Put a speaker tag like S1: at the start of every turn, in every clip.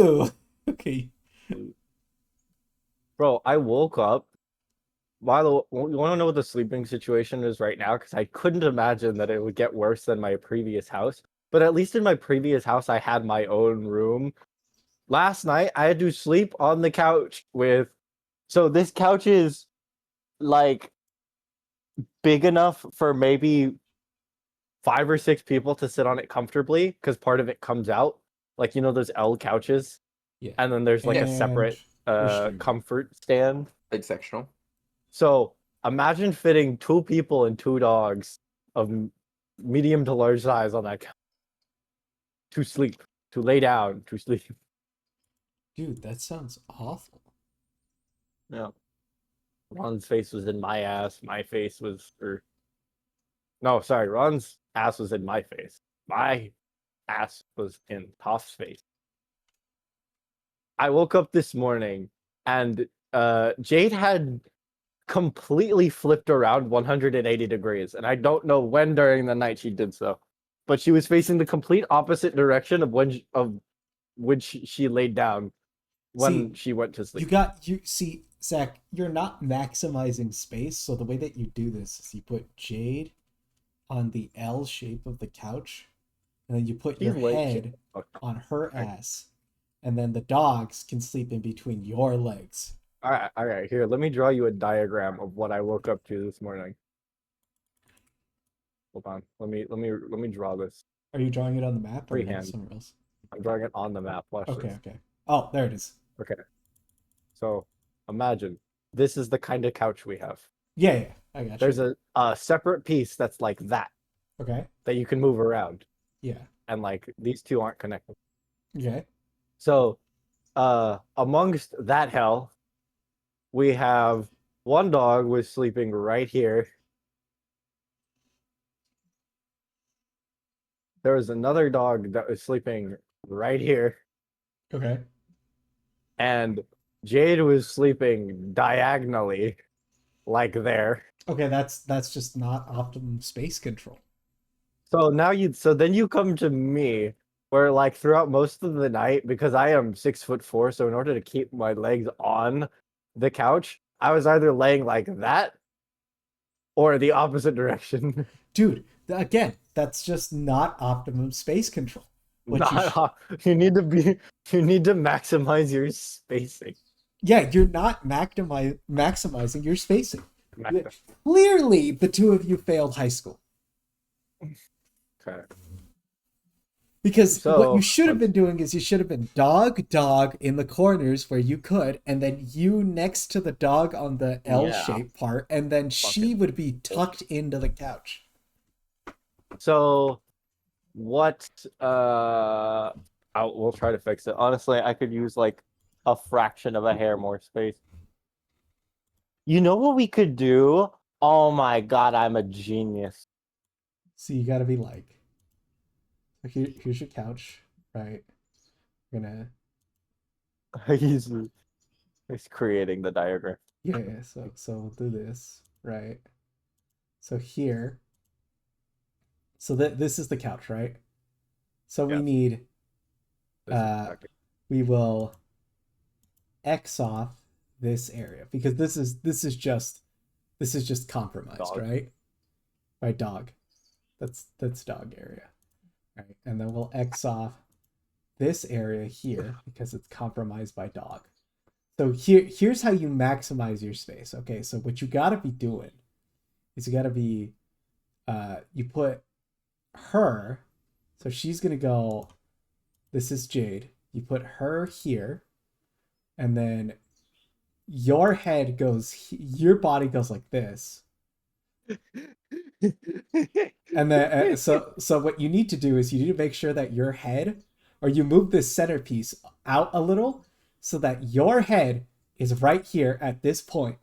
S1: Ew. Okay.
S2: Bro, I woke up. By the way, you want to know what the sleeping situation is right now? Because I couldn't imagine that it would get worse than my previous house. But at least in my previous house, I had my own room. Last night, I had to sleep on the couch with. So this couch is like big enough for maybe 5 or 6 people to sit on it comfortably because part of it comes out. Like, those L couches.
S1: Yeah.
S2: And then there's like a
S1: And
S2: separate
S1: restrainer.
S2: comfort stand.
S3: Like sectional.
S2: So imagine fitting 2 people and 2 dogs of medium to large size on that couch to sleep, to lay down, to sleep.
S1: Dude, that sounds awful.
S2: Yeah. Ron's face was in my ass. My face was, no, sorry. Ron's ass was in my face. My ass was in Toph's face. I woke up this morning and Jade had completely flipped around 180 degrees, and I don't know when during the night she did so, but she was facing the complete opposite direction of which she laid down
S1: See,
S2: when she went to sleep.
S1: you see, Zach, you're not maximizing space, so the way that you do this is you put Jade on the L shape of the couch, and then you put your
S2: She's late.
S1: head on her ass, and then the dogs can sleep in between your legs.
S2: All right. Here, let me draw you a diagram of what I woke up to this morning. Hold on. Let me draw this.
S1: Are you drawing it on the map or
S2: Freehand.
S1: somewhere else?
S2: I'm drawing it on the map. Watch
S1: Okay,
S2: this.
S1: okay. Oh, there it is.
S2: Okay. So imagine this is the kind of couch we have.
S1: Yeah, yeah, I got
S2: There's
S1: you.
S2: a separate piece that's like that
S1: Okay.
S2: you can move around,
S1: Yeah.
S2: and like these two aren't connected.
S1: Okay.
S2: So, amongst that hell, we have one dog was sleeping right here. There was another dog that was sleeping right here,
S1: Okay.
S2: and Jade was sleeping diagonally, like there.
S1: Okay, that's just not optimum space control.
S2: So then you come to me, where like throughout most of the night, because I am 6'4", so in order to keep my legs on the couch, I was either laying like that or the opposite direction.
S1: Dude, again, that's just not optimum space control. What you
S2: Not you need to maximize your spacing.
S1: Yeah, you're not maximizing your spacing.
S2: Max-
S1: Clearly, the two of you failed high school.
S2: Okay.
S1: Because what you
S2: So
S1: should have been doing is you should have been dog in the corners where you could, and then you next to the dog on the L
S2: yeah.
S1: shaped part, and then she would be tucked into the couch.
S2: So what we'll try to fix it. Honestly, I could use like a fraction of a hair more space. You know what we could do? Oh my god, I'm a genius.
S1: So you gotta be like, here's your couch, right? You're gonna
S2: he's he's creating the diagram.
S1: yeah. So we'll do this, right? So here, so that this is the couch, right? So we
S2: Yes.
S1: need
S2: This is okay.
S1: we will X off this area because this is just compromised,
S2: Dog.
S1: right? By dog. That's dog area. Right. And then we'll X off this area here because it's compromised by dog. So here's how you maximize your space. Okay, so what you gotta be doing is you gotta be you put her, so she's gonna go, this is Jade. You put her here, and then your head goes, your body goes like this. And then so what you need to do is you need to make sure that your head, or you move this centerpiece out a little so that your head is right here at this point,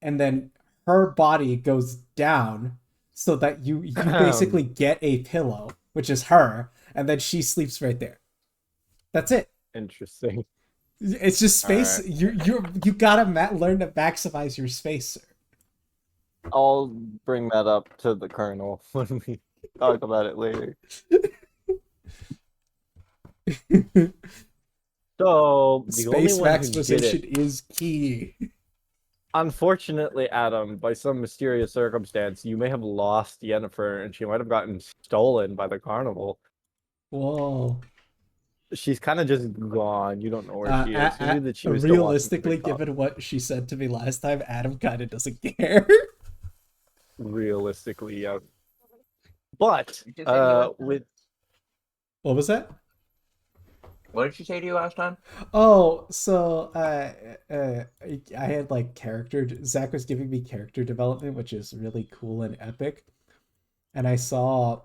S1: and then her body goes down so that you basically get a pillow, which is her, and then she sleeps right there. That's it.
S2: Interesting.
S1: It's just space.
S2: Right.
S1: You gotta learn to maximize your space, sir.
S2: I'll bring that up to the colonel when we talk about it later. So the only
S1: Space
S2: one who
S1: maximization
S2: did it,
S1: is key.
S2: unfortunately, Adam, by some mysterious circumstance, you may have lost Yennefer, and she might have gotten stolen by the carnival.
S1: Whoa.
S2: She's kind of just gone. You don't know where she is. You knew that she was still watching the
S1: Realistically,
S2: big top.
S1: given what she said to me last time, Adam kind of doesn't care.
S2: Realistically, yeah. But
S3: You just say to you last time?
S2: with
S1: What was that?
S3: What did she say to you last time?
S1: Oh, so I had like Zach was giving me character development, which is really cool and epic. And uh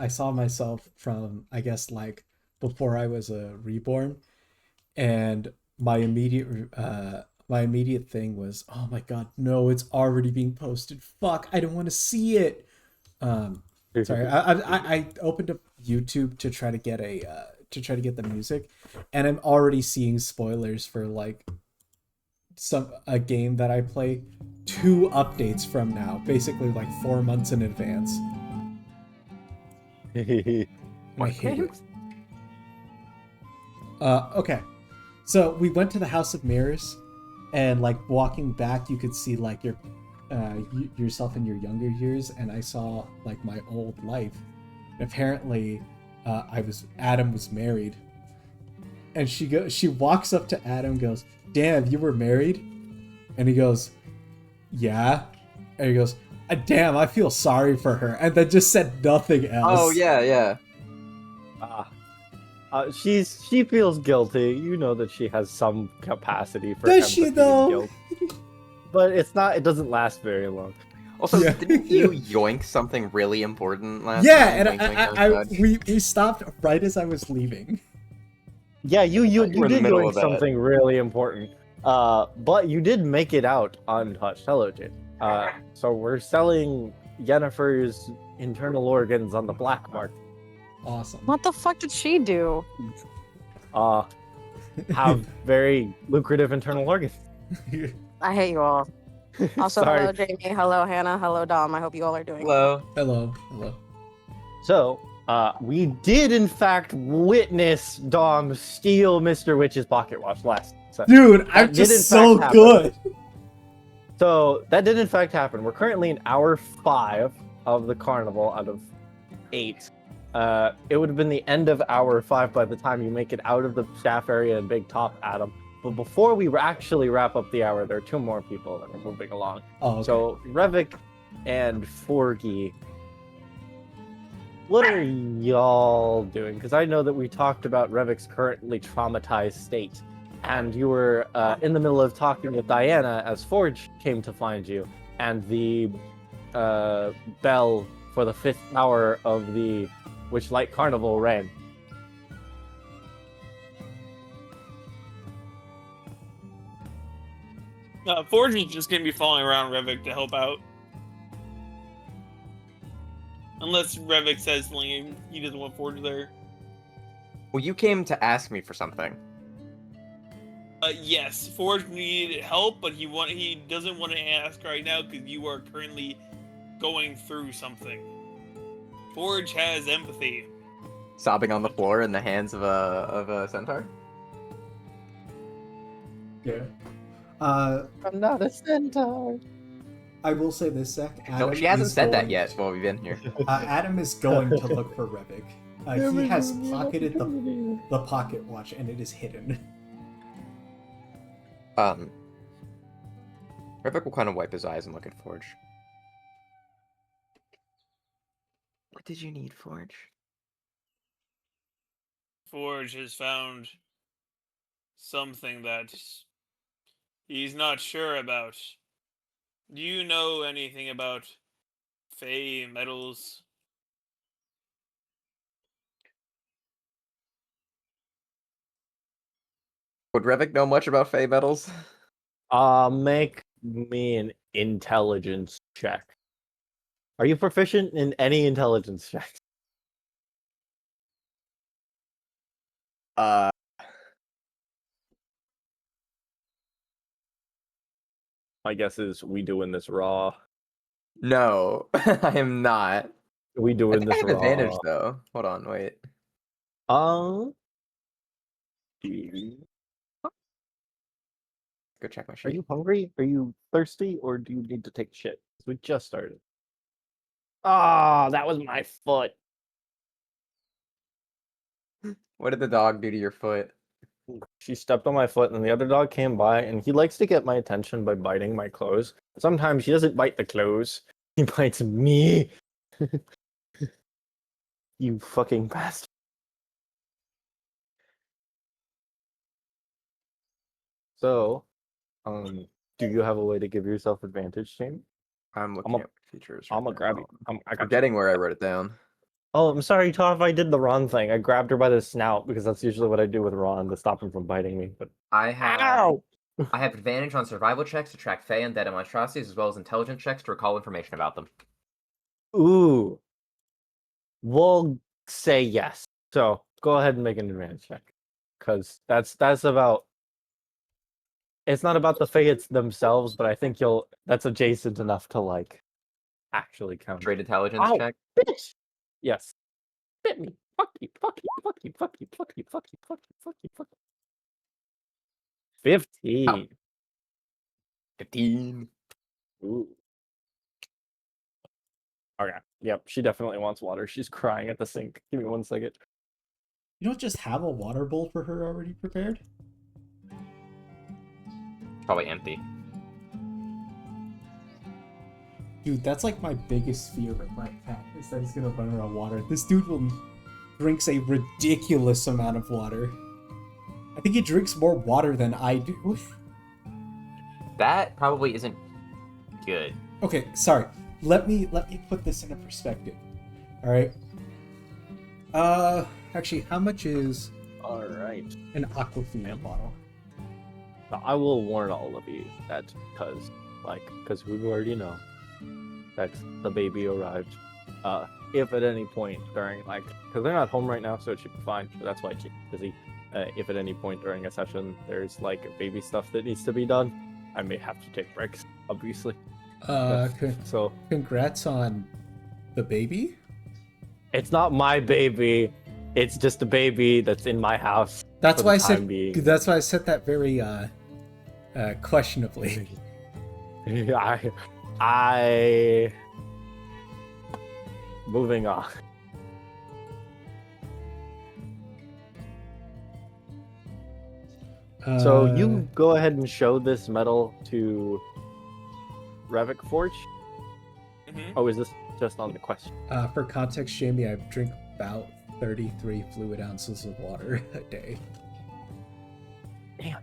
S1: I saw myself from, I guess, like before I was a reborn, and my immediate thing was, oh my god, no, it's already being posted. Fuck, I don't want to see it. Sorry, I opened up YouTube to try to get the music, and I'm already seeing spoilers for like a game that I play 2 updates from now, basically like 4 months in advance. And I hate it. Okay. So we went to the House of Mirrors, and like walking back, you could see like yourself in your younger years, and I saw like my old life. And apparently, Adam was married, and she walks up to Adam, and goes, "Damn, you were married?" And he goes, "Yeah," and he goes, "Damn, I feel sorry for her," and then just said nothing else.
S3: Oh yeah.
S2: She feels guilty. You know that she has some capacity for
S1: Does she,
S2: empathy
S1: though?
S2: and guilt. But it's not. It doesn't last very long.
S3: Also,
S1: Yeah.
S3: didn't you yoink something really important last
S1: Yeah,
S3: time?
S1: and we stopped right as I was leaving.
S2: Yeah, you
S3: You were in the
S2: did
S3: middle
S2: doing
S3: of that.
S2: something really important. But you did make it out untouched. Hello, Jade. So we're selling Yennefer's internal organs on the black market.
S1: Awesome.
S4: What the fuck did she do?
S2: Have very lucrative internal organs.
S4: I hate you all. Also,
S2: Sorry.
S4: hello Jamie, hello Hannah, hello Dom. I hope you all are doing
S3: Hello.
S1: Hello.
S2: So, we did in fact witness Dom steal Mr. Witch's pocket watch last.
S1: Dude, I'm
S2: That did
S1: just
S2: in
S1: so
S2: fact
S1: good.
S2: So that did in fact happen. We're currently in hour 5 of the carnival out of 8. It would have been the end of hour 5 by the time you make it out of the staff area and Big Top, Adam. But before we actually wrap up the hour, there are 2 more people that are moving along.
S1: Oh, okay.
S2: So Revik and Forgy, what are y'all doing? Because I know that we talked about Revik's currently traumatized state, and you were in the middle of talking with Diana as Forge came to find you, and the bell for the 5th hour of the Witchlight Carnival rang.
S5: Forge is just gonna be following around Revik to help out. Unless Revik says something he doesn't want Forge there.
S3: Well, you came to ask me for something.
S5: Yes, Forge needed help, but he doesn't want to ask right now because you are currently going through something. Forge has empathy.
S3: Sobbing on the floor in the hands of a centaur.
S1: Yeah.
S2: I'm not a centaur.
S1: I will say this, Zach.
S3: No, she hasn't said that yet while we've been here.
S1: Adam is going to look for Revik. He has pocketed the pocket watch, and it is hidden.
S3: Revik will kind of wipe his eyes and look at Forge. What did you need, Forge?
S5: Forge has found something that he's not sure about. Do you know anything about Fey metals?
S3: Would Revik know much about Fey metals?
S2: Make me an intelligence check. Are you proficient in any intelligence checks? My guess is we doing this raw.
S3: No, I am not.
S2: We
S3: I
S2: doing
S3: think I
S2: this
S3: have
S2: raw.
S3: advantage though. Hold on, wait. Go check my
S2: Are
S3: sheet.
S2: you hungry? Are you thirsty? Or do you need to take a shit? 'Cause we just started. Ah, that was my foot.
S3: What did the dog do to your foot?
S2: She stepped on my foot, and the other dog came by, and he likes to get my attention by biting my clothes. Sometimes he doesn't bite the clothes, he bites me. You fucking bastard. So, do you have a way to give yourself advantage, Shane?
S3: I'm looking
S2: I'm a-
S3: at features.
S2: I'm gonna grab you. I got you.
S3: Forgetting where I wrote it down.
S2: Oh, I'm sorry, Toph. I did the Ron thing. I grabbed her by the snout because that's usually what I do with Ron to stop him from biting me. But
S6: I have
S2: ow!
S6: I have advantage on survival checks to track Fey and dead monstrosities, as well as intelligence checks to recall information about them.
S2: Ooh. We'll say yes. So go ahead and make an advantage check, because that's about. It's not about the Fates themselves, but I think that's adjacent enough to like actually count.
S6: Trade intelligence
S2: Ow,
S6: check.
S2: bitch! Yes. Bit me. Fuck you, fuck you, fuck you, fuck you, fuck you, fuck you, fuck you, fuck you, fuck you. 15.
S3: 15.
S2: Ooh. Okay. Yep, she definitely wants water. She's crying at the sink. Give me 1 second.
S1: You don't just have a water bowl for her already prepared?
S6: Probably empty.
S1: Dude, that's like my biggest fear with my cat, is that he's gonna run out of water. This dude drinks a ridiculous amount of water. I think he drinks more water than I do.
S6: That probably isn't good.
S1: Okay, sorry. Let me put this into perspective. All right. Actually, how much is
S2: All right.
S1: an Aquafina bottle?
S2: Now, I will warn all of you that because we already know that the baby arrived. If at any point during because they're not home right now, so it should be fine. But that's why it's busy. If at any point during a session there's baby stuff that needs to be done, I may have to take breaks, obviously. So
S1: Congrats on the baby.
S2: it's not my baby. It's just a baby that's in my house.
S1: That's
S2: for
S1: why I
S2: the
S1: said.
S2: time being.
S1: That's why I said that very questionably.
S2: I moving on. So you go ahead and show this medal to Revik Forge.
S5: Mhm.
S2: Oh, is this just on the question?
S1: For context, Jamie, I drink about 33 fluid ounces of water a day.
S2: Damn.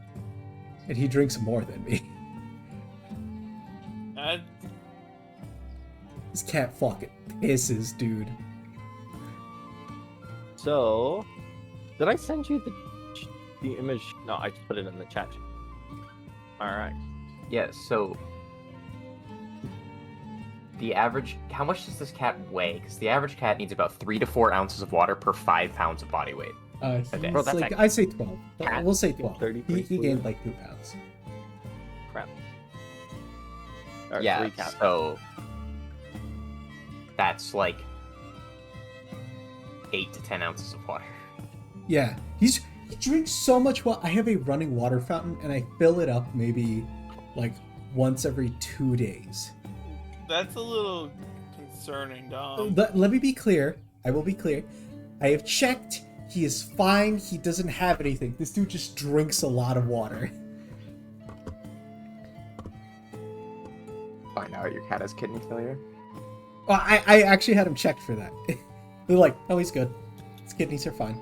S1: And he drinks more than me.
S5: Uh,
S1: This cat fucking pisses, dude.
S2: So, did I send you the image? No, I just put it in the chat. All right.
S6: Yeah, so the average, how much does this cat weigh? Because the average cat needs about 3 to 4 ounces of water per 5 pounds of body weight.
S1: He's
S6: Okay.
S2: Bro, that's
S1: I'd say 12.
S2: Cat
S1: We'll say
S2: fucking
S1: 12.
S2: 33
S1: He gained
S2: fluid.
S1: like 2 pounds.
S2: Crap. Or
S6: Yeah,
S2: 3 cats.
S6: so that's like 8 to 10 ounces of water.
S1: Yeah, he drinks so much water. I have a running water fountain, and I fill it up maybe like once every 2 days.
S5: that's a little concerning, Dom.
S1: Let me be clear. I will be clear. I have checked. He is fine. He doesn't have anything. This dude just drinks a lot of water.
S3: Find out your cat has kidney failure.
S1: Well, I actually had him checked for that. They're like, oh, he's good. His kidneys are fine.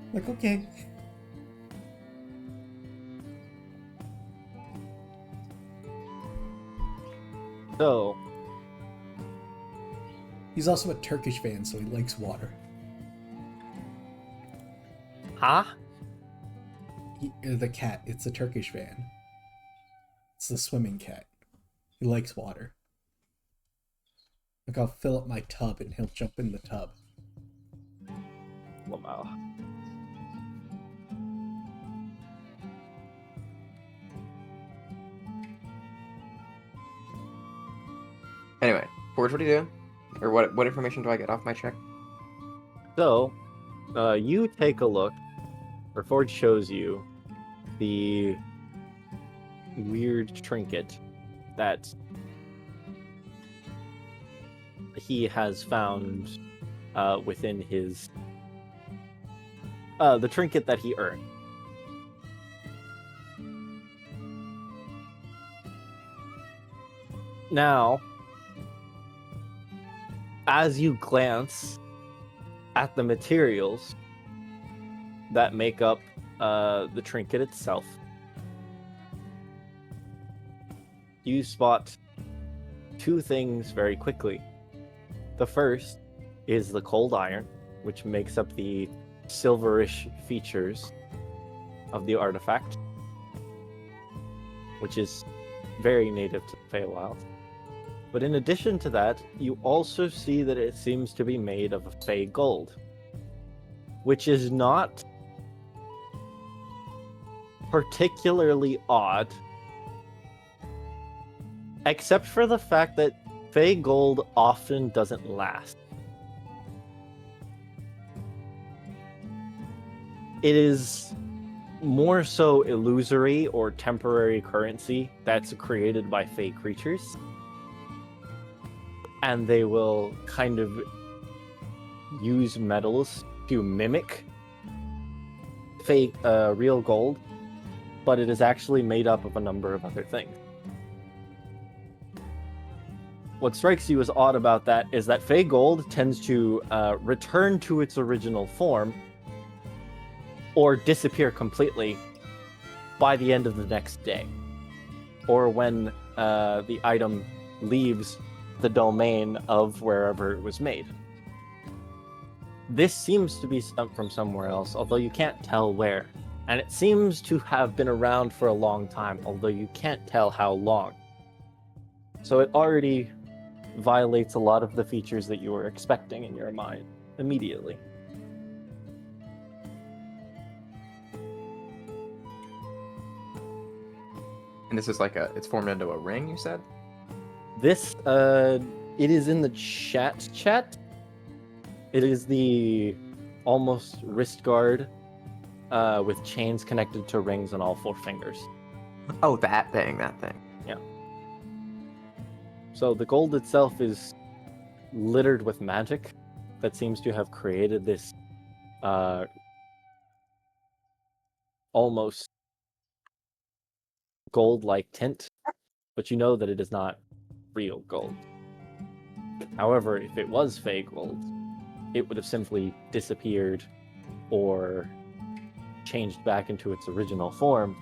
S1: I'm like, okay.
S2: So,
S1: He's also a Turkish fan, so he likes water.
S2: huh?
S1: The cat, it's a Turkish fan. It's the swimming cat. He likes water. Like, I'll fill up my tub and he'll jump in the tub.
S2: Wow.
S3: Anyway, Forge, what are you doing? Or what information do I get off my check?
S2: So, you take a look or Forge shows you the weird trinket that he has found within his the trinket that he earned. Now, as you glance at the materials that make up the trinket itself, you spot two things very quickly. The first is the cold iron, which makes up the silverish features of the artifact, which is very native to the Feywild. But in addition to that, you also see that it seems to be made of Fey gold, which is not particularly odd, except for the fact that Fey gold often doesn't last. It is more so illusory or temporary currency that's created by Fey creatures. And they will kind of use metals to mimic fake real gold, but it is actually made up of a number of other things. What strikes you as odd about that is that Fey gold tends to return to its original form or disappear completely by the end of the next day, or when the item leaves the domain of wherever it was made. This seems to be from somewhere else, although you can't tell where. And it seems to have been around for a long time, although you can't tell how long. So it already violates a lot of the features that you were expecting in your mind immediately.
S6: And this is like it's formed into a ring, you said?
S2: This, it is in the chat. It is the almost wrist guard with chains connected to rings on all 4 fingers.
S6: Oh, that thing.
S2: Yeah. So the gold itself is littered with magic that seems to have created this almost gold-like tint, but you know that it is not real gold. However, if it was Fey gold, it would have simply disappeared or changed back into its original form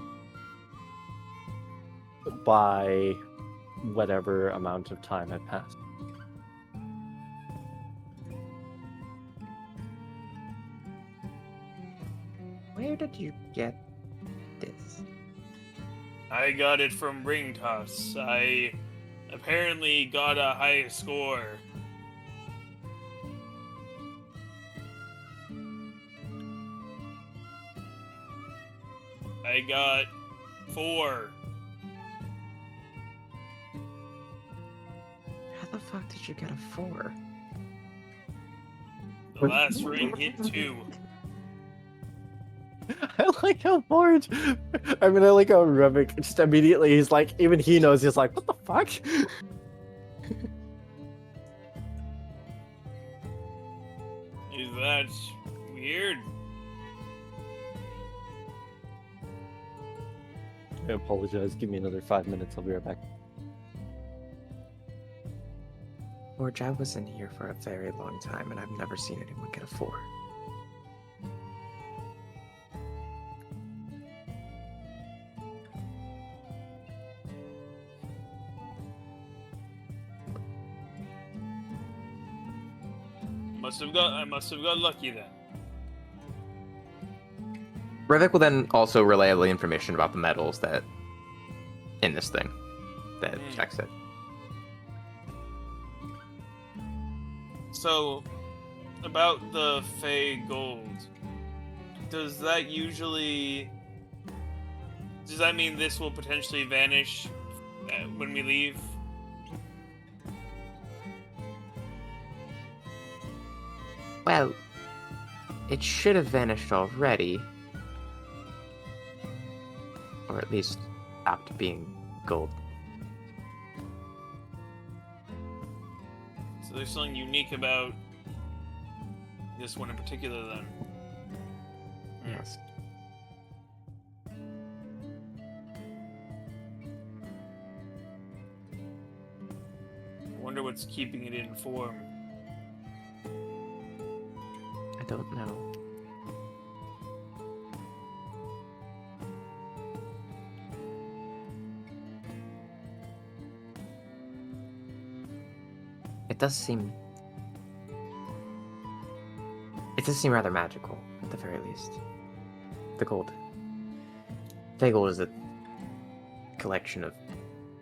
S2: by whatever amount of time had passed.
S6: Where did you get this?
S5: I got it from Ring Toss. I apparently got a high score. I got 4.
S6: How the fuck did you get a 4?
S5: The last ring hit 2.
S2: I like how Forge. I like how Revik just immediately, he's like, even he knows, he's like, what the fuck?
S5: Is that weird?
S2: I apologize. Give me another 5 minutes. I'll be right back.
S6: George, I was in here for a very long time, and I've never seen anyone get a 4.
S5: I must have got lucky then.
S6: Revik will then also relay all the information about the metals that in this thing that Jack said.
S5: So, about the Fey gold, does that mean this will potentially vanish when we leave?
S6: Well, it should have vanished already, or at least stopped being gold.
S5: So there's something unique about this one in particular, then.
S6: Yes.
S5: I wonder what's keeping it in form.
S6: I don't know. It does seem rather magical, at the very least. The gold. Fey gold is a collection of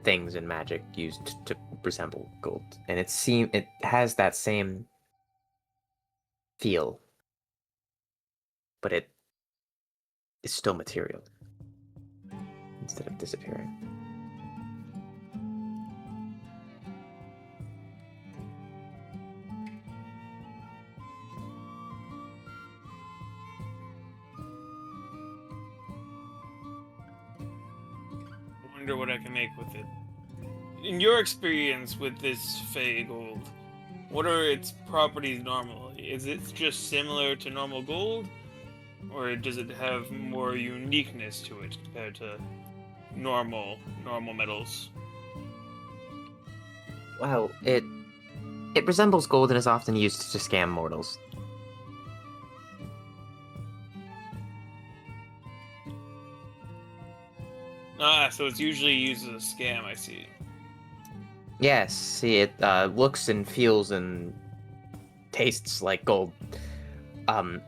S6: things in magic used to resemble gold, and it has that same feel, but it is still material instead of disappearing.
S5: I wonder what I can make with it. In your experience with this Fey gold, what are its properties normally? Is it just similar to normal gold? Or does it have more uniqueness to it compared to normal metals?
S6: Well, it resembles gold and is often used to scam mortals.
S5: Ah, so it's usually used as a scam, I see.
S6: Yes, see, it looks and feels and tastes like gold. And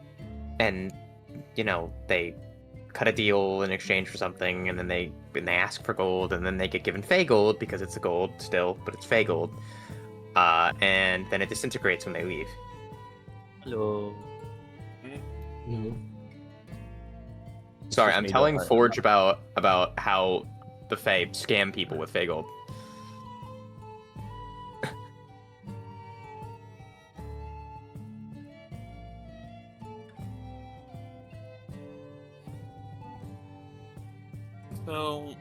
S6: they cut a deal in exchange for something, and then they ask for gold, and then they get given Fey gold because it's a gold still, but it's Fey gold. And then it disintegrates when they leave.
S2: Hello. No.
S6: Sorry,
S2: just
S6: I'm
S2: me,
S6: telling
S2: don't I?
S6: Forge about how the Fey scam people with Fey gold.
S5: So,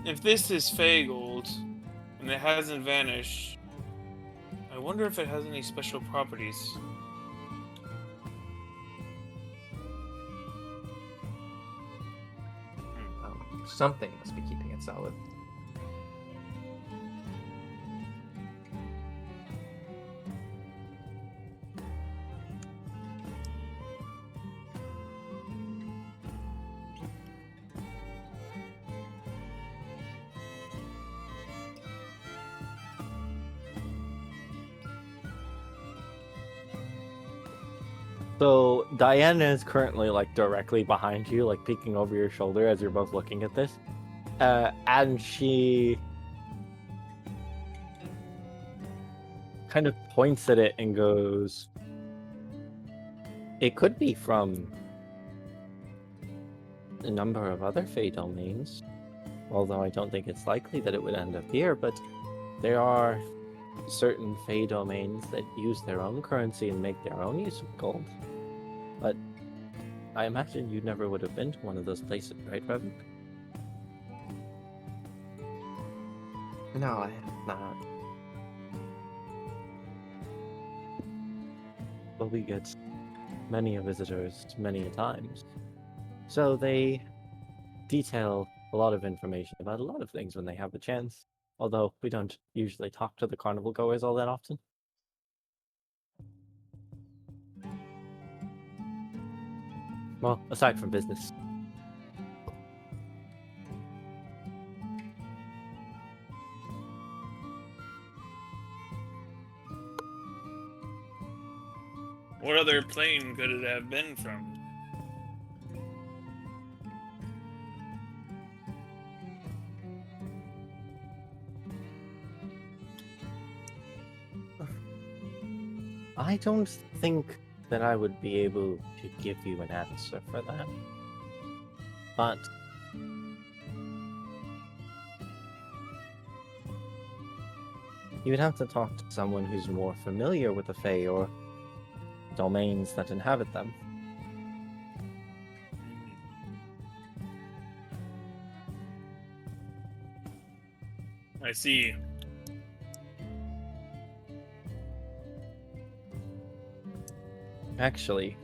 S5: if this is Fey gold, and it hasn't vanished, I wonder if it has any special properties.
S6: Something must be keeping it solid.
S2: So Diana is currently like directly behind you, like peeking over your shoulder as you're both looking at this, and she kind of points at it and goes, "It could be from a number of other Fey domains, although I don't think it's likely that it would end up here. But there are certain Fey domains that use their own currency and make their own use of gold. But I imagine you never would have been to one of those places, right, Revan?"
S6: No, I have not.
S2: Well, we get many visitors many a times. So they detail a lot of information about a lot of things when they have the chance, although we don't usually talk to the carnival goers all that often. Well, aside from business.
S5: What other plane could it have been from?
S2: I don't think that I would be able to give you an answer for that. But you would have to talk to someone who's more familiar with the Fae or domains that inhabit them.
S5: I see.
S2: Actually,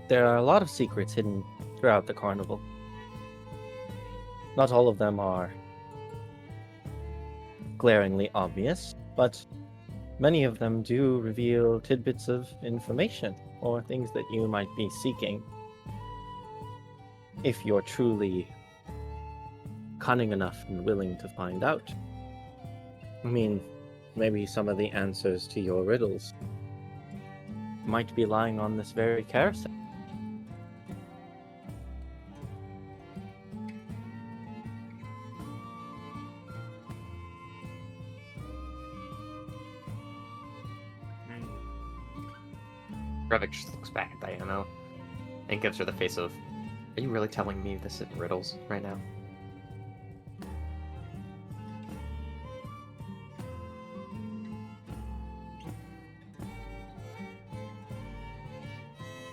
S2: there are a lot of secrets hidden throughout the carnival. Not all of them are glaringly obvious, but many of them do reveal tidbits of information or things that you might be seeking. If you're truly cunning enough and willing to find out. I mean, maybe some of the answers to your riddles might be lying on this very carousel.
S6: Revik just looks back at Diana and gives her the face of, are you really telling me this is riddles right now?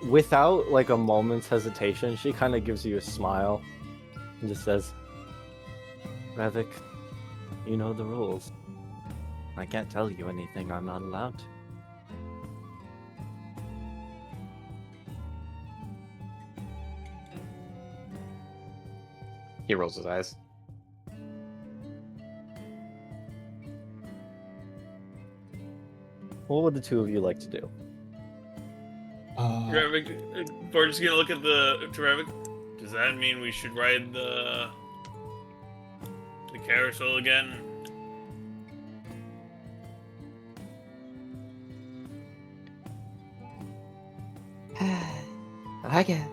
S2: Without like a moment's hesitation, she kind of gives you a smile and just says, Revik, you know the rules. I can't tell you anything I'm not allowed to.
S6: He rolls his eyes.
S2: What would the two of you like to do?
S5: Revik, we're just gonna look at the Revik. Does that mean we should ride the carousel again?
S6: I guess.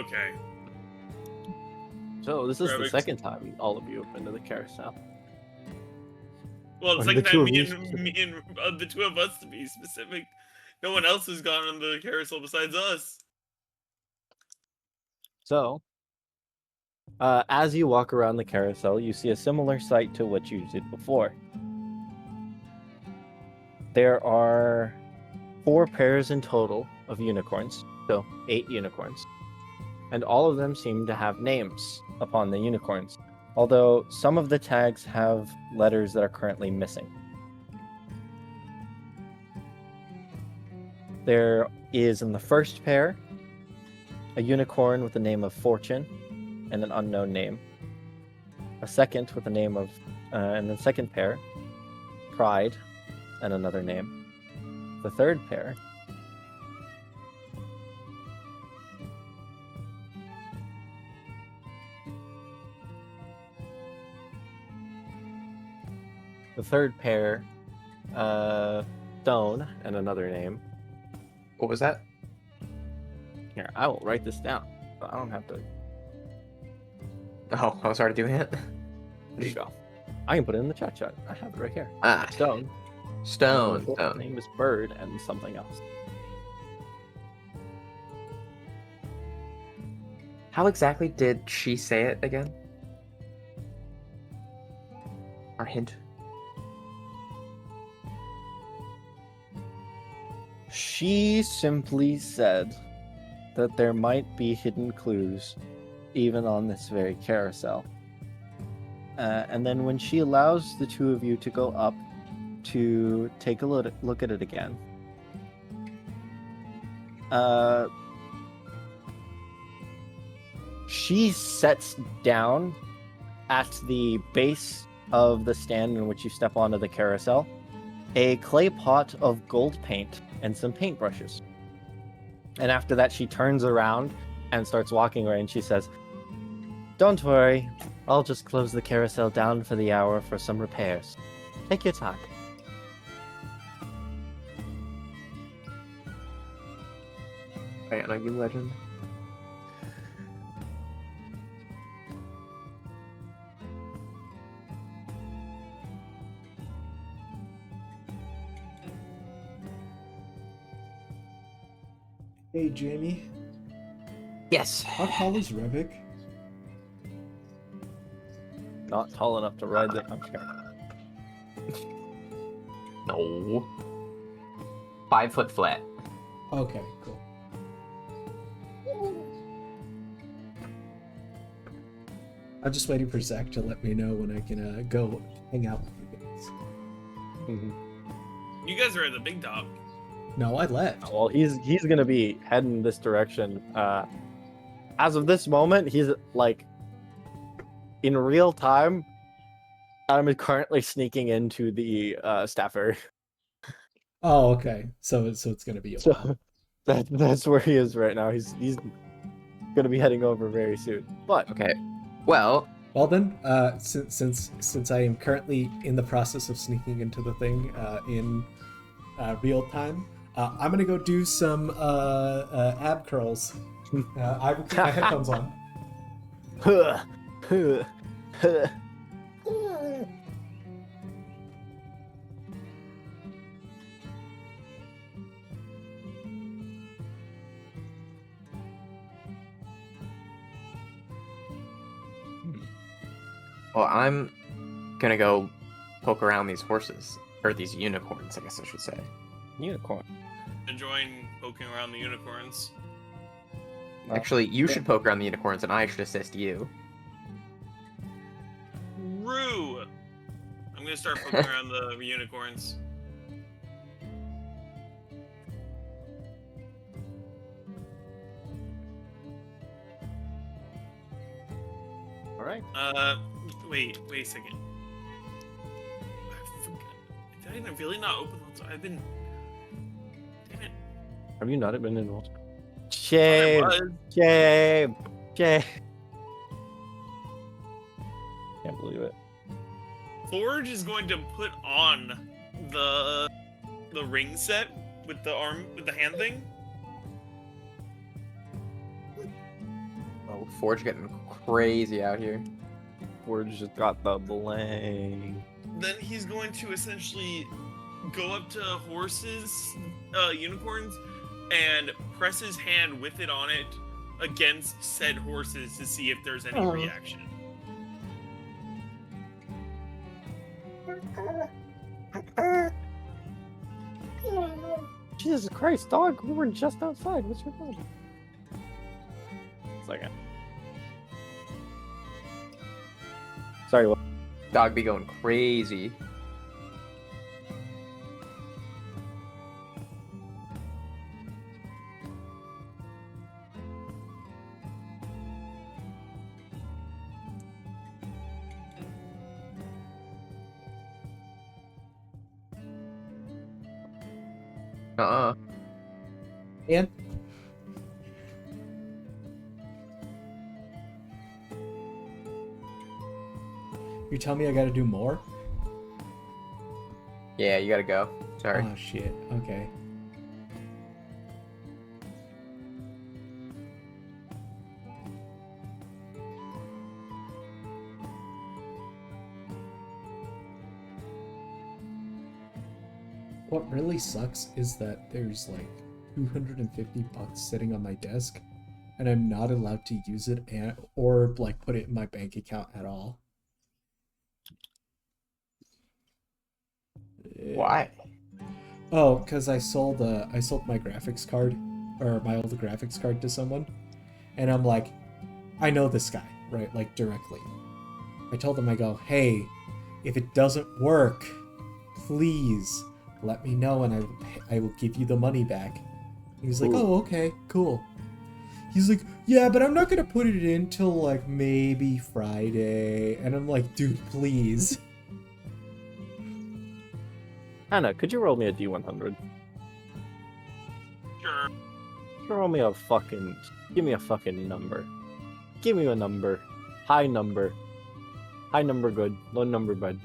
S5: Okay.
S2: So this is the
S5: Revik.
S2: second time all of you have been to the carousel.
S5: Well, the
S2: Or
S5: second
S2: the two
S5: time
S2: of
S5: me
S2: you
S5: and
S2: specific.
S5: the two of us, to be specific. No one else has gone on the carousel besides us.
S2: So, as you walk around the carousel, you see a similar sight to what you did before. There are 4 pairs in total of unicorns, so 8 unicorns. And all of them seem to have names upon the unicorns, although some of the tags have letters that are currently missing. There is in the first pair a unicorn with the name of Fortune and an unknown name. A second with the name of, and the second pair, Pride and another name. The third pair, Stone and another name.
S6: What was that?
S2: Here, I will write this down, but I don't have to.
S6: Oh, I was already doing it.
S2: There you go. I can put it in the chat. I have it right here.
S6: Ah,
S2: Stone.
S6: Stone.
S2: The fourth
S6: Stone.
S2: name is Bird and something else.
S6: How exactly did she say it again? Our hint.
S2: She simply said that there might be hidden clues even on this very carousel. And then when she allows the two of you to go up to take a look at it again, she sets down at the base of the stand in which you step onto the carousel a clay pot of gold paint and some paintbrushes. And after that, she turns around and starts walking away, and she says, "Don't worry, I'll just close the carousel down for the hour for some repairs. Take your time."
S6: Diana, you legend.
S1: Hey, Jamie.
S6: Yes.
S1: How tall is Revik?
S2: Not tall enough to ride the chair.
S6: No. 5 foot flat.
S1: Okay, cool. I'm just waiting for Zach to let me know when I can go hang out with you guys.
S5: You guys are at the big dog.
S1: No, I left.
S2: Well, he's gonna be heading this direction. As of this moment, he's like in real time. I'm currently sneaking into the staff area.
S1: Oh, okay. So it's gonna be a while.
S2: So that's where he is right now. He's gonna be heading over very soon. But
S3: Okay. Well,
S1: Well then, since I am currently in the process of sneaking into the thing in real time, I'm gonna go do some ab curls. I will keep my headphones on.
S3: well, I'm gonna go poke around these horses, or these unicorns, I guess I should say.
S2: Unicorn.
S5: Enjoying poking around the unicorns.
S3: Actually, you should poke around the unicorns, and I should assist you.
S5: Rue! I'm gonna start poking around the unicorns.
S2: All right.
S5: Wait a second. I forgot. Did I really not open those? I've been. Damn it.
S2: Have you not been in multiple?
S5: I
S2: Shame.
S5: was.
S2: Shame. Shame. Can't believe it.
S5: Forge is going to put on the ring set with the hand thing.
S3: Oh, Forge getting crazy out here.
S2: Forge just got the bling.
S5: Then he's going to essentially go up to horses, unicorns, and press his hand with it on it against said horses to see if there's any reaction.
S2: Jesus Christ, dog! We were just outside. What's your problem? Second. Sorry. What?
S3: Dog be going crazy. Uh-uh.
S1: And you tell me I gotta do more?
S3: Yeah, you gotta go. Sorry.
S1: Oh shit. Okay. What really sucks is that there's like 250 bucks sitting on my desk and I'm not allowed to use it or like put it in my bank account at all.
S3: Why?
S1: Oh, because I sold my graphics card, or my old graphics card to someone, and I'm like, I know this guy, right? Like directly. I told him, I go, hey, if it doesn't work, please let me know and I will give you the money back. He's like, oh, okay, cool. He's like, yeah, but I'm not gonna put it in till like maybe Friday. And I'm like, dude, please.
S2: Anna, could you roll me a D100?
S5: Sure.
S2: Roll me a fucking. Give me a fucking number. Give me a number. High number. High number good. Low number bad.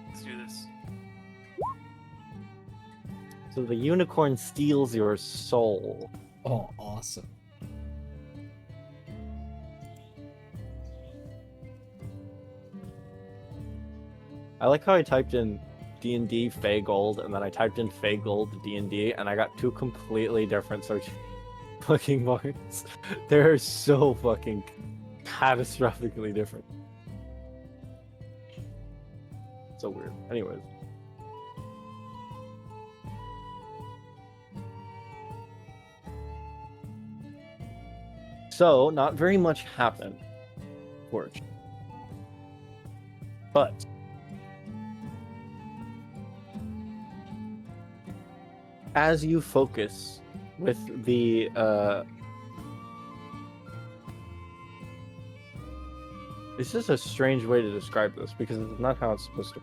S5: Let's do this.
S2: So the unicorn steals your soul.
S1: Oh, awesome.
S2: I like how I typed in D&D Fey Gold, and then I typed in Fey Gold D&D, and I got two completely different search fucking bars. They're so fucking catastrophically different. So weird. Anyways. So, not very much happened, Forge. But as you focus with the this is a strange way to describe this because it's not how it's supposed to.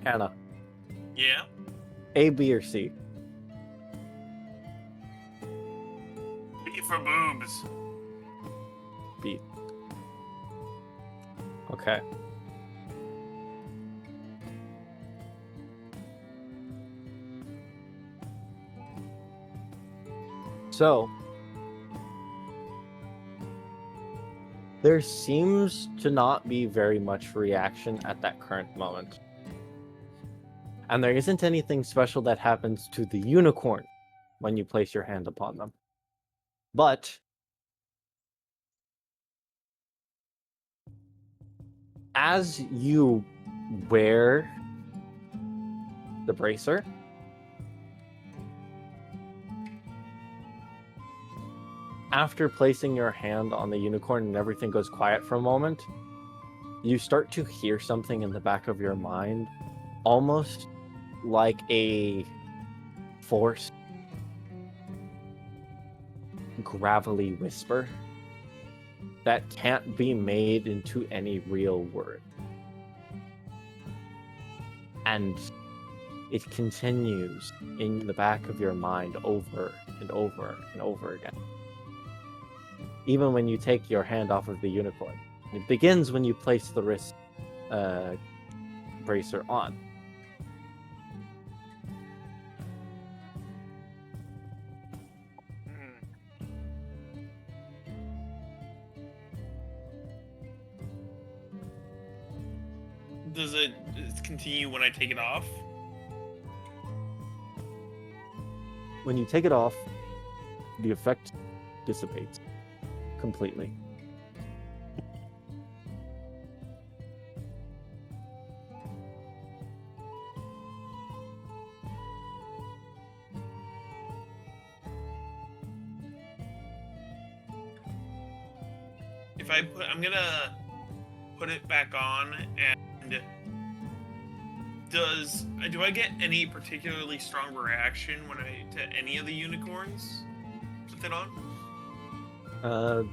S2: Hannah,
S5: Yeah.
S2: A, B, or C?
S5: B for boobs.
S2: B. Okay. So, there seems to not be very much reaction at that current moment. And there isn't anything special that happens to the unicorn when you place your hand upon them. But as you wear the bracer, after placing your hand on the unicorn and everything goes quiet for a moment, you start to hear something in the back of your mind, almost like a forced, gravelly whisper that can't be made into any real word. And it continues in the back of your mind over and over and over again. Even when you take your hand off of the unicorn. It begins when you place the wrist bracer on.
S5: Does it continue when I take it off?
S2: When you take it off, the effect dissipates completely.
S5: I'm gonna put it back on, and do I get any particularly strong reaction when to any of the unicorns with it on?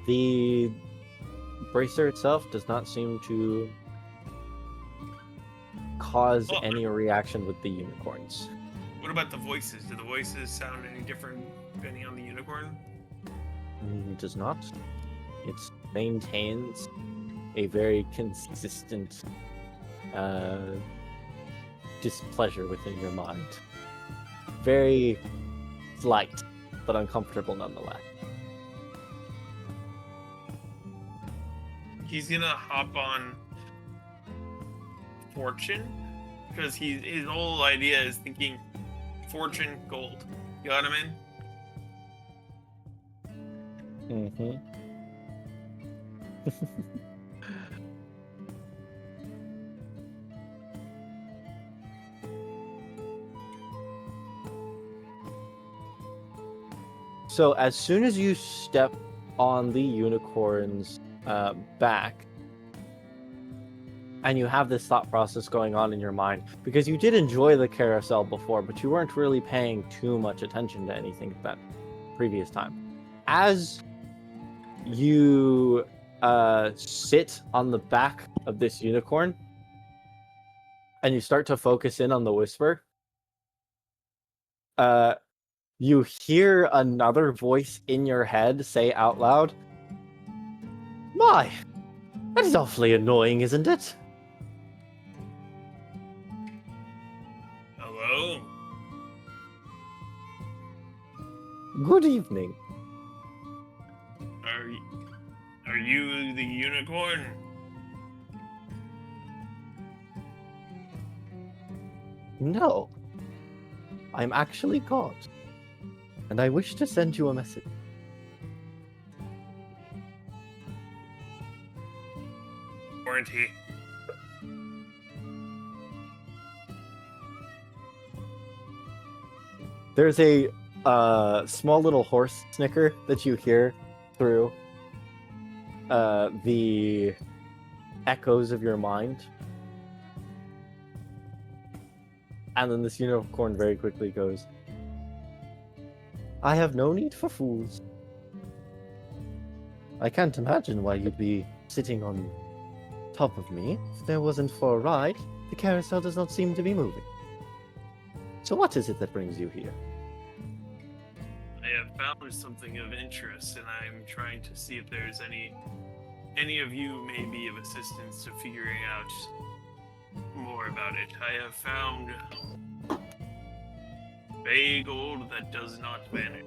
S2: The bracer itself does not seem to cause any reaction with the unicorns.
S5: What about the voices? Do the voices sound any different depending on the unicorn?
S2: It does not. It maintains a very consistent displeasure within your mind. Very slight, but uncomfortable nonetheless.
S5: He's gonna hop on Fortune, because his whole idea is thinking Fortune gold. You got him in?
S2: Mm-hmm. So as soon as you step on the unicorn's back, and you have this thought process going on in your mind, because you did enjoy the carousel before, but you weren't really paying too much attention to anything at that previous time. As you sit on the back of this unicorn, and you start to focus in on the whisper, you hear another voice in your head say out loud, "My, that is awfully annoying, isn't it? Good evening.
S5: Are you the unicorn?
S2: No. I'm actually God. And I wish to send you a message.
S5: Warranty.
S2: There's a small little horse snicker that you hear through the echoes of your mind. And then this unicorn very quickly goes, I have no need for fools. I can't imagine why you'd be sitting on top of me. If there wasn't for a ride, the carousel does not seem to be moving. So what is it that brings you here?
S5: I have found something of interest, and I'm trying to see if there's any of you may be of assistance to figuring out more about it. I have found Bay gold that does not vanish.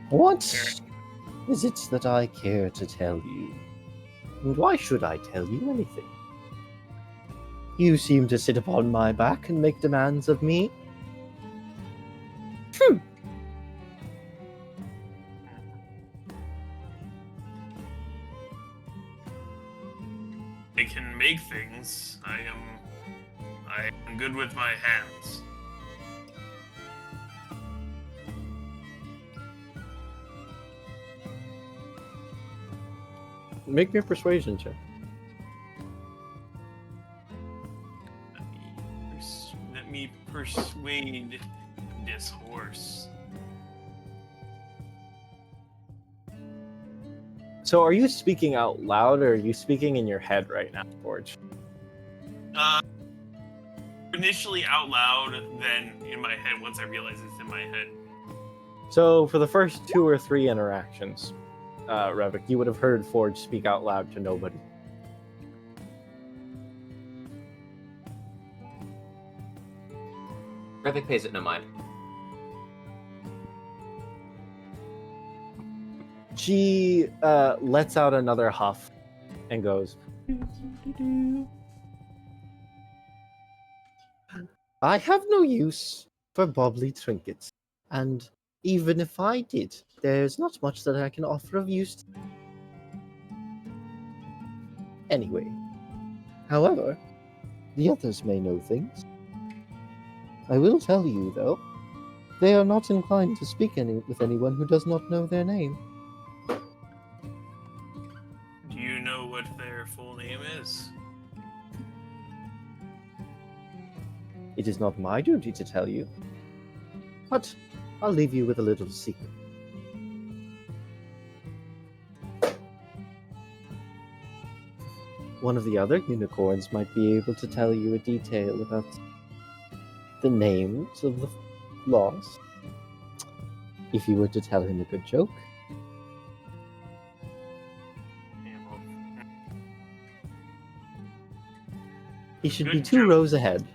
S2: What is it that I care to tell you? And why should I tell you anything? You seem to sit upon my back and make demands of me.
S5: I can make things. I am good with my hands.
S2: Make me a persuasion check.
S5: Let me persuade this horse.
S2: So are you speaking out loud or are you speaking in your head right now, Forge?
S5: Initially out loud, then in my head once I realize it's in my head.
S2: So for the first 2 or 3 interactions, Revik, you would have heard Forge speak out loud to nobody.
S3: Revik pays it no mind.
S2: She lets out another huff and goes, I have no use for bubbly trinkets, and even if I did, there's not much that I can offer of use. Anyway, however, the others may know things. I will tell you, though, they are not inclined to speak with anyone who does not know their name.
S5: Do you know what their full name is?
S2: It is not my duty to tell you, but I'll leave you with a little secret. One of the other unicorns might be able to tell you a detail about the names of the lost, if you were to tell him a good joke. He should be
S5: Good
S2: 2
S5: joke.
S2: rows ahead.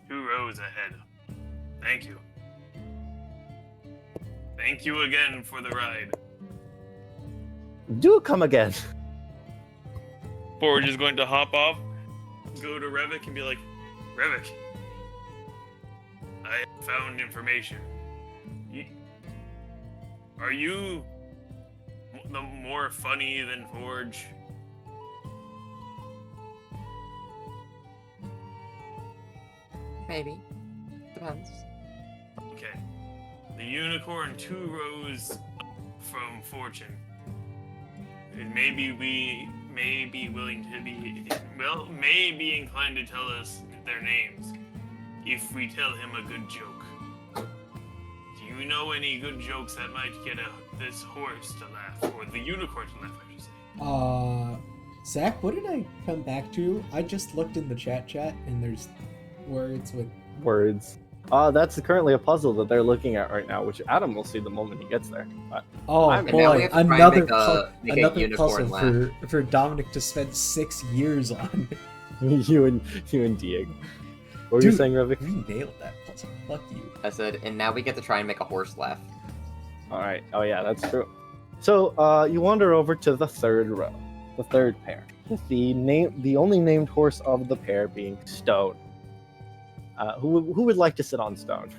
S5: 2 rows ahead. Thank you. Thank you again for the ride.
S2: Do come again.
S5: Forge is going to hop off, go to Revik and be like, Revik, I have found information. Are you the more funny than Forge?
S3: Maybe. Depends.
S5: Okay. The unicorn 2 rows from Fortune. And maybe we may be willing to be, well, may be inclined to tell us their names if we tell him a good joke. Do you know any good jokes that might get this horse to laugh, or the unicorn to laugh, I should say?
S1: Zach, what did I come back to? I just looked in the chat and there's words with
S2: Words. That's currently a puzzle that they're looking at right now, which Adam will see the moment he gets there. But
S1: Oh
S2: And
S3: now we
S1: boy,
S3: have to try and
S1: another
S3: make a
S1: another
S3: unicorn
S1: puzzle for Dominic to spend 6 years on.
S2: you and Diego. What were you
S1: Dude,
S2: saying, Revik?
S1: we nailed that puzzle. Fuck you.
S3: I said, and now we get to try and make a horse laugh.
S2: All right. Oh yeah, that's true. So you wander over to the third row, the third pair, with the only named horse of the pair being Stone. Who would like to sit on Stone?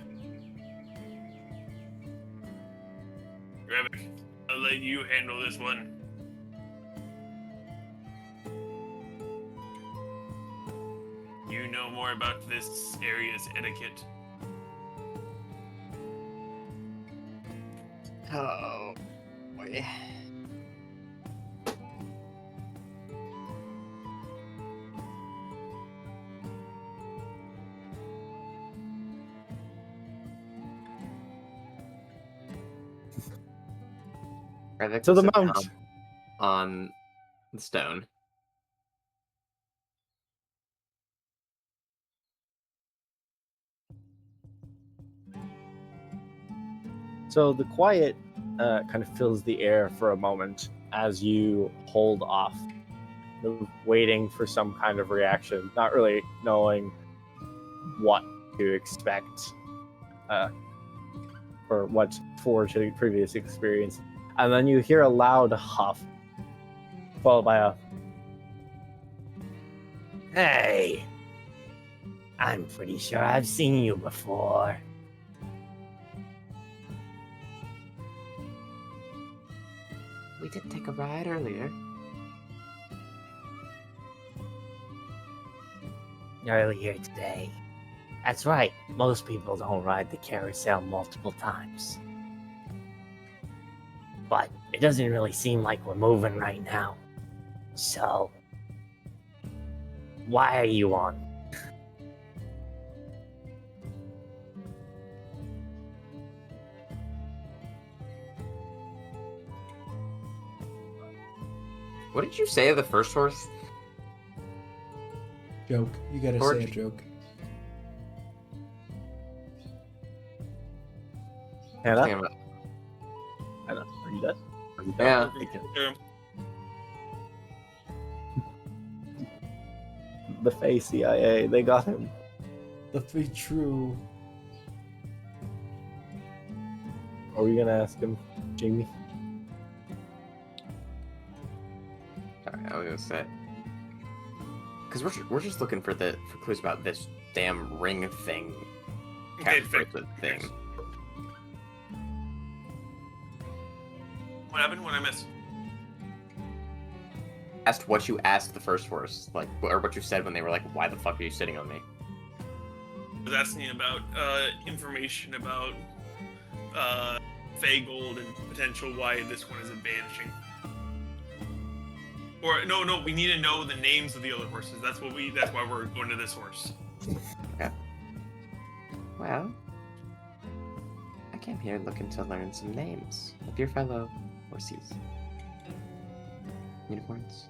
S5: Revik, I'll let you handle this one. You know more about this area's etiquette.
S3: Oh, boy. Revik
S2: To
S3: will
S2: the
S3: sit
S2: mount.
S3: down on the stone.
S2: So the quiet kind of fills the air for a moment as you hold off, waiting for some kind of reaction, not really knowing what to expect or what forge a previous experience. And then you hear a loud huff, followed by a
S7: Hey, I'm pretty sure I've seen you before.
S3: We did take a ride earlier.
S7: Earlier today. That's right, most people don't ride the carousel multiple times. But it doesn't really seem like we're moving right now. So, why are you on?
S3: What did you say of the first horse?
S1: Joke. You gotta
S3: George.
S1: say a joke.
S2: Hannah.
S3: Damn it.
S2: Hannah, are you dead? Are you
S3: Yeah.
S5: Sure.
S2: The Fey CIA, they got him.
S1: The three true.
S2: Are we gonna ask him, Jamie?
S3: Sorry, I was gonna say. Because we're just looking for clues about this damn ring thing.
S5: Okay,
S3: Cat
S5: fix-
S3: bracelet thing.
S5: What happened? What I missed?
S3: Asked what you asked the first horse, like, or what you said when they were like, "Why the fuck are you sitting on me?"
S5: I was asking about information about Fey Gold and potential why this one isn't vanishing. Or no, we need to know the names of the other horses. That's why we're going to this horse.
S3: Well, I came here looking to learn some names of your fellow horses. Unicorns.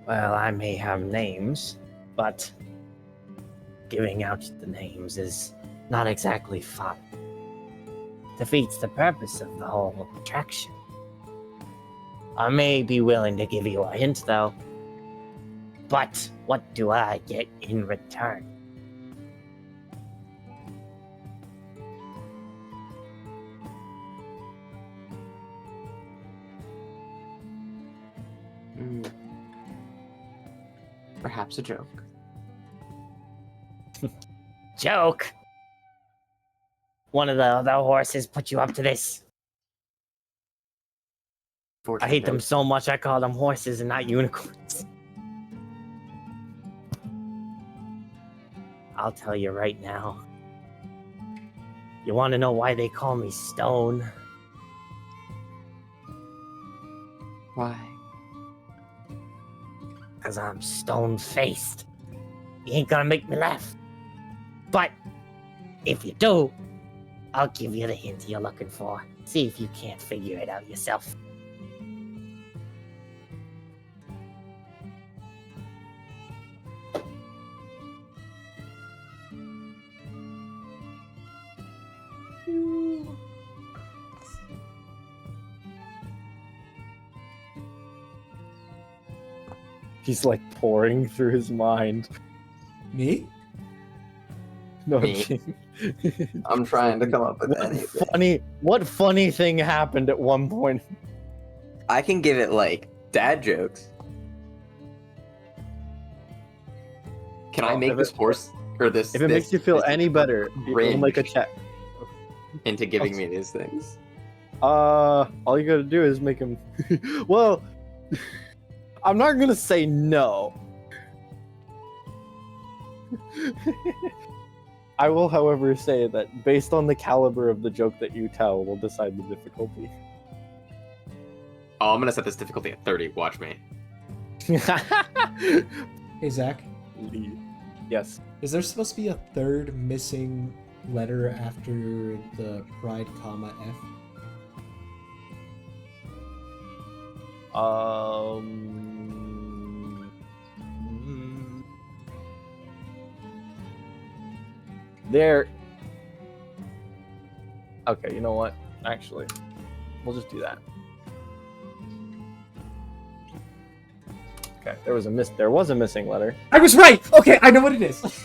S7: Well, I may have names, but giving out the names is not exactly fun. Defeats the purpose of the whole attraction. I may be willing to give you a hint, though. But what do I get in return?
S3: Perhaps a joke.
S7: Joke! One of the other horses put you up to this. I hate them so much I call them horses and not unicorns. I'll tell you right now. You want to know why they call me Stone?
S3: Why?
S7: Because I'm stone-faced. You ain't gonna make me laugh. But if you do, I'll give you the hint you're looking for. See if you can't figure it out yourself.
S2: He's like pouring through his mind.
S1: Me?
S2: No, I'm
S3: Me.
S2: kidding.
S3: I'm trying to come up with anything.
S2: What funny thing happened at one point?
S3: I can give it like dad jokes. Can I
S2: Well,
S3: make
S2: if
S3: this
S2: it-
S3: horse or this?
S2: If it makes you feel any better, we'll make a check.
S3: into giving me these things.
S2: All you gotta do is make him. Well, I'm not gonna say no. I will, however, say that based on the caliber of the joke that you tell, we'll decide the difficulty.
S3: Oh, I'm gonna set this difficulty at 30. Watch me.
S1: Hey, Zach.
S2: Yes.
S1: Is there supposed to be a third missing letter after the pride, comma, F?
S2: There. Okay, you know what? Actually, we'll just do that. Okay, there was a missing letter.
S1: I was right! Okay, I know what it is.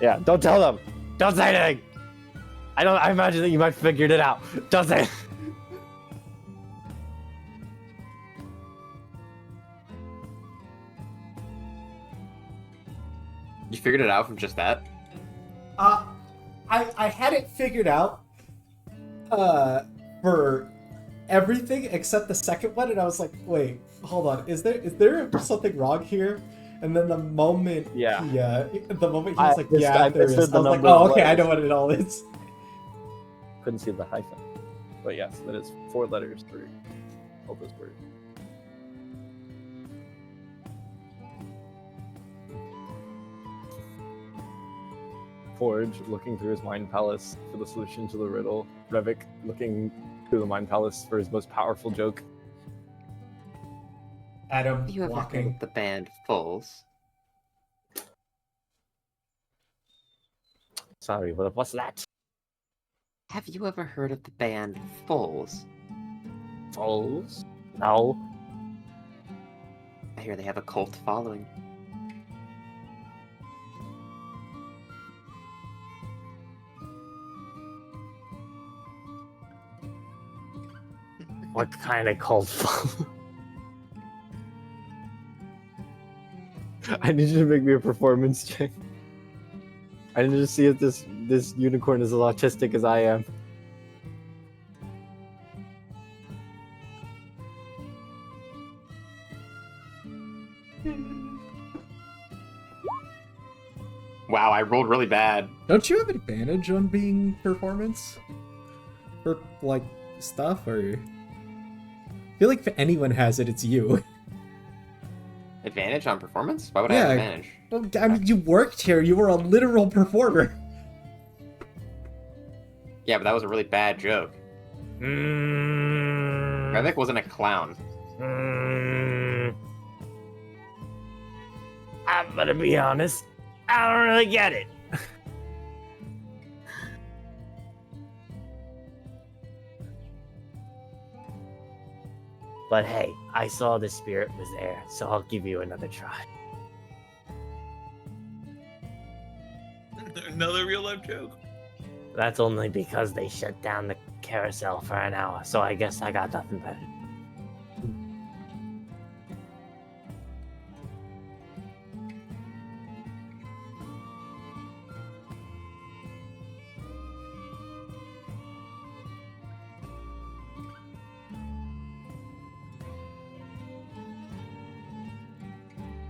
S2: Yeah, don't tell them. Don't say anything. I imagine that you might have figured it out. Don't say it.
S3: You figured it out from just that?
S1: I had it figured out for everything except the second one, and I was like, wait, hold on, is there something wrong here? And then the moment he was like, yeah, there is. I was like, oh, okay, I know what it all is.
S2: Couldn't see the hyphen. But yes, that is 4 letters through all those words. Forge looking through his mind palace for the solution to the riddle. Revik looking through the mind palace for his most powerful joke.
S1: Adam
S3: You ever heard
S1: walking.
S3: of the band Foals?
S7: Sorry, what's that?
S3: Have you ever heard of the band Foals?
S7: Foals? No.
S3: I hear they have a cult following.
S7: What kind of cult follow?
S2: I need you to make me a performance check. I need to see if this unicorn is as autistic as I am.
S3: Wow, I rolled really bad.
S1: Don't you have advantage on being performance? For, like, stuff, or... I feel like if anyone has it, it's you.
S3: Advantage on performance? Why would I have advantage?
S1: Well, I mean, you worked here. You were a literal performer.
S3: Yeah, but that was a really bad joke. Revik wasn't a clown.
S7: I'm gonna be honest. I don't really get it. But hey, I saw the spirit was there, so I'll give you another try.
S5: Another real life joke.
S7: That's only because they shut down the carousel for an hour, so I guess I got nothing better.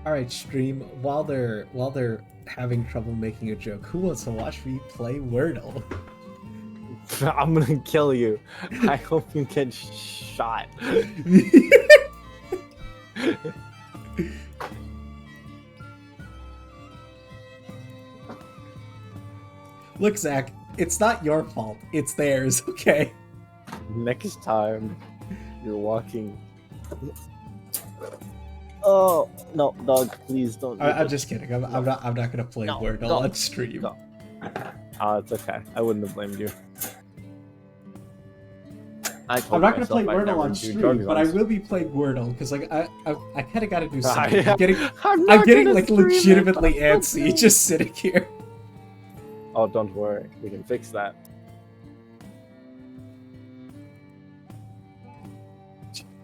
S1: All right, stream. While they're having trouble making a joke, who wants to watch me play Wordle?
S2: I'm gonna kill you. I hope you get shot.
S1: Look, Zach, it's not your fault. It's theirs. Okay.
S2: Next time you're walking. Oh no, dog! Please don't.
S1: I'm just kidding. I'm not gonna play
S2: No,
S1: Wordle
S2: no,
S1: on stream.
S2: no. Oh, it's okay. I wouldn't have blamed you.
S1: I'm not gonna play Wordle on stream, but I will be playing Wordle because like I kind of got to do something. I'm getting like legitimately antsy just sitting here.
S2: Oh, don't worry, we can fix that.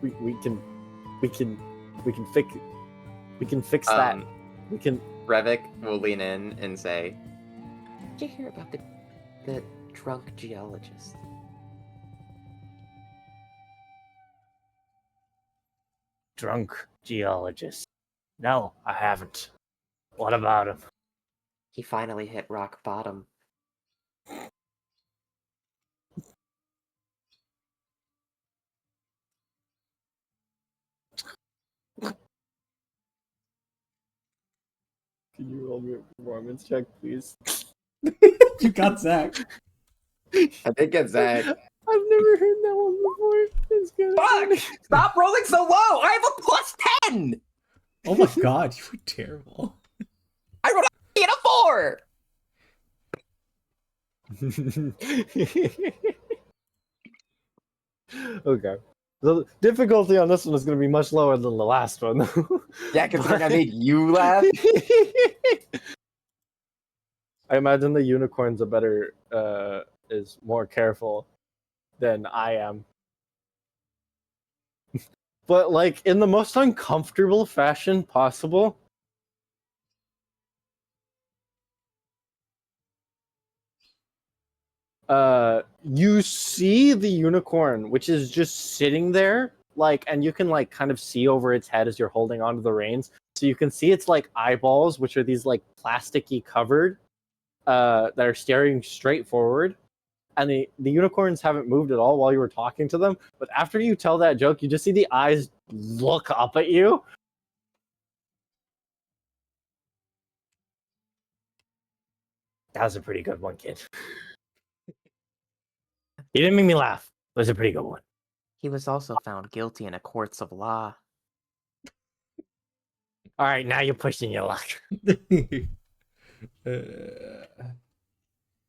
S2: We can fix that. We can.
S3: Revik will lean in and say, "Did you hear about the drunk geologist?"
S7: Drunk geologist. No, I haven't. What about him?
S3: He finally hit rock bottom.
S2: Can you roll me a performance check, please?
S1: You got Zach.
S3: I did get Zach.
S2: I've never heard that one before. It's good.
S3: Fuck! Stop rolling so low! I have a +10!
S1: Oh my god, you were terrible.
S3: I rolled a 3 and a 4!
S2: Okay. The difficulty on this one is going to be much lower than the last one.
S3: Yeah, considering I made you laugh.
S2: I imagine the unicorns are better, is more careful than I am. But, like, in the most uncomfortable fashion possible. You see the unicorn, which is just sitting there, like, and you can, like, kind of see over its head as you're holding onto the reins. So you can see its, like, eyeballs, which are these, like, plasticky covered, that are staring straight forward. And the unicorns haven't moved at all while you were talking to them. But after you tell that joke, you just see the eyes look up at you.
S7: That was a pretty good one, kid. You didn't make me laugh. It was a pretty good one.
S3: He was also found guilty in a courts of law.
S7: All right, now you're pushing your luck.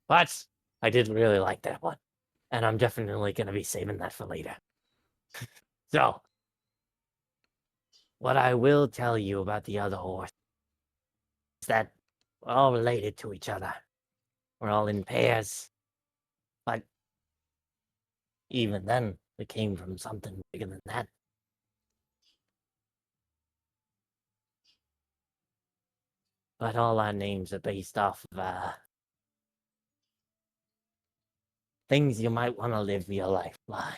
S7: But I did really like that one. And I'm definitely going to be saving that for later. So, what I will tell you about the other horse is that we're all related to each other. We're all in pairs. But even then, we came from something bigger than that. But all our names are based off of things you might want to live your life by.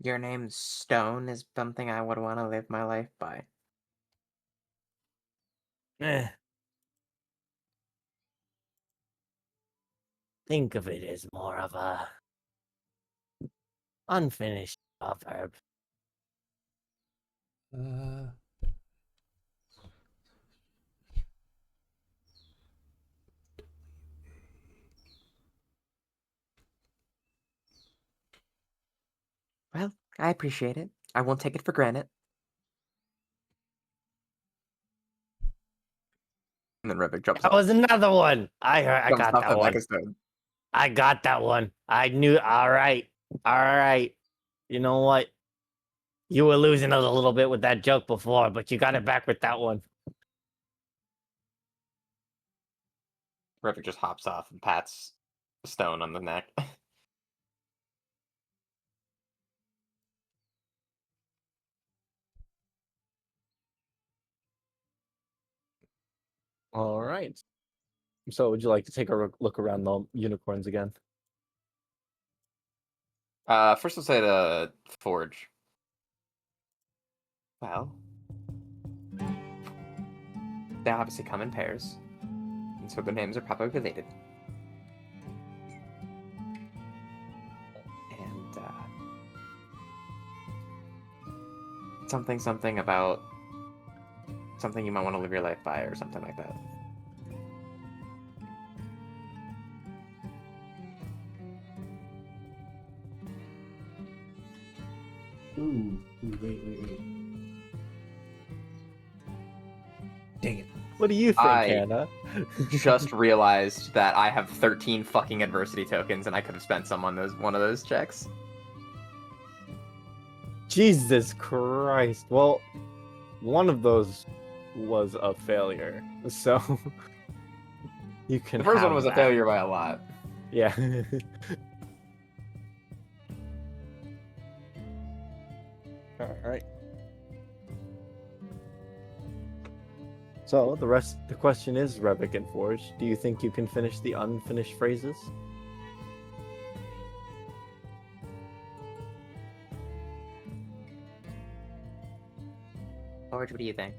S3: Your name's Stone is something I would want to live my life by.
S7: Think of it as more of a unfinished proverb.
S3: Well, I appreciate it. I won't take it for granted. And then Revik jumps
S7: That
S3: off.
S7: was another one. I
S3: Jumps
S7: got
S3: off
S7: that
S3: the
S7: one.
S3: back of Stone.
S7: I got that one. I knew. All right. You know what? You were losing us a little bit with that joke before, but you got it back with that one.
S3: Revik just hops off and pats Stone on the neck.
S2: All right. So, would you like to take a look around the unicorns again?
S3: First we'll say the forge. Well, they obviously come in pairs, and so their names are probably related. And something about something you might want to live your life by, or something like that.
S1: Ooh, wait. Dang it.
S2: What do you think, Hannah?
S3: Just realized that I have 13 fucking adversity tokens, and I could have spent some on one of those checks.
S2: Jesus Christ. Well, one of those was a failure, so you can.
S3: The first
S2: have
S3: one was a
S2: that.
S3: failure by a lot.
S2: Yeah. All right. So the question is, Revik and Forge, do you think you can finish the unfinished phrases?
S6: George, what do you think?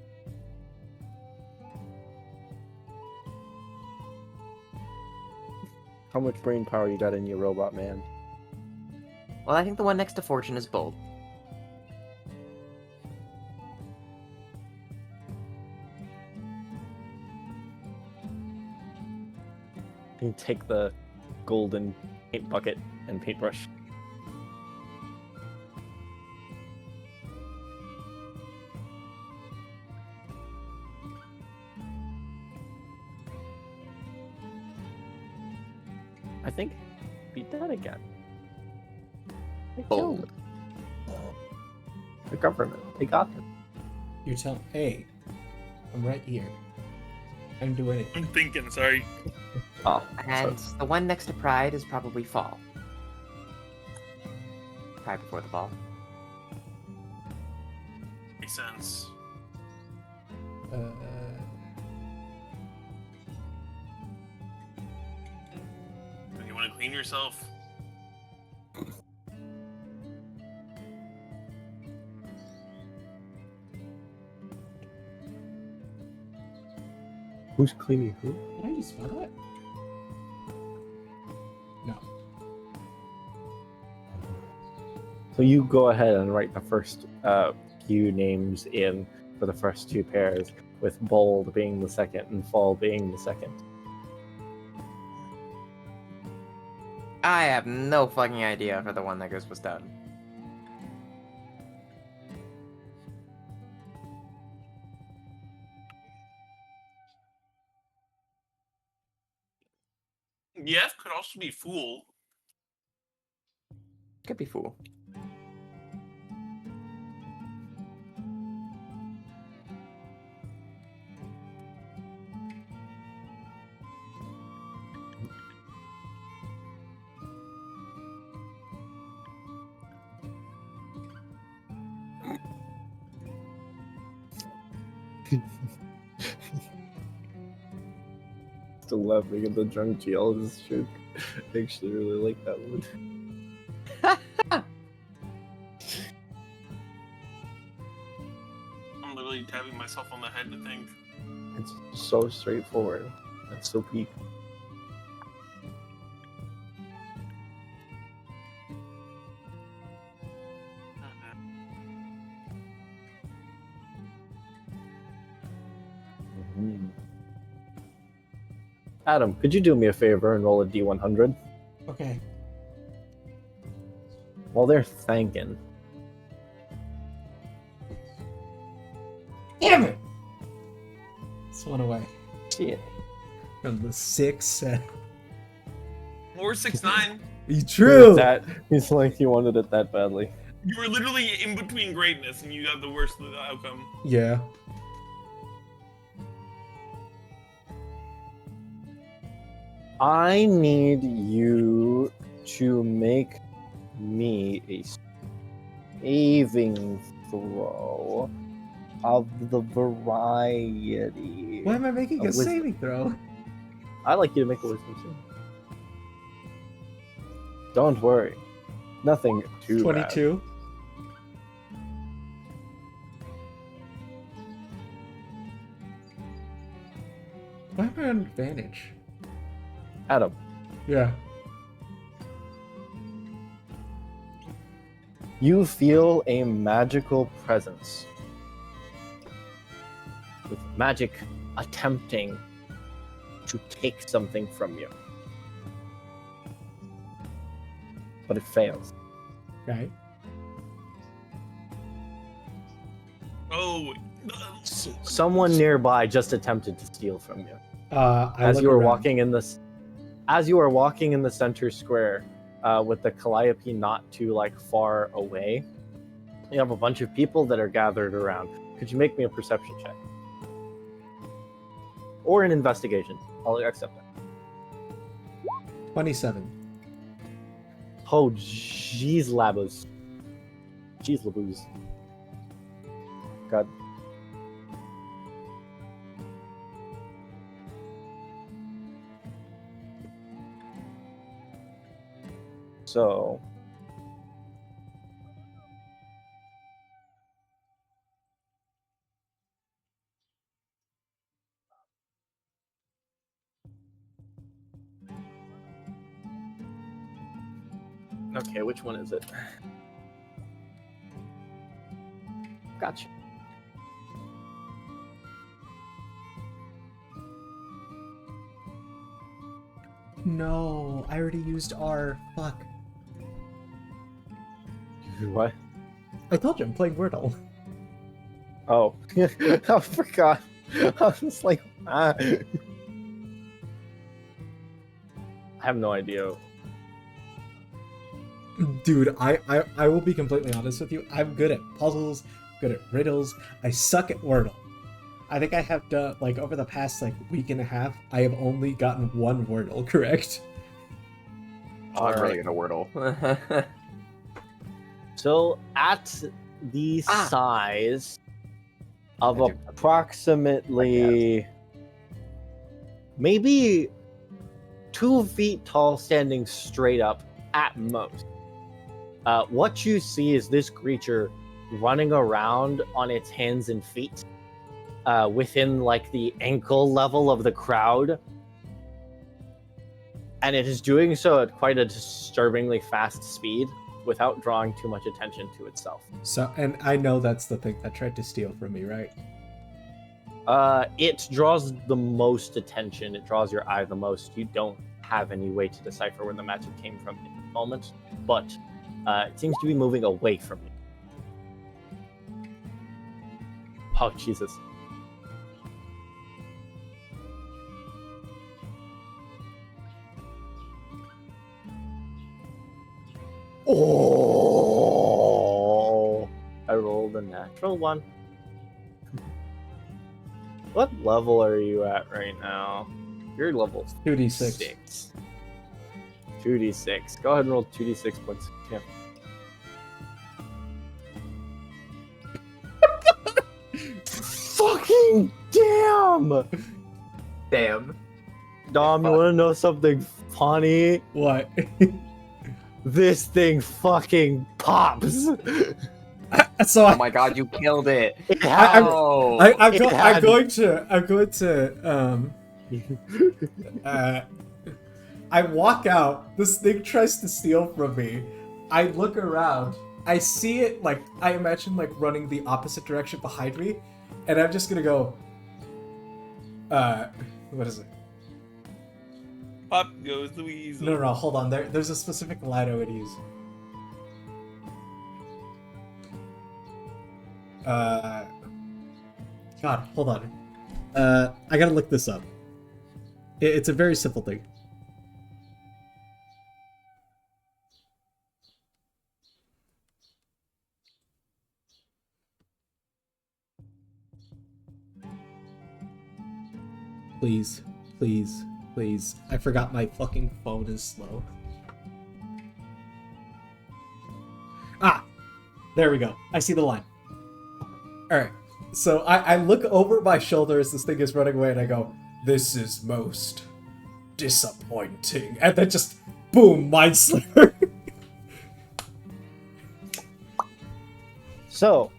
S2: How much brain power you got in your robot, man?
S6: Well, I think the one next to Fortune is bold.
S2: You take the golden paint bucket and paintbrush. I think beat that again. They killed
S3: Bold.
S2: it. The government. They got him.
S1: You're telling, hey, I'm right here. I'm doing it.
S5: I'm thinking, sorry.
S2: Oh,
S6: And
S2: so
S6: the one next to Pride is probably Fall. Pride before the Fall.
S5: Makes sense. You want to clean yourself?
S2: who's cleaning who?
S1: Did I just spell that? No.
S2: So you go ahead and write the first few names in for the first two pairs, with bold being the second and fall being the second.
S3: I have no fucking idea for the one that goes was done.
S5: Yes, could also be fool.
S3: Could be fool.
S2: Still laughing at the drunk geologist joke. I actually really like that one.
S5: I'm literally tapping myself on the head to think.
S2: It's so straightforward. That's so peak. Adam, could you do me a favor and roll a D100?
S1: Okay.
S2: While they're thanking.
S1: Damn it! This one away.
S2: Shit.
S1: From the 6.
S5: Or 6'9".
S1: True!
S2: That he's like he wanted it that badly.
S5: You were literally in between greatness and you got the worst of the outcome.
S1: Yeah.
S2: I need you to make me a saving throw of the variety.
S1: Why am I making a
S2: Wisdom.
S1: saving throw?
S2: I'd like you to make a wisdom too. Don't worry. Nothing too bad.
S1: 22. Why am I on advantage?
S2: Adam,
S1: Yeah.
S2: you feel a magical presence. With magic attempting to take something from you. But it fails.
S1: Right.
S5: Oh,
S2: Someone nearby just attempted to steal from you.
S1: I
S2: As
S1: look
S2: you were
S1: around.
S2: walking in this, as you are walking in the center square, with the Calliope not too far away, you have a bunch of people that are gathered around. Could you make me a perception check or an investigation? I'll accept that.
S1: 27.
S2: Oh, jeez, labos. Jeez, laboos. God. So. Okay, which one is it? Gotcha.
S1: No, I already used R. Fuck.
S2: What?
S1: I told you I'm playing Wordle.
S2: Oh, I forgot. I was like, ah. I have no idea.
S1: Dude, I will be completely honest with you. I'm good at puzzles, good at riddles. I suck at Wordle. I think I have done, over the past, week and a half, I have only gotten one Wordle correct.
S3: Oh, I'm really gonna Wordle.
S2: So, at the size of
S3: I do-
S2: approximately maybe 2 feet tall, standing straight up at most, what you see is this creature running around on its hands and feet within the ankle level of the crowd, and it is doing so at quite a disturbingly fast speed without drawing too much attention to itself.
S1: So, and I know that's the thing that tried to steal from me, right?
S2: It draws the most attention. It draws your eye the most. You don't have any way to decipher where the magic came from in the moment, but it seems to be moving away from you. Oh, Jesus. Oh! I rolled a natural one. What level are you at right now? You're level
S1: 2d6.
S2: 6. 2d6. Go ahead and roll 2d6 points. Yeah. Fucking damn!
S6: Damn.
S2: Dom, you want to know something funny?
S1: What?
S2: This thing fucking pops.
S1: So
S3: Oh my god, you killed it!
S2: It
S1: I'm-
S3: Oh,
S1: I'm
S2: had-
S1: going to I walk out, this thing tries to steal from me. I look around, I see it I imagine running the opposite direction behind me, and I'm just gonna go what is it?
S5: Pop goes the weasel.
S1: No, hold on. There's a specific line I would use. God, hold on. I gotta look this up. It's a very simple thing. Please, please, please. I forgot my fucking phone is slow. Ah! There we go. I see the line. Alright. So I look over my shoulder as this thing is running away and I go, "This is most disappointing." And then just, boom, Mind Sliver.
S2: So,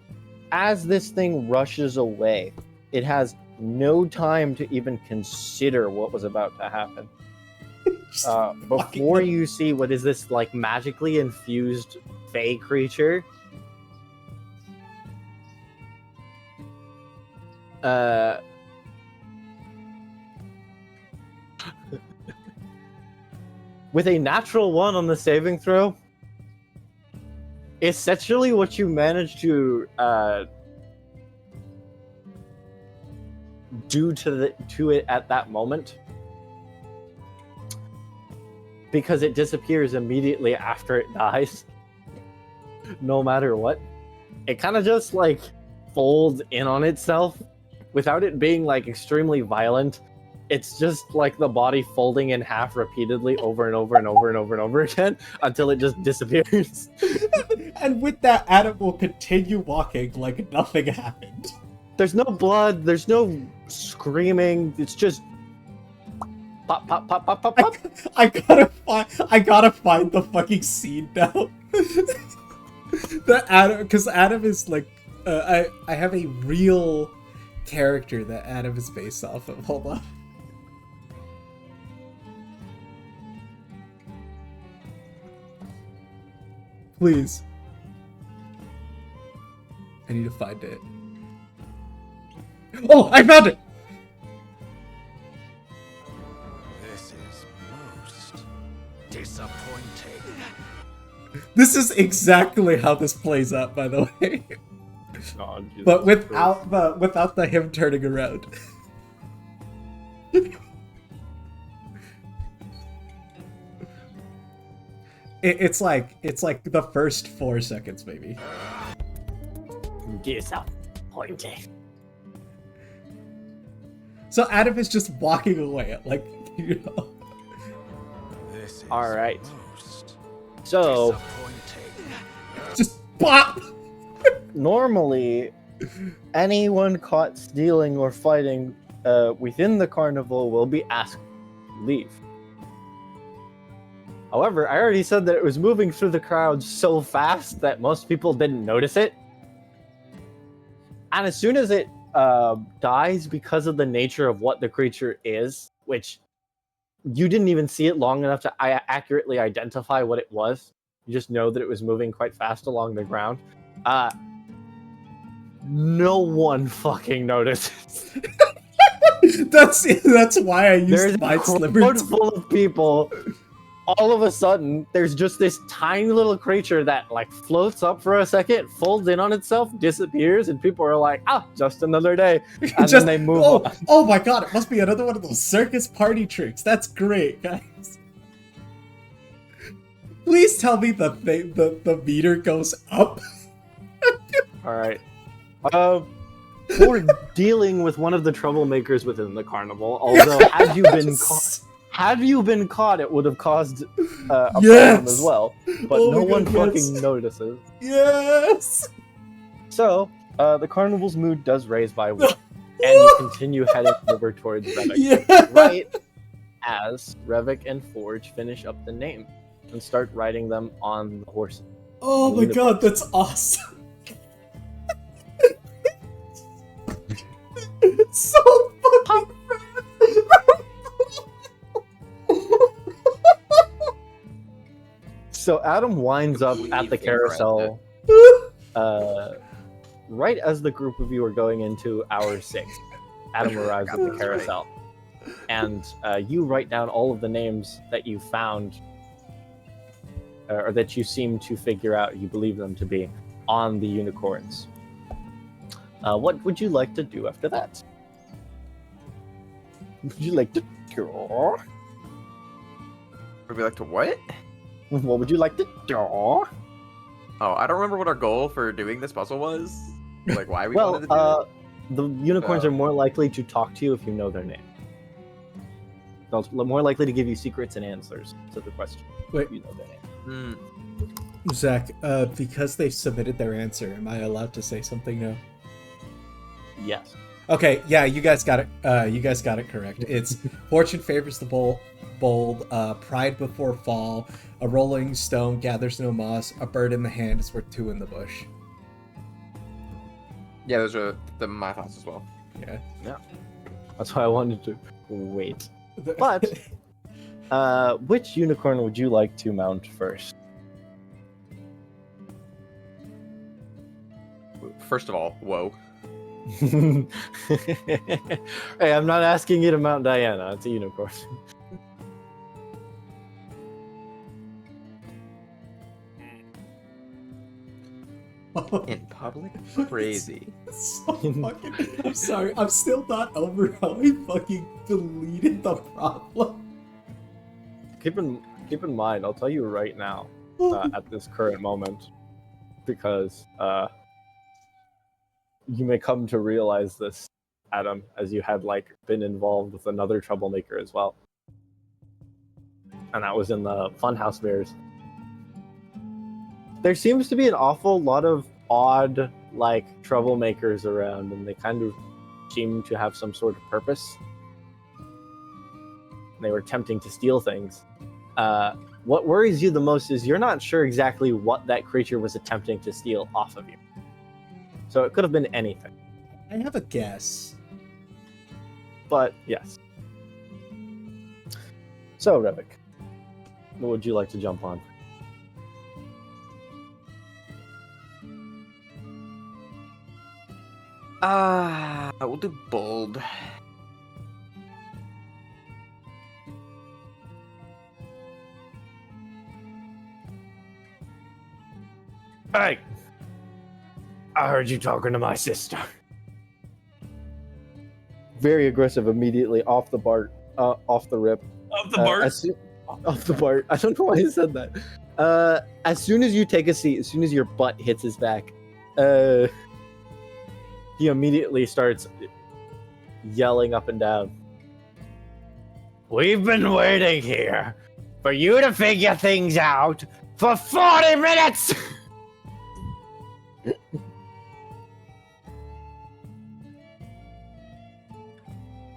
S2: as this thing rushes away, it has no time to even consider what was about to happen. Before you see what is this magically infused fey creature, with a natural 1 on the saving throw, essentially what you managed to do to it at that moment, because it disappears immediately after it dies, no matter what. It kind of just like folds in on itself without it being like extremely violent. It's just like the body folding in half repeatedly over and over and over and over and over again until it just disappears.
S1: And with that, Adam will continue walking like nothing happened.
S2: There's no blood, there's no screaming, it's just pop, pop, pop, pop, pop, pop.
S1: I gotta find the fucking scene now. That Adam, because Adam is like, I have a real character that Adam is based off of. Hold on. Please. I need to find it. Oh, I found it!
S8: This is most disappointing.
S1: This is exactly how this plays out, by the way.
S2: Oh, Jesus
S1: But
S2: Christ.
S1: without the him turning around. It's like the first 4 seconds, maybe.
S7: Disappointing.
S1: So Adam is just walking away, like, you know.
S8: This is
S2: All right.
S8: most
S2: So
S8: disappointing.
S1: Just pop.
S2: normally, anyone caught stealing or fighting within the carnival will be asked to leave. However, I already said that it was moving through the crowd so fast that most people didn't notice it. And as soon as it dies, because of the nature of what the creature is, which you didn't even see it long enough to accurately identify what it was, you just know that it was moving quite fast along the ground. No one fucking notices.
S1: That's why I
S2: There's
S1: used
S2: a
S1: Mind Sliver.
S2: crowd full of people. All of a sudden, there's just this tiny little creature that like floats up for a second, folds in on itself, disappears, and people are like, "Ah, just another day," and then they move on.
S1: Oh my god! It must be another one of those circus party tricks. That's great, guys. Please tell me the meter goes up.
S2: All right. For dealing with one of the troublemakers within the carnival, although had you been caught, it would have caused a problem as well. But
S1: Oh
S2: no
S1: my
S2: one
S1: God, yes.
S2: fucking notices.
S1: Yes.
S2: So, the carnival's mood does raise by 1, and you continue heading over towards Revik.
S1: Yeah.
S2: Right as Revik and Forge finish up the name and start writing them on the horses.
S1: Oh my god, that's awesome. It's so fucking
S2: So Adam winds up
S3: We
S2: at the
S3: think
S2: carousel right as the group of you are going into hour 6. Adam arrives at the
S3: That's
S2: carousel. And you write down all of the names that you found, or that you seem to figure out you believe them to be, on the unicorns. What would you like to do after that? Would you like to draw?
S3: Would we like to what?
S2: What would you like to draw?
S3: Oh, I don't remember what our goal for doing this puzzle was. Like why we
S2: Well,
S3: wanted to do it.
S2: the unicorns are more likely to talk to you if you know their name. They're more likely to give you secrets and answers to the question.
S1: Wait.
S2: If you know their name.
S1: Zach, because they submitted their answer, am I allowed to say something now?
S2: Yes.
S1: Okay, yeah, you guys got it. You guys got it correct. It's fortune favors the bold. Pride before fall. A rolling stone gathers no moss. A bird in the hand is worth 2 in the bush.
S3: Yeah, those are my thoughts as well.
S1: Yeah.
S2: That's why I wanted to wait. But which unicorn would you like to mount first?
S3: First of all, whoa.
S2: Hey, I'm not asking you to mount Diana. It's a unicorn.
S3: In public? Crazy.
S1: So fucking, I'm sorry, I'm still not over how I fucking deleted the problem.
S2: Keep in mind, I'll tell you right now, at this current moment, because you may come to realize this, Adam, as you had like been involved with another troublemaker as well, and that was in the Funhouse Mirrors. There seems to be an awful lot of odd, like, troublemakers around, and they kind of seem to have some sort of purpose. They were attempting to steal things. What worries you the most is you're not sure exactly what that creature was attempting to steal off of you. So it could have been anything.
S1: I have a guess.
S2: But, yes. So, Revik, what would you like to jump on?
S3: We'll do bold.
S7: Hey! I heard you talking to my sister.
S2: Very aggressive immediately off the rip.
S5: Of the BART?
S2: Off the BART. I don't know why I said that. As soon as you take a seat, as soon as your butt hits his back, he immediately starts yelling up and down.
S7: We've been waiting here for you to figure things out for 40 minutes!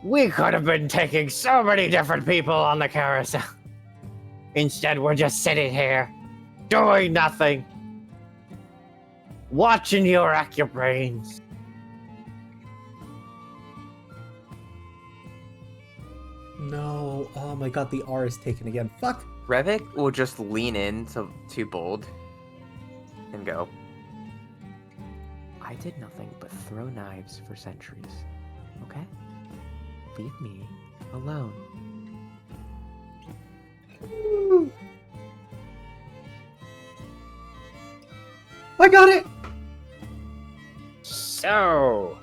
S7: We could have been taking so many different people on the carousel. Instead, we're just sitting here, doing nothing, watching you rack your brains.
S1: No, oh my god, the R is taken again. Fuck.
S3: Revik will just lean in to bold and go. I did nothing but throw knives for centuries. Okay? Leave me alone.
S1: I got it!
S7: So,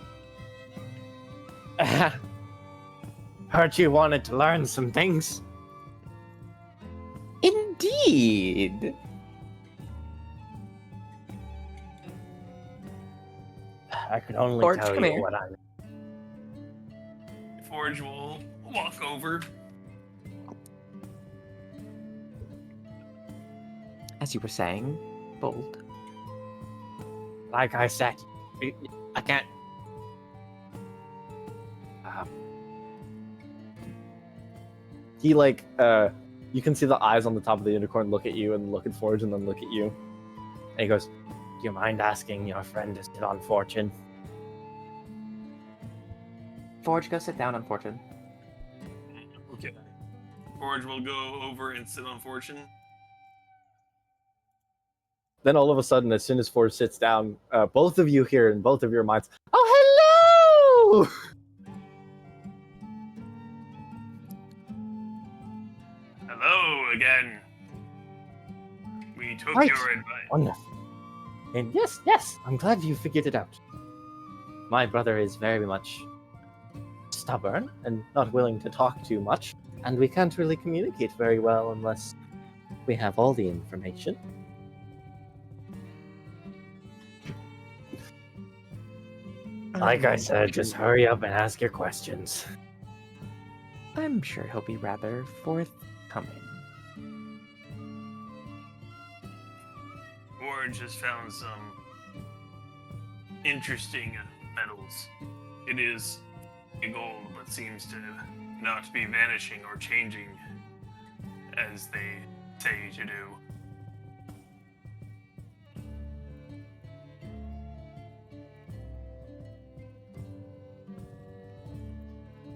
S7: heard you wanted to learn some things.
S3: Indeed.
S7: I could only
S3: Forge,
S7: tell
S3: come
S7: you
S3: here.
S7: what I know.
S5: Forge will walk over.
S3: As you were saying, bold.
S7: Like I said, I can't.
S2: He you can see the eyes on the top of the unicorn look at you and look at Forge and then look at you.
S7: And he goes, "Do you mind asking your friend to sit on Fortune?"
S3: Forge, go sit down on Fortune.
S5: Okay. Forge will go over and sit on Fortune.
S2: Then all of a sudden, as soon as Forge sits down, both of you hear in both of your minds, "Oh, hello!"
S5: Hello again. We took
S7: Right.
S5: your advice.
S7: Wonderful. And yes, I'm glad you figured it out. My brother is very much stubborn and not willing to talk too much, and we can't really communicate very well unless we have all the information. Like I said, just hurry up and ask your questions.
S3: I'm sure he'll be rather forthcoming.
S5: Forge has found some interesting metals. It is a gold, but seems to not be vanishing or changing as they say to do.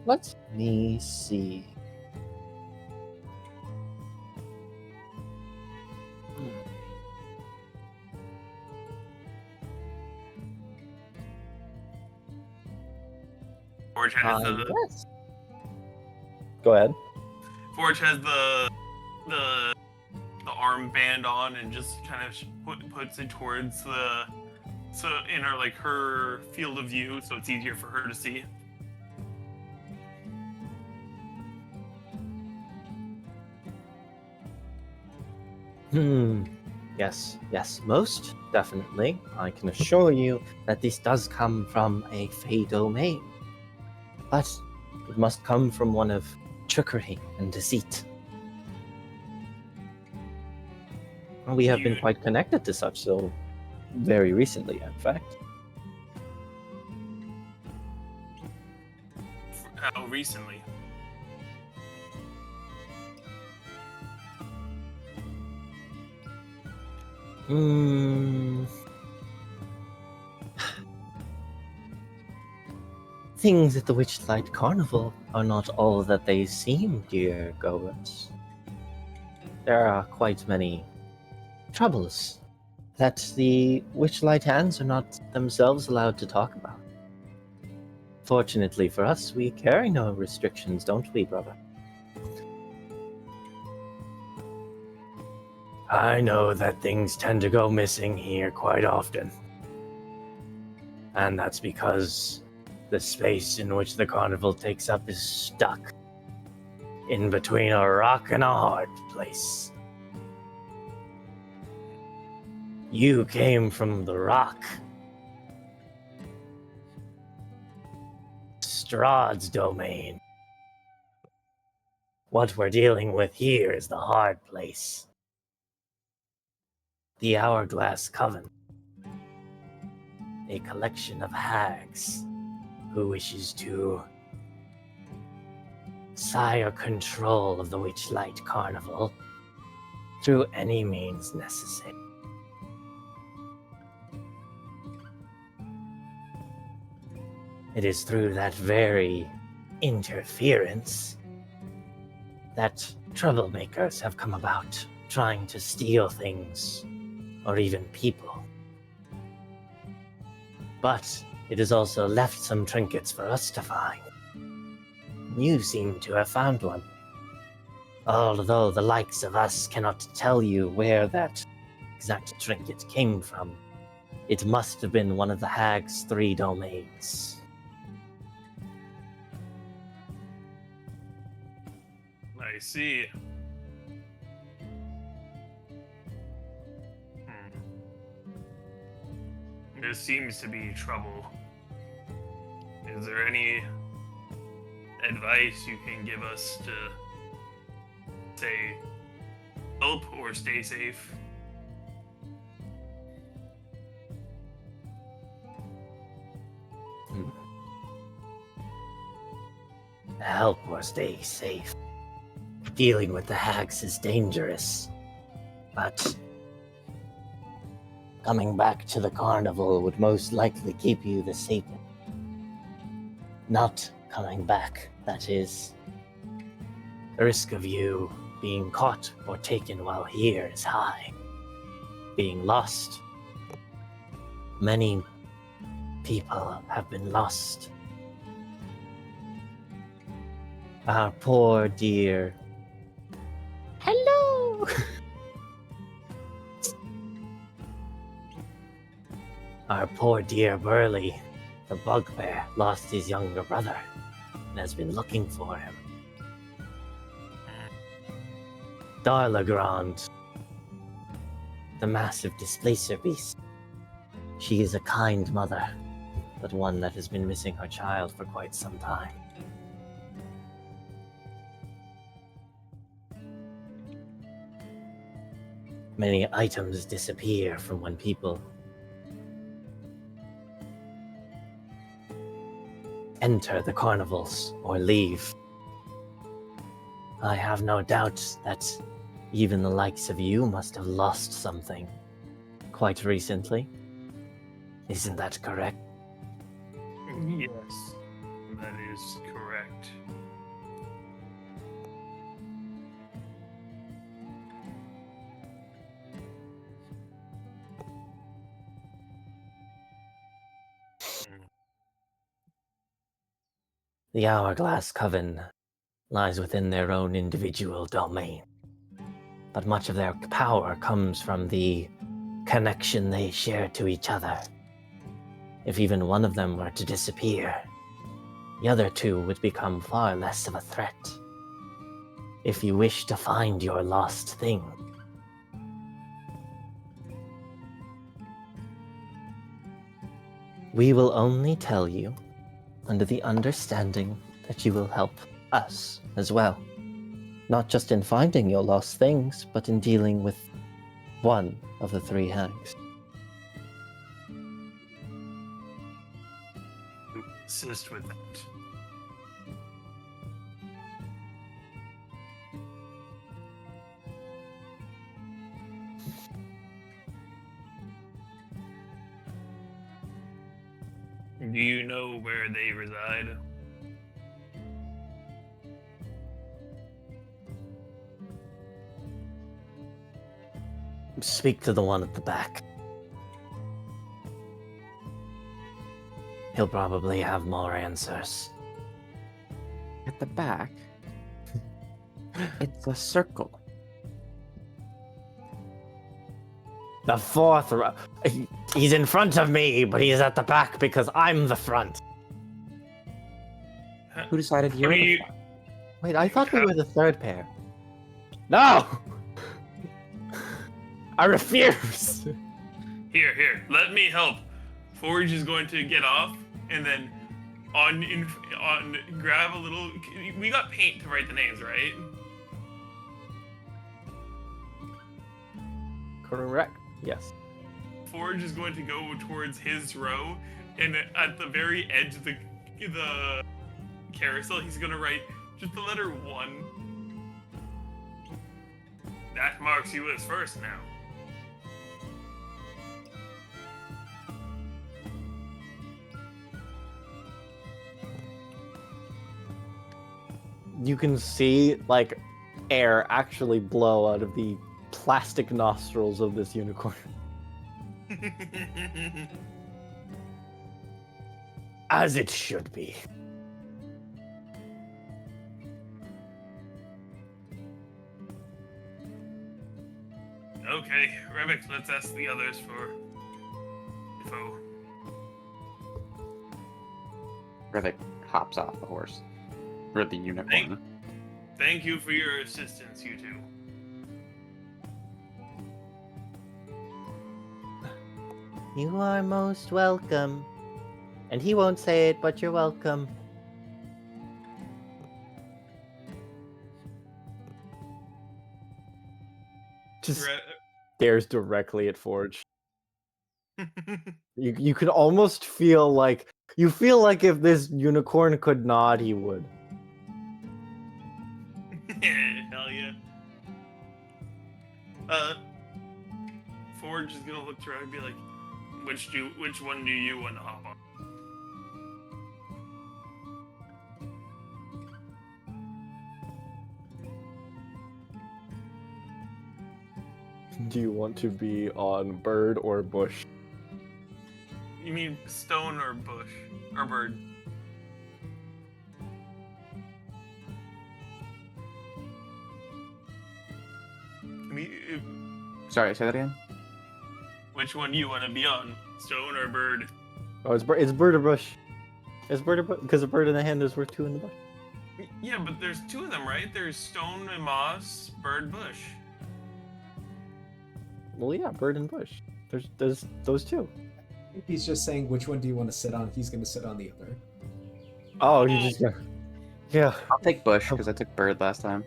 S7: Let me see.
S5: Forge has
S7: Yes.
S2: Go ahead.
S5: Forge has the armband on and just kind of puts it towards the so in her field of view, so it's easier for her to see.
S7: Yes, most definitely. I can assure you that this does come from a Fey domain. But it must come from one of trickery and deceit. We have been quite connected to such so very recently, in fact.
S5: How recently?
S7: Things at the Witchlight Carnival are not all that they seem, dear goers. There are quite many troubles that the Witchlight hands are not themselves allowed to talk about. Fortunately for us, we carry no restrictions, don't we, brother?
S9: I know that things tend to go missing here quite often. And that's because the space in which the carnival takes up is stuck in between a rock and a hard place. You came from the rock. Strahd's domain. What we're dealing with here is the hard place. The Hourglass Coven. A collection of hags who wishes to sire control of the Witchlight Carnival through any means necessary. It is through that very interference that troublemakers have come about, trying to steal things, or even people. But it has also left some trinkets for us to find. You seem to have found one. Although the likes of us cannot tell you where that exact trinket came from, it must have been one of the hag's 3 domains.
S5: I see. There seems to be trouble. Is there any advice you can give us to, say, help or stay safe?
S7: Help or stay safe. Dealing with the hags is dangerous, but coming back to the carnival would most likely keep you the safest. Not coming back, that is. The risk of you being caught or taken while here is high. Being lost. Many people have been lost. Our poor dear... Hello! Our poor dear Burley, the bugbear, lost his younger brother and has been looking for him. Darlagrand, the massive displacer beast. She is a kind mother, but one that has been missing her child for quite some time. Many items disappear from when people enter the carnivals or leave. I have no doubt that even the likes of you must have lost something quite recently. Isn't that correct?
S5: Yes, that is correct.
S7: The Hourglass Coven lies within their own individual domain, but much of their power comes from the connection they share to each other
S9: if even one of them were to disappear, the other two would become far less of a threat. If you wish to find your lost thing, we will only tell you under the understanding that you will help us as well. Not just in finding your lost things, but in dealing with one of the three hags.
S5: Assist with that. Do you know where they reside?
S9: Speak to the one at the back. He'll probably have more answers.
S3: At the back, it's a circle.
S9: The fourth row. He's in front of me, but he's at the back because I'm the front.
S3: Who decided you
S5: What
S3: were
S5: do
S3: the
S5: you?
S3: front?
S9: Wait, I thought we were the third pair. No! I refuse!
S5: Here. Let me help. Forge is going to get off, and then on grab a little. We got paint to write the names, right?
S2: Correct. Yes.
S5: Forge is going to go towards his row, and at the very edge of the carousel, he's going to write just the letter 1. That marks you as first now.
S2: You can see, like, air actually blow out of the plastic nostrils of this unicorn.
S9: As it should be.
S5: Okay, Revik, let's ask the others for info.
S10: Rivik hops off the horse. Or the unicorn.
S5: Thank you for your assistance, you two.
S9: You are most welcome. And he won't say it, but you're welcome.
S2: Just
S5: Re-
S2: stares directly at Forge. You could almost feel like if this unicorn could nod, he would.
S5: Hell yeah. Forge is gonna look around and be like, which one do you want to hop on?
S2: Do you want to be on bird or bush?
S5: You mean stone or bush or bird? I mean,
S10: Sorry, say that again?
S5: which one do you want to be on? Stone or bird?
S2: Oh, it's bird or bush. It's bird or bush because a bird in the hand is worth 2 in the bush.
S5: Yeah, but there's 2 of them, right? There's stone and moss, bird, bush.
S2: Well, yeah, bird and bush. There's those 2.
S1: He's just saying which one do you want to sit on? He's going to sit on the other.
S2: Oh, you just yeah.
S10: I'll take bush because I took bird last time.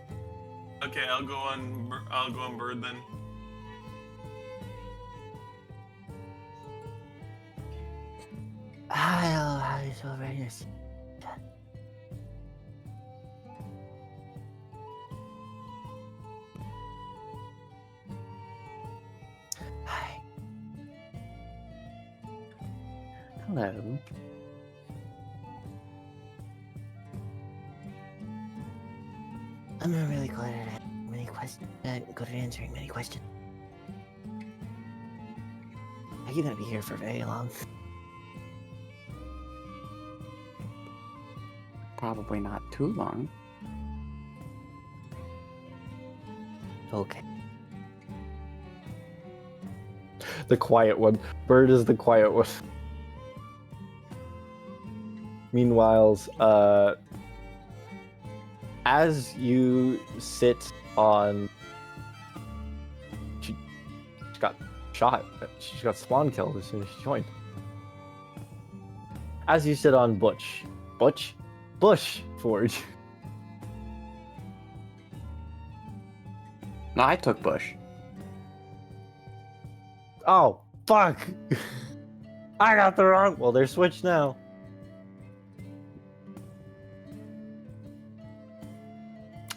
S5: Okay, I'll go on bird then.
S9: So very nice. Hi.
S10: Hello.
S9: I'm really good at many questions. Good at answering many questions. Are you gonna be here for very long?
S10: Probably not too long.
S9: Okay.
S2: The quiet one. Bird is the quiet one. Meanwhile, as you sit on, she got shot. She got spawn killed as soon as she joined. As you sit on Bush Forge.
S10: No, I took Bush.
S2: Oh, fuck! I got the wrong. Well, they're switched now.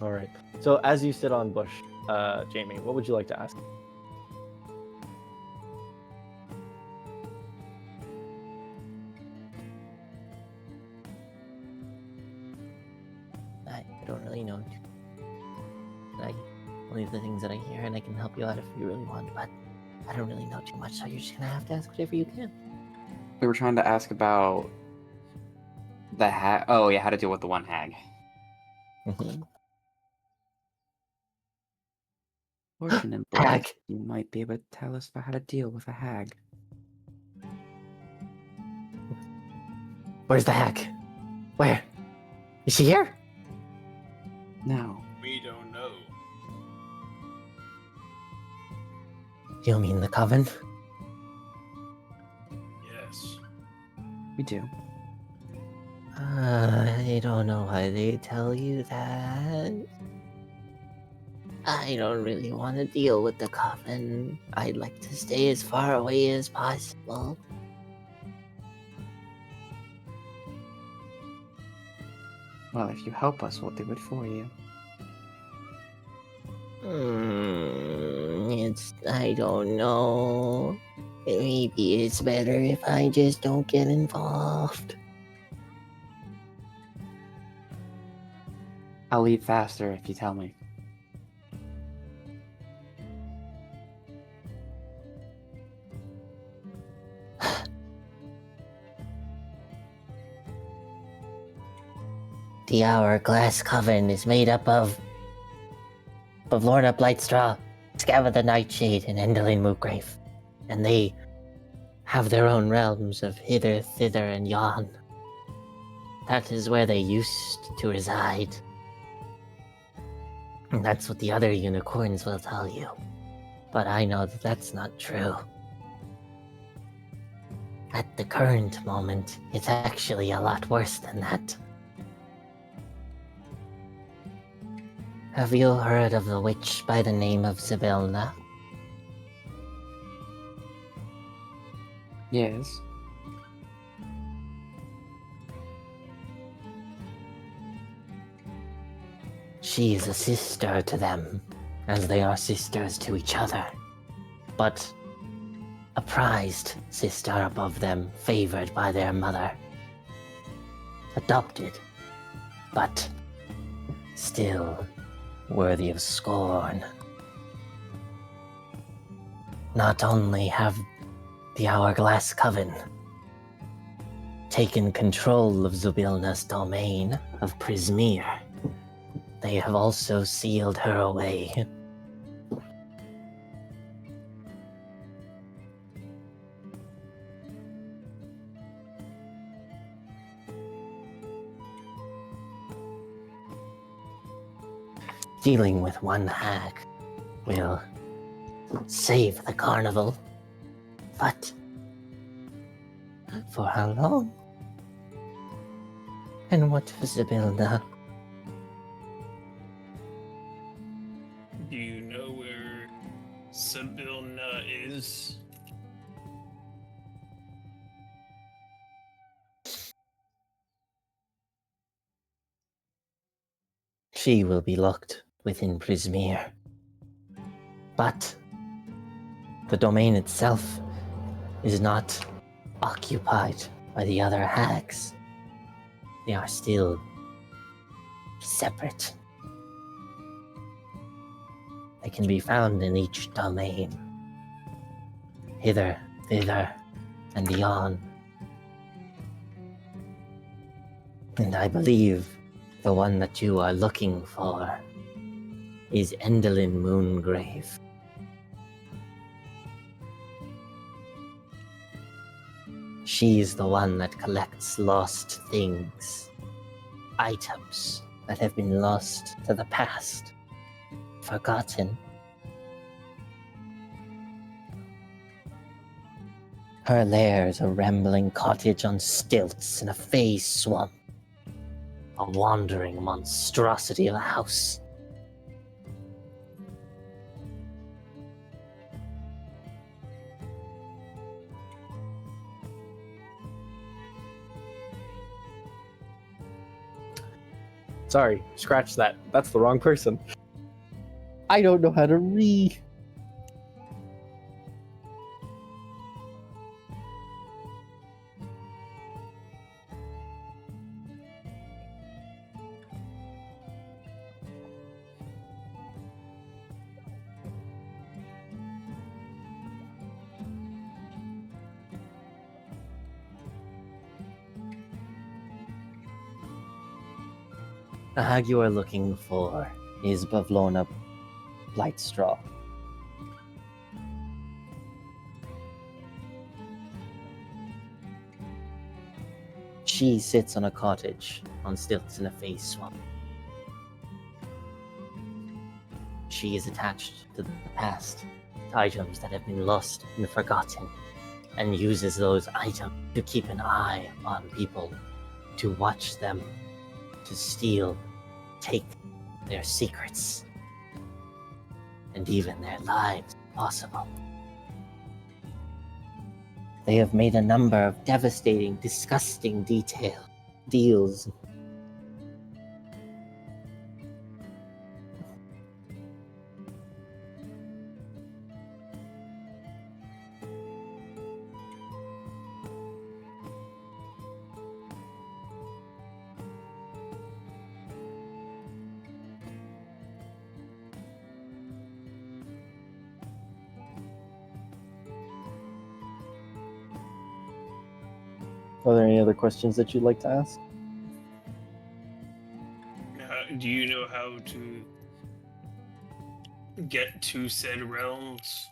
S2: All right. So as you sit on Bush, Jamie, what would you like to ask?
S9: I don't really know. Only the things that I hear, and I can help you out if you really want, but I don't really know too much, so you're just gonna have to ask whatever you can.
S10: We were trying to ask about the hag. Oh yeah, how to deal with the one hag. Fortunately,
S9: Hag.
S10: you might be able to tell us about how to deal with a hag.
S9: Where's the hag? Where? Is she here?
S10: No.
S5: We don't know.
S9: You mean the coven?
S5: Yes.
S10: We do.
S9: I don't know why they tell you that. I don't really want to deal with the coven. I'd like to stay as far away as possible.
S10: Well, if you help us, we'll do it for you.
S9: I don't know. Maybe it's better if I just don't get involved.
S10: I'll leave faster if you tell me.
S9: The Hourglass Coven is made up of Lorna Blightstraw, Scava the Nightshade, and Endlin Moograve. And they have their own realms of hither, thither, and yon. That is where they used to reside. And that's what the other unicorns will tell you. But I know that that's not true. At the current moment, it's actually a lot worse than that. Have you heard of the witch by the name of Sibylna?
S10: Yes.
S9: She is a sister to them, as they are sisters to each other. But a prized sister above them, favored by their mother. Adopted, but still worthy of scorn. Not only have the Hourglass Coven taken control of Zubilna's domain of Prismir, they have also sealed her away. Dealing with one hag will save the carnival, but for how long? And what of Zybilna?
S5: Do you know where Sibylna is?
S9: She will be locked within Prismir. But the domain itself is not occupied by the other hags. They are still separate. They can be found in each domain. Hither, thither, and beyond. And I believe the one that you are looking for is Endlin Moongrave. She's the one that collects lost things, items that have been lost to the past, forgotten. Her lair is a rambling cottage on stilts in a phase swamp. A wandering monstrosity of a house.
S2: Sorry, scratch that. That's the wrong person. I don't know how to read.
S9: The hag you are looking for is Bavlona Blightstraw. She sits on a cottage on stilts in a phase swamp. She is attached to the past, to items that have been lost and forgotten, and uses those items to keep an eye on people, to watch them, to steal, take their secrets, and even their lives if possible. They have made a number of devastating, disgusting deals.
S2: Are there any other questions that you'd like to ask?
S5: Do you know how to get to said realms?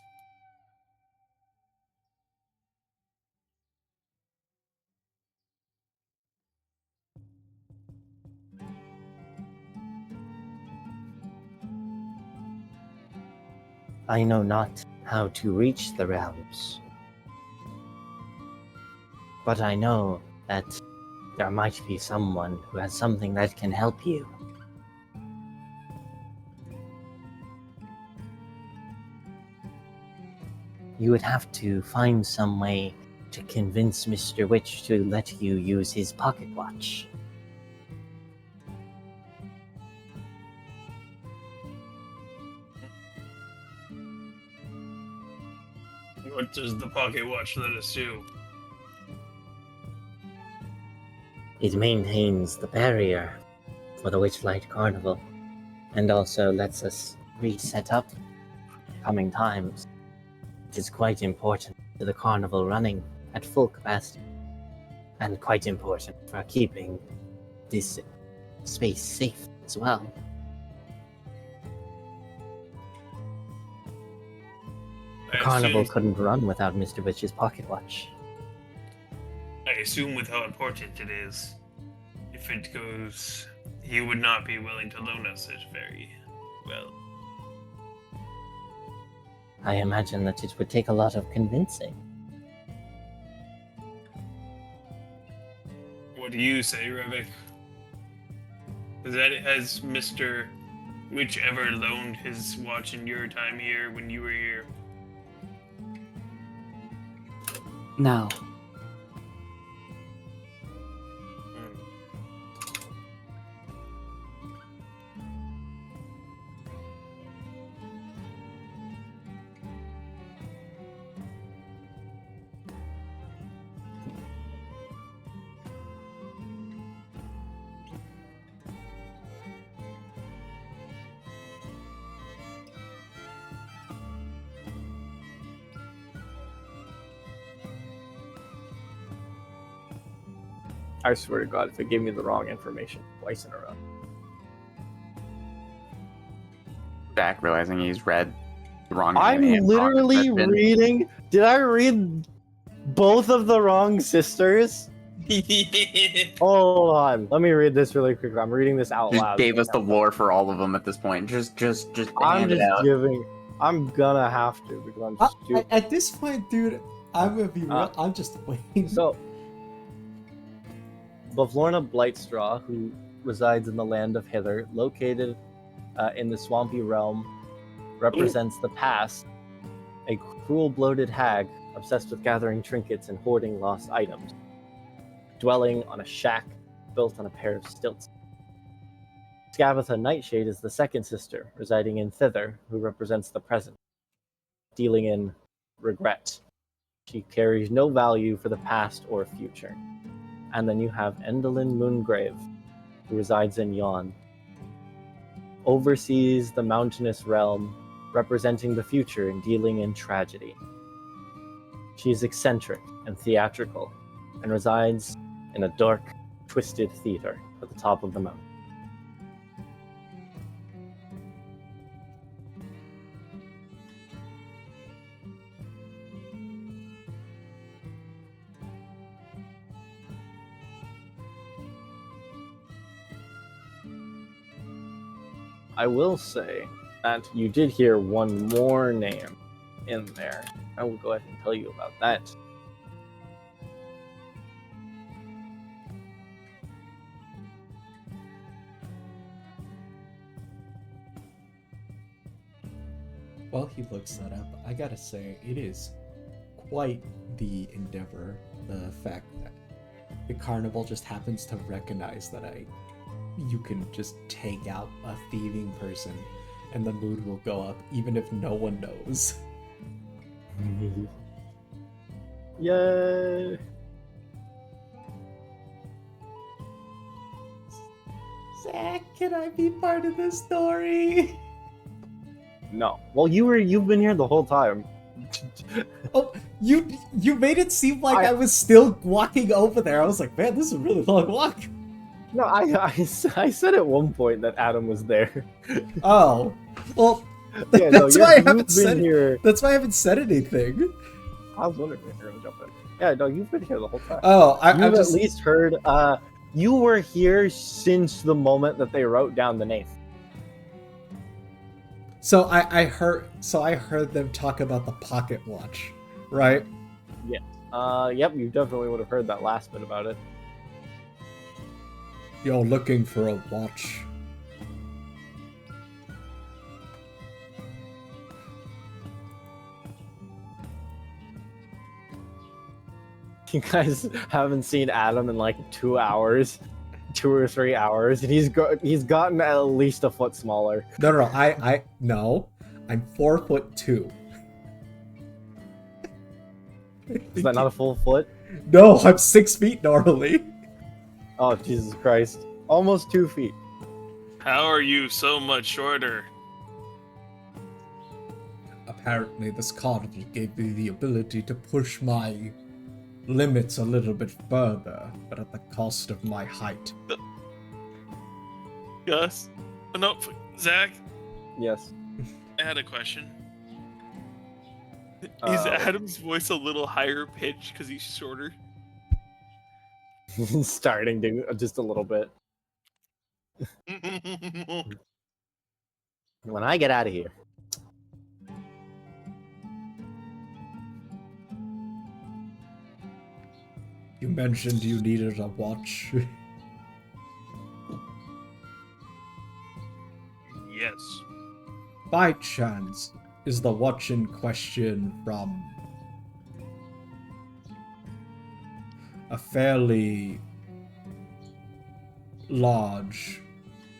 S9: I know not how to reach the realms, but I know that there might be someone who has something that can help you. You would have to find some way to convince Mr. Witch to let you use his pocket watch.
S5: What does the pocket watch let us do?
S9: It maintains the barrier for the Witchlight Carnival, and also lets us reset up coming times, which is quite important to the carnival running at full capacity, and quite important for keeping this space safe as well. The carnival couldn't run without Mr. Witch's pocket watch.
S5: I assume with how important it is, if it goes, he would not be willing to loan us it very well.
S9: I imagine that it would take a lot of convincing.
S5: What do you say, Revik? Has Mr. Witch ever loaned his watch in your time here when you were here?
S10: No.
S2: I swear to God, if it gave me the wrong information twice in a row.
S10: Jack realizing he's read the wrong
S2: I'm
S10: name, wrong
S2: literally
S10: description.
S2: reading. Did I read Both of the wrong sisters? Hold on. Let me read this really quick. I'm reading this out
S10: Just
S2: loud.
S10: gave us the lore for all of them at this point. Just
S2: I'm
S10: hand it
S2: just
S10: out.
S2: giving. I'm gonna have to because I'm stupid.
S1: At this point, dude, I'm gonna be real. I'm just waiting.
S2: So, Bavlorna Blightstraw, who resides in the land of Hither, located in the swampy realm, represents the past, a cruel, bloated hag obsessed with gathering trinkets and hoarding lost items, dwelling on a shack built on a pair of stilts. Scabatha Nightshade is the second sister, residing in Thither, who represents the present, dealing in regret. She carries no value for the past or future. And then you have Endelin Moongrave, who resides in Yon, oversees the mountainous realm, representing the future and dealing in tragedy. She is eccentric and theatrical, and resides in a dark, twisted theater at the top of the mountain. I will say that you did hear one more name in there. I will go ahead and tell you about that.
S1: While he looks that up, I gotta say, it is quite the endeavor, the fact that the carnival just happens to recognize that you can just take out a thieving person and the mood will go up even if no one knows.
S2: Yay!
S1: Zach, can I be part of this story?
S2: No. Well, you've been here the whole time.
S1: Oh, you made it seem like I was still walking over there. I was like, man, this is a really long walk.
S2: No, I said at one point that Adam was there.
S1: Oh, well,
S2: Yeah, no,
S1: that's why I
S2: you've
S1: haven't
S2: been
S1: said
S2: here.
S1: That's why I haven't said anything.
S2: I was wondering if you were gonna jump in. Yeah, no, you've been here the whole time.
S1: Oh,
S2: You've
S1: I just
S2: at least heard. You were here since the moment that they wrote down the name.
S1: so I heard them talk about the pocket watch, right?
S2: Yep, you definitely would have heard that last bit about it.
S1: You're looking for a watch.
S2: You guys haven't seen Adam in like 2 hours, 2 or 3 hours, and he's gotten at least a foot smaller.
S1: No, I'm 4'2".
S2: Is that not a full foot?
S1: No, I'm 6 feet normally.
S2: Oh, Jesus Christ. Almost 2 feet.
S5: How are you so much shorter?
S1: Apparently, this carnival gave me the ability to push my limits a little bit further, but at the cost of my height.
S5: Gus? No, Zach,
S2: Yes.
S5: I had a question. Is Adam's voice a little higher pitched because he's shorter?
S2: Starting to just a little bit. When I get out of here.
S1: You mentioned you needed a watch.
S5: Yes.
S1: By chance, is the watch in question from a fairly large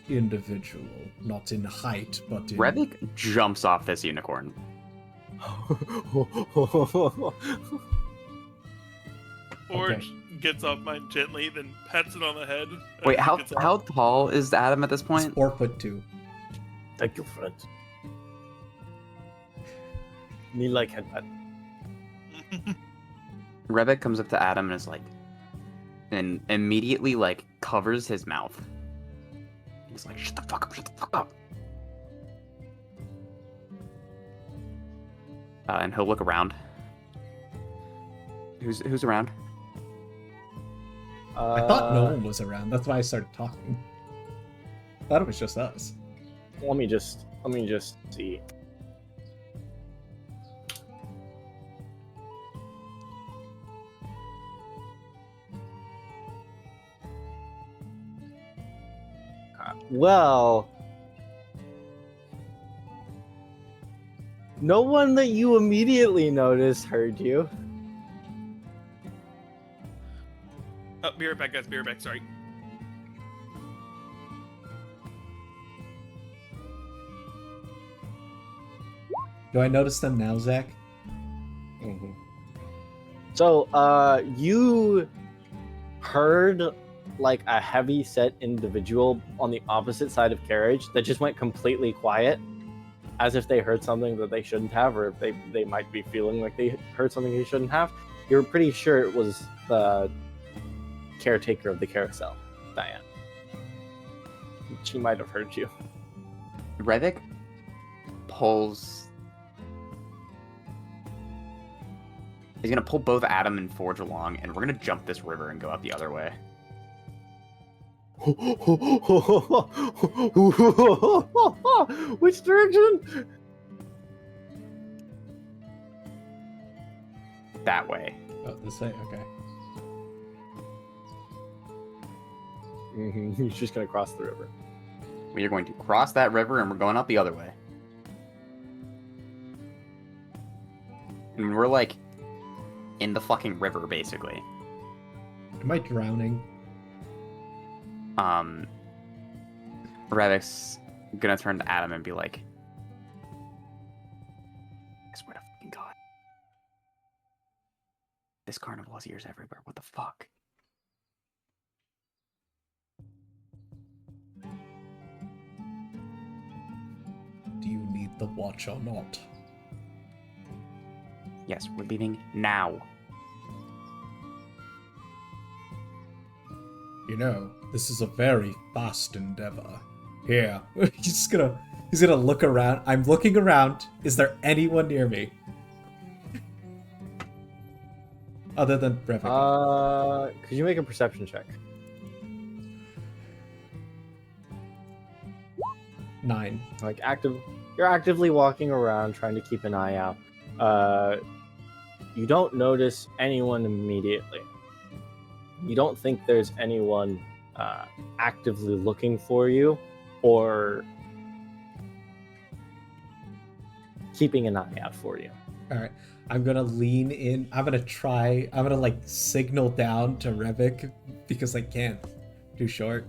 S1: individual? Not in height, but in...
S10: Revik jumps off this unicorn.
S5: Forge gets off mine gently, then pats it on the head.
S10: Wait, how
S5: gets off.
S10: how tall is Adam at this
S1: He's
S10: point?
S1: 4'2".
S2: Thank you, friend. Me like headbutt.
S10: Revik comes up to Adam and is like, and immediately like covers his mouth. He's like, shut the fuck up, shut the fuck up. And he'll look around. Who's around?
S1: I thought no one was around. That's why I started talking. I thought it was just us.
S2: Let me just see. Well, no one that you immediately noticed heard you.
S5: Oh, be right back, guys. Be right back. Sorry.
S1: Do I notice them now, Zach?
S2: Mm-hmm. So, you heard like a heavy set individual on the opposite side of carriage that just went completely quiet, as if they heard something that they shouldn't have, or if they might be feeling like they heard something they shouldn't have. You're pretty sure it was the caretaker of the carousel, Diane. She might have heard you.
S10: Revik pulls. He's gonna pull both Adam and Forge along, and we're gonna jump this river and go out the other way.
S2: Which direction?
S10: That way.
S1: Oh, this way? Okay.
S2: He's just gonna cross the river.
S10: We are going to cross that river, and we're going out the other way. And we're like in the fucking river, basically.
S1: Am I drowning?
S10: Revik's gonna turn to Adam and be like, I swear to fucking God. This carnival has ears everywhere. What the fuck?
S1: Do you need the watch or not?
S10: Yes, we're leaving now.
S1: You know, this is a very fast endeavor. Here, he's gonna look around. I'm looking around. Is there anyone near me? Other than Revik.
S2: Could you make a perception check?
S1: 9.
S2: Like you're actively walking around trying to keep an eye out. You don't notice anyone immediately. You don't think there's anyone actively looking for you or keeping an eye out for you.
S1: All right. I'm gonna lean in. I'm gonna like signal down to Revik because I can't. Too short.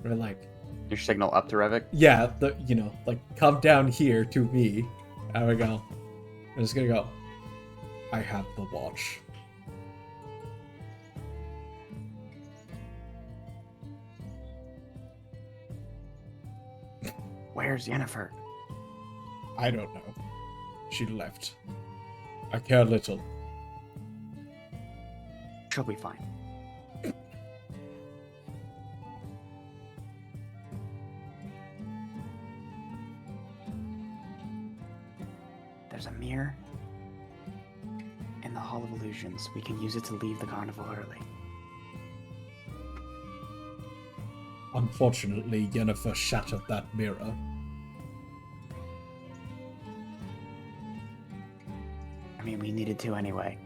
S1: Or like,
S10: Your signal up to Revik?
S1: yeah, like come down here to me. There we go. I'm just gonna go. I have the watch.
S10: Where's Yennefer?
S1: I don't know. She left. I care little.
S10: She'll be fine. There's a mirror in the Hall of Illusions. We can use it to leave the carnival early.
S1: Unfortunately, Yennefer shattered that mirror.
S10: I mean, we needed to anyway.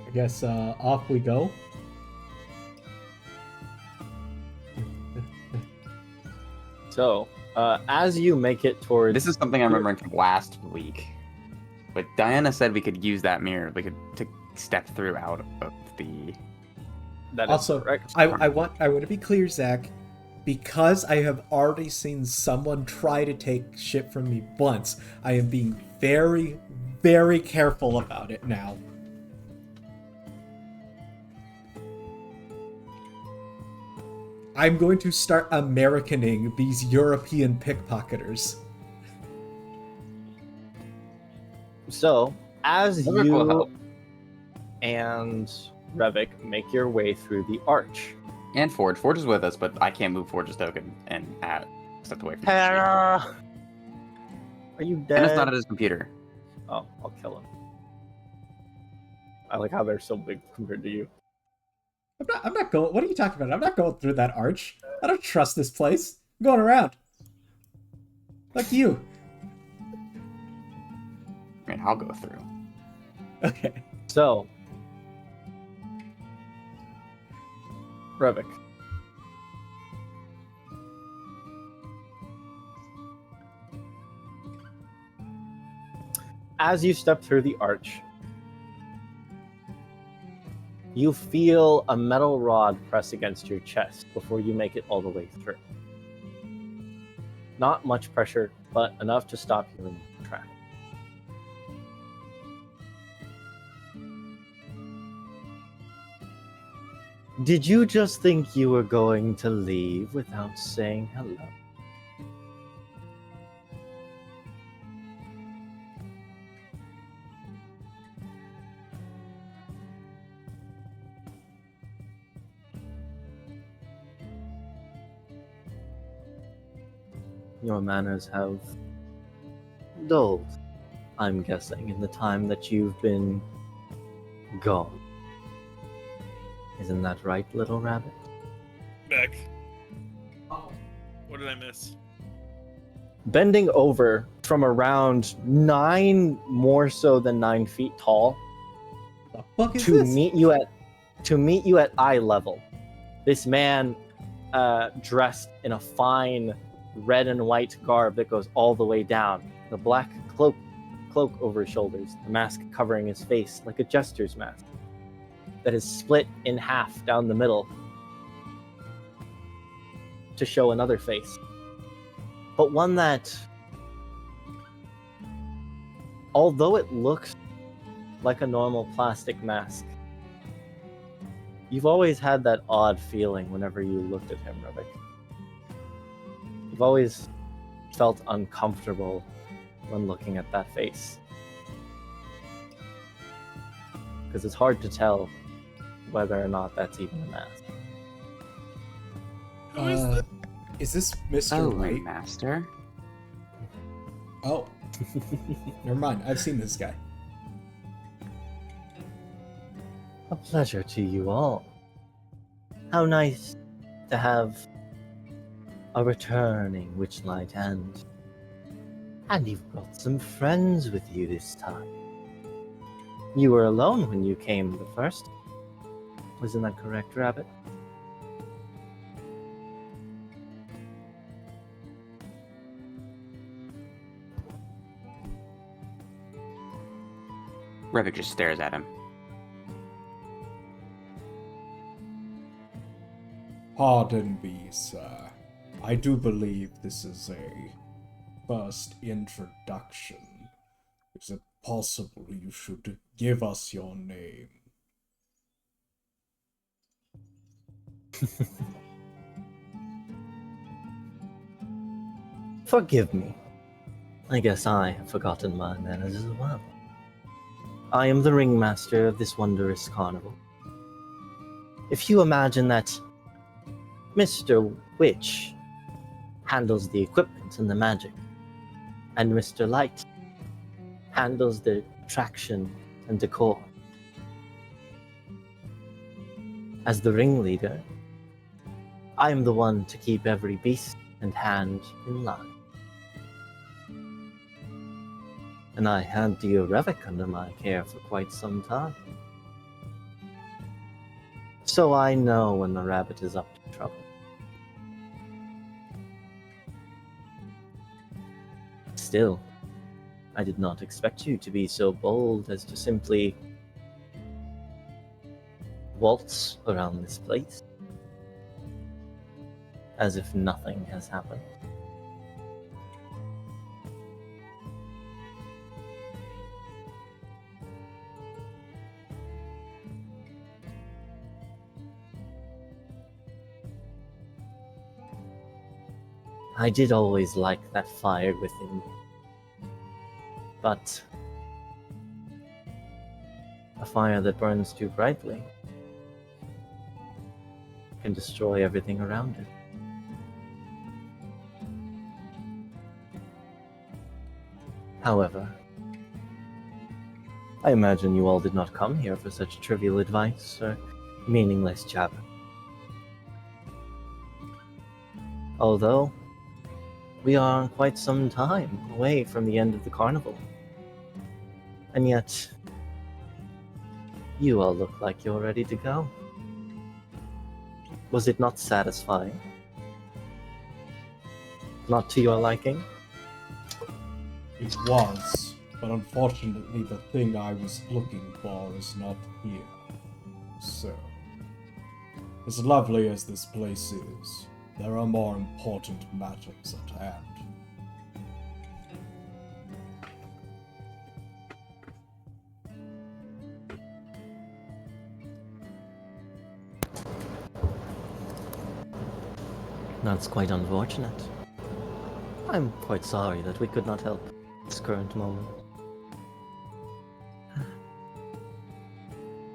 S1: I guess off we go.
S2: So, as you make it towards...
S10: This is something I'm remembering from last week. But Diana said we could use that mirror. We could to step through out of the...
S2: That is
S1: Also,
S2: correct.
S1: I want to be clear, Zach. Because I have already seen someone try to take shit from me once, I am being very, very careful about it now. I'm going to start Americaning these European pickpocketers.
S2: So, as
S10: Revik will
S2: you
S10: help.
S2: and Revik make your way through the arch,
S10: And Forge. Forge is with us, but I can't move Forge's token and add it. Stepped away from
S2: Hannah! Are you dead?
S10: Hannah's not at his computer.
S2: Oh, I'll kill him. I like how they're so big compared to you.
S1: I'm not going. What are you talking about? I'm not going through that arch. I don't trust this place. I'm going around. Like you.
S10: I mean, I'll go through.
S1: Okay.
S2: So, Revik. As you step through the arch, you feel a metal rod press against your chest before you make it all the way through. Not much pressure, but enough to stop you in your track. Did you just think you were going to leave without saying hello? Your manners have dulled, I'm guessing, in the time that you've been gone. Isn't that right, little rabbit?
S5: Back. What did I miss?
S2: Bending over from around 9, more so than 9 feet tall,
S1: The fuck is
S2: to
S1: this?
S2: meet you at eye level. This man, dressed in a fine red and white garb that goes all the way down, the black cloak over his shoulders, the mask covering his face like a jester's mask that is split in half down the middle to show another face, but one that, although it looks like a normal plastic mask, you've always had that odd feeling whenever you looked at him, Revik. You've always felt uncomfortable when looking at that face. Because it's hard to tell whether or not that's even a mask.
S5: Who is this?
S1: Is this Mr. White?
S10: Master.
S1: Oh. Never mind. I've seen this guy.
S9: A pleasure to you all. How nice to have a returning Witchlight and you've brought some friends with you this time. You were alone when you came the first. Wasn't that correct, Rabbit?
S10: Revik just stares at him.
S1: Pardon me, sir. I do believe this is a first introduction. Is it possible you should give us your name?
S9: Forgive me. I guess I have forgotten my manners as well. I am the ringmaster of this wondrous carnival. If you imagine that Mr. Witch handles the equipment and the magic, and Mr. Light handles the attraction and decor. As the ringleader, I am the one to keep every beast and hand in line. And I had dear Revik under my care for quite some time. So I know when the rabbit is up to trouble. Still, I did not expect you to be so bold as to simply waltz around this place as if nothing has happened. I did always like that fire within me. But a fire that burns too brightly can destroy everything around it. However, I imagine you all did not come here for such trivial advice or meaningless chatter. Although, we are quite some time away from the end of the carnival. And yet, you all look like you're ready to go. Was it not satisfying? Not to your liking?
S1: It was, but unfortunately the thing I was looking for is not here. So, as lovely as this place is, there are more important matters at hand.
S9: That's quite unfortunate. I'm quite sorry that we could not help this current moment.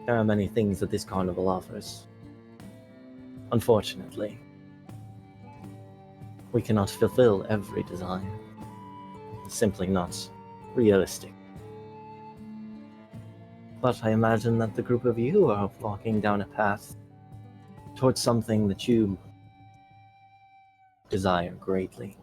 S9: There are many things that this carnival offers. Unfortunately, we cannot fulfill every desire. It's simply not realistic. But I imagine that the group of you are walking down a path towards something that you desire greatly.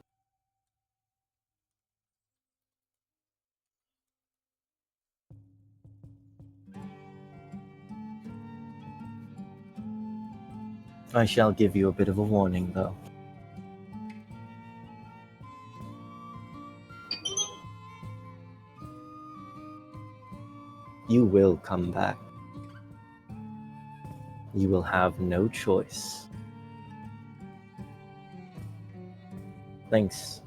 S9: I shall give you a bit of a warning, though. You will come back. You will have no choice. Thanks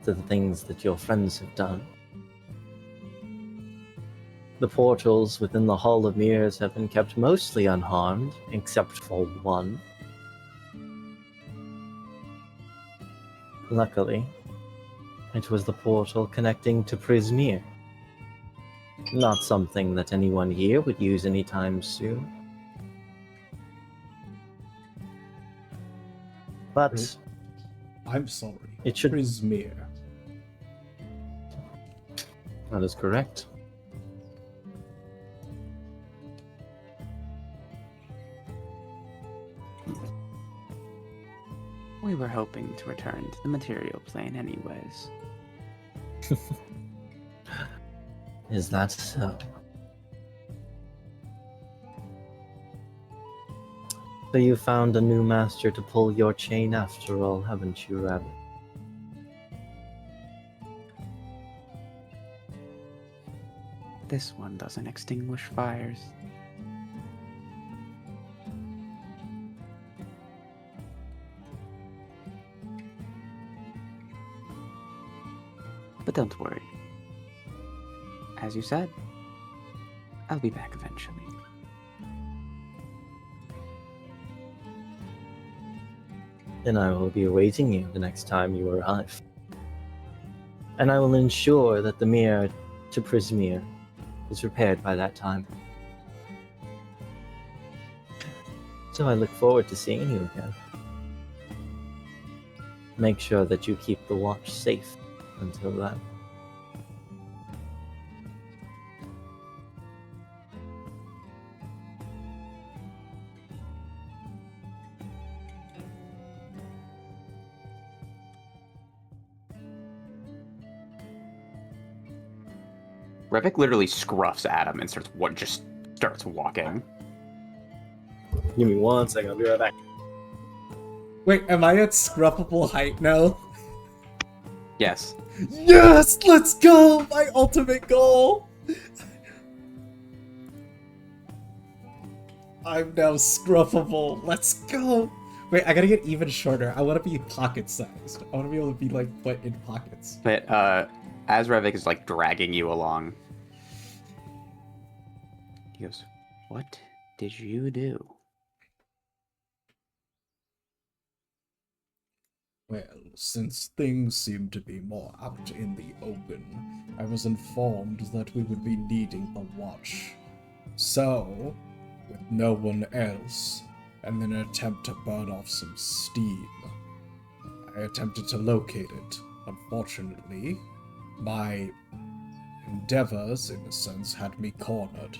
S9: to the things that your friends have done. The portals within the Hall of Mirrors have been kept mostly unharmed, except for one. Luckily, it was the portal connecting to Prismere. Not something that anyone here would use anytime soon. But
S1: I'm sorry.
S9: it should...
S1: Prismere.
S9: That is correct.
S10: We were hoping to return to the material plane anyways.
S9: Is that so? So you found a new master to pull your chain after all, haven't you, Rabbit?
S10: This one doesn't extinguish fires. But don't worry. As you said, I'll be back eventually.
S9: Then I will be awaiting you the next time you arrive. And I will ensure that the mirror to Prismere is repaired by that time. So I look forward to seeing you again. Make sure that you keep the watch safe until then.
S10: Revik literally scruffs Adam and starts walking.
S9: Give me 1 second, I'll be right back.
S1: Wait, am I at scruffable height now?
S10: Yes.
S1: Yes! Let's go! My ultimate goal! I'm now scruffable. Let's go! Wait, I gotta get even shorter. I want to be pocket-sized. I want to be able to be, like, put in pockets.
S10: But, as Revik is, like, dragging you along, he goes, "What did you do?"
S1: Well, since things seem to be more out in the open, I was informed that we would be needing a watch. So, with no one else, and in an attempt to burn off some steam, I attempted to locate it. Unfortunately, My endeavors, in a sense, had me cornered.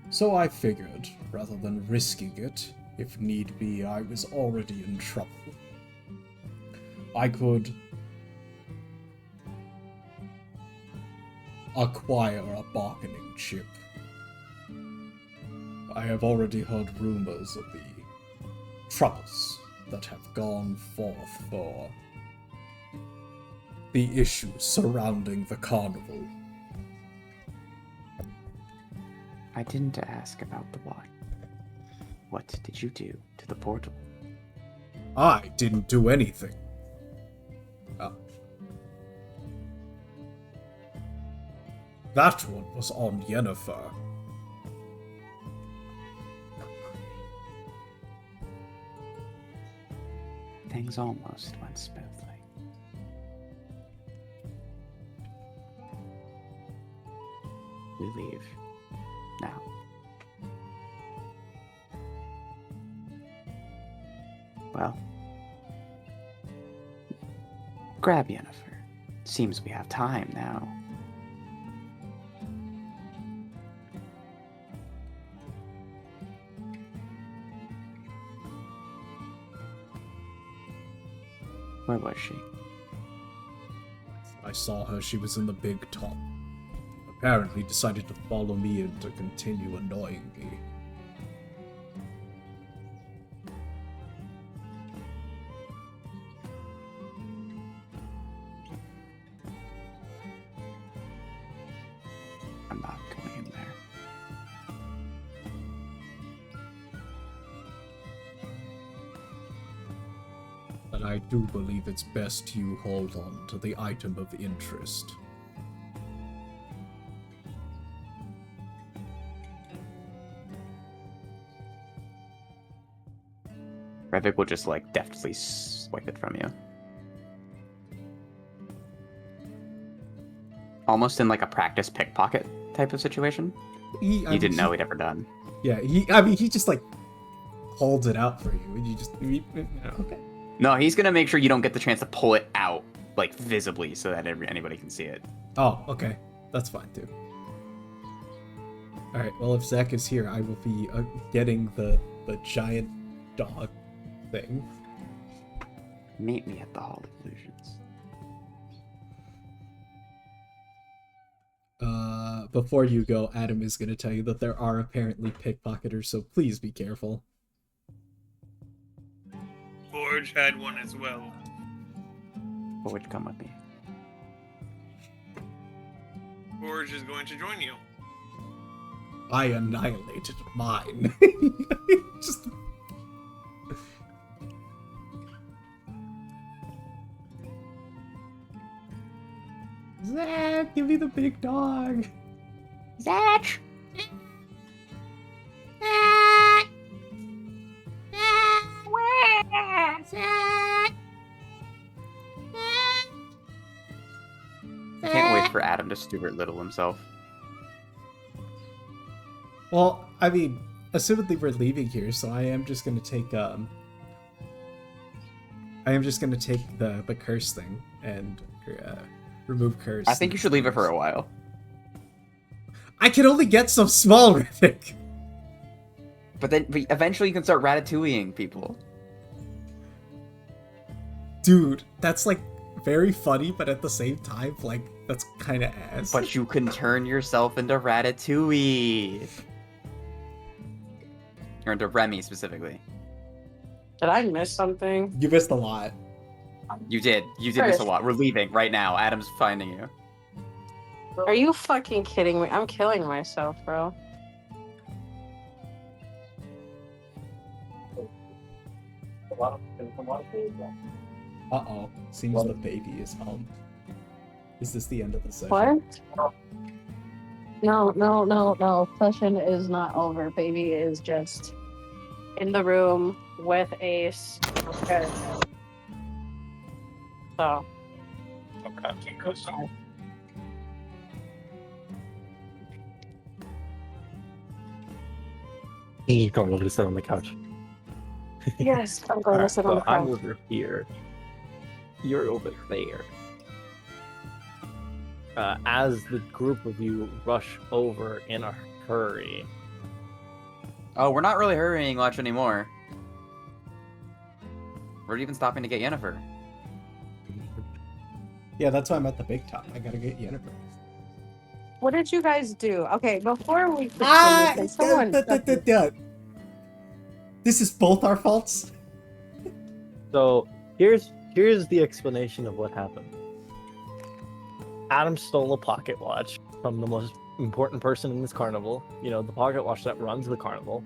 S1: So I figured, rather than risking it, if need be, I was already in trouble. I could acquire a bargaining chip. I have already heard rumors of the troubles that have gone forth for the issues surrounding the carnival.
S10: I didn't ask about the watch. What did you do to the portal?
S1: I didn't do anything. That one was on Yennefer.
S10: Things almost went smoothly. We leave now. Well, grab Yennefer. Seems we have time now. Where was she?
S1: I saw her, she was in the big top. Apparently decided to follow me and to continue annoying me.
S10: I'm not going in there.
S1: But I do believe it's best you hold on to the item of interest.
S10: Revik will just like deftly swipe it from you. Almost in like a practice pickpocket type of situation. You didn't know he'd ever done.
S1: Yeah, he just like holds it out for you, and you just okay.
S10: No, he's gonna make sure you don't get the chance to pull it out like visibly so that anybody can see it.
S1: Oh, okay, that's fine too. All right, well if Zach is here, I will be getting the giant dog thing.
S10: Meet me at the Hall of Illusions.
S1: Before you go, Adam is going to tell you that there are apparently pickpocketers, so please be careful.
S5: Forge had one as well.
S10: Forge, come with me.
S5: Forge is going to join you.
S1: I annihilated mine. Just... Zach, give me the big dog.
S3: Zach!
S10: I can't wait for Adam to Stuart Little himself.
S1: Well, I mean, assumedly we're leaving here, so I am just gonna take the curse thing and remove curse.
S10: I think you should leave it for a while.
S1: I can only get some small Rivik.
S10: But eventually you can start ratatouilleing people.
S1: Dude, that's like very funny, but at the same time, like, that's kind of ass.
S10: But you can turn yourself into Ratatouille. Or into Remy specifically.
S4: Did I miss something?
S1: You missed a lot.
S10: You did. You did miss a lot. We're leaving right now. Adam's finding you.
S4: Are you fucking kidding me? I'm killing myself, bro.
S1: Uh-oh. Seems the baby is home. Is this the end of the session?
S4: What? No. Session is not over. Baby is just in the room with Ace. Okay. So. Okay.
S2: He's going over to sit on the couch.
S4: Yes, I'm going to sit on the
S2: I'm
S4: couch.
S2: over here. You're over there. as the group of you rush over in a hurry.
S10: Oh, we're not really hurrying much anymore. We're even stopping to get Yennefer.
S1: Yeah, that's why I'm at the big top. I gotta get Yennefer.
S4: What did you guys do? Okay, before we continue,
S1: Ah!
S4: can someone
S1: This is both our faults?
S2: So here's the explanation of what happened. Adam stole a pocket watch from the most important person in this carnival. You know, the pocket watch that runs the carnival.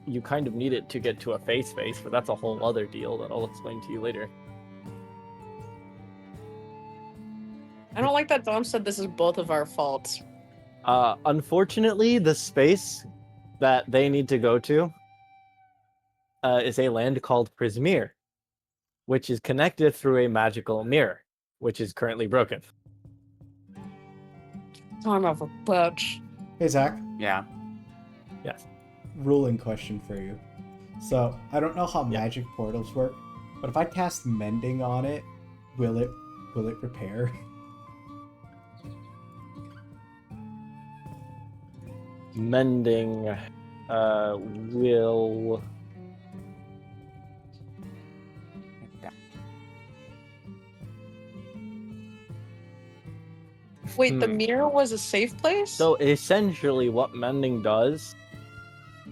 S2: You kind of need it to get to a face, but that's a whole other deal that I'll explain to you later.
S4: I don't like that Dom said this is both of our faults.
S2: Unfortunately, the space that they need to go to is a land called Prismere, which is connected through a magical mirror, which is currently broken.
S4: Son of a bitch.
S1: Hey, Zach.
S10: Yeah.
S2: Yes.
S1: Ruling question for you. So, I don't know how magic portals work, but if I cast mending on it, will it repair?
S2: Mending will...
S4: Wait, the mirror was a safe place?
S2: So essentially what mending does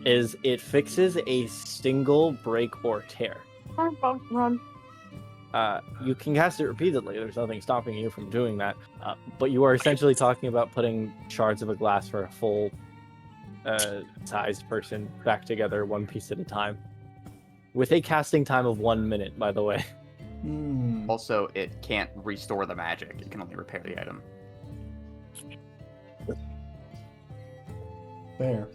S2: is it fixes a single break or tear.
S4: Run.
S2: You can cast it repeatedly. There's nothing stopping you from doing that. But you are essentially talking about putting shards of a glass for a full sized person back together one piece at a time. With a casting time of 1 minute, by the way.
S10: Also, it can't restore the magic. It can only repair the item.
S1: Fair.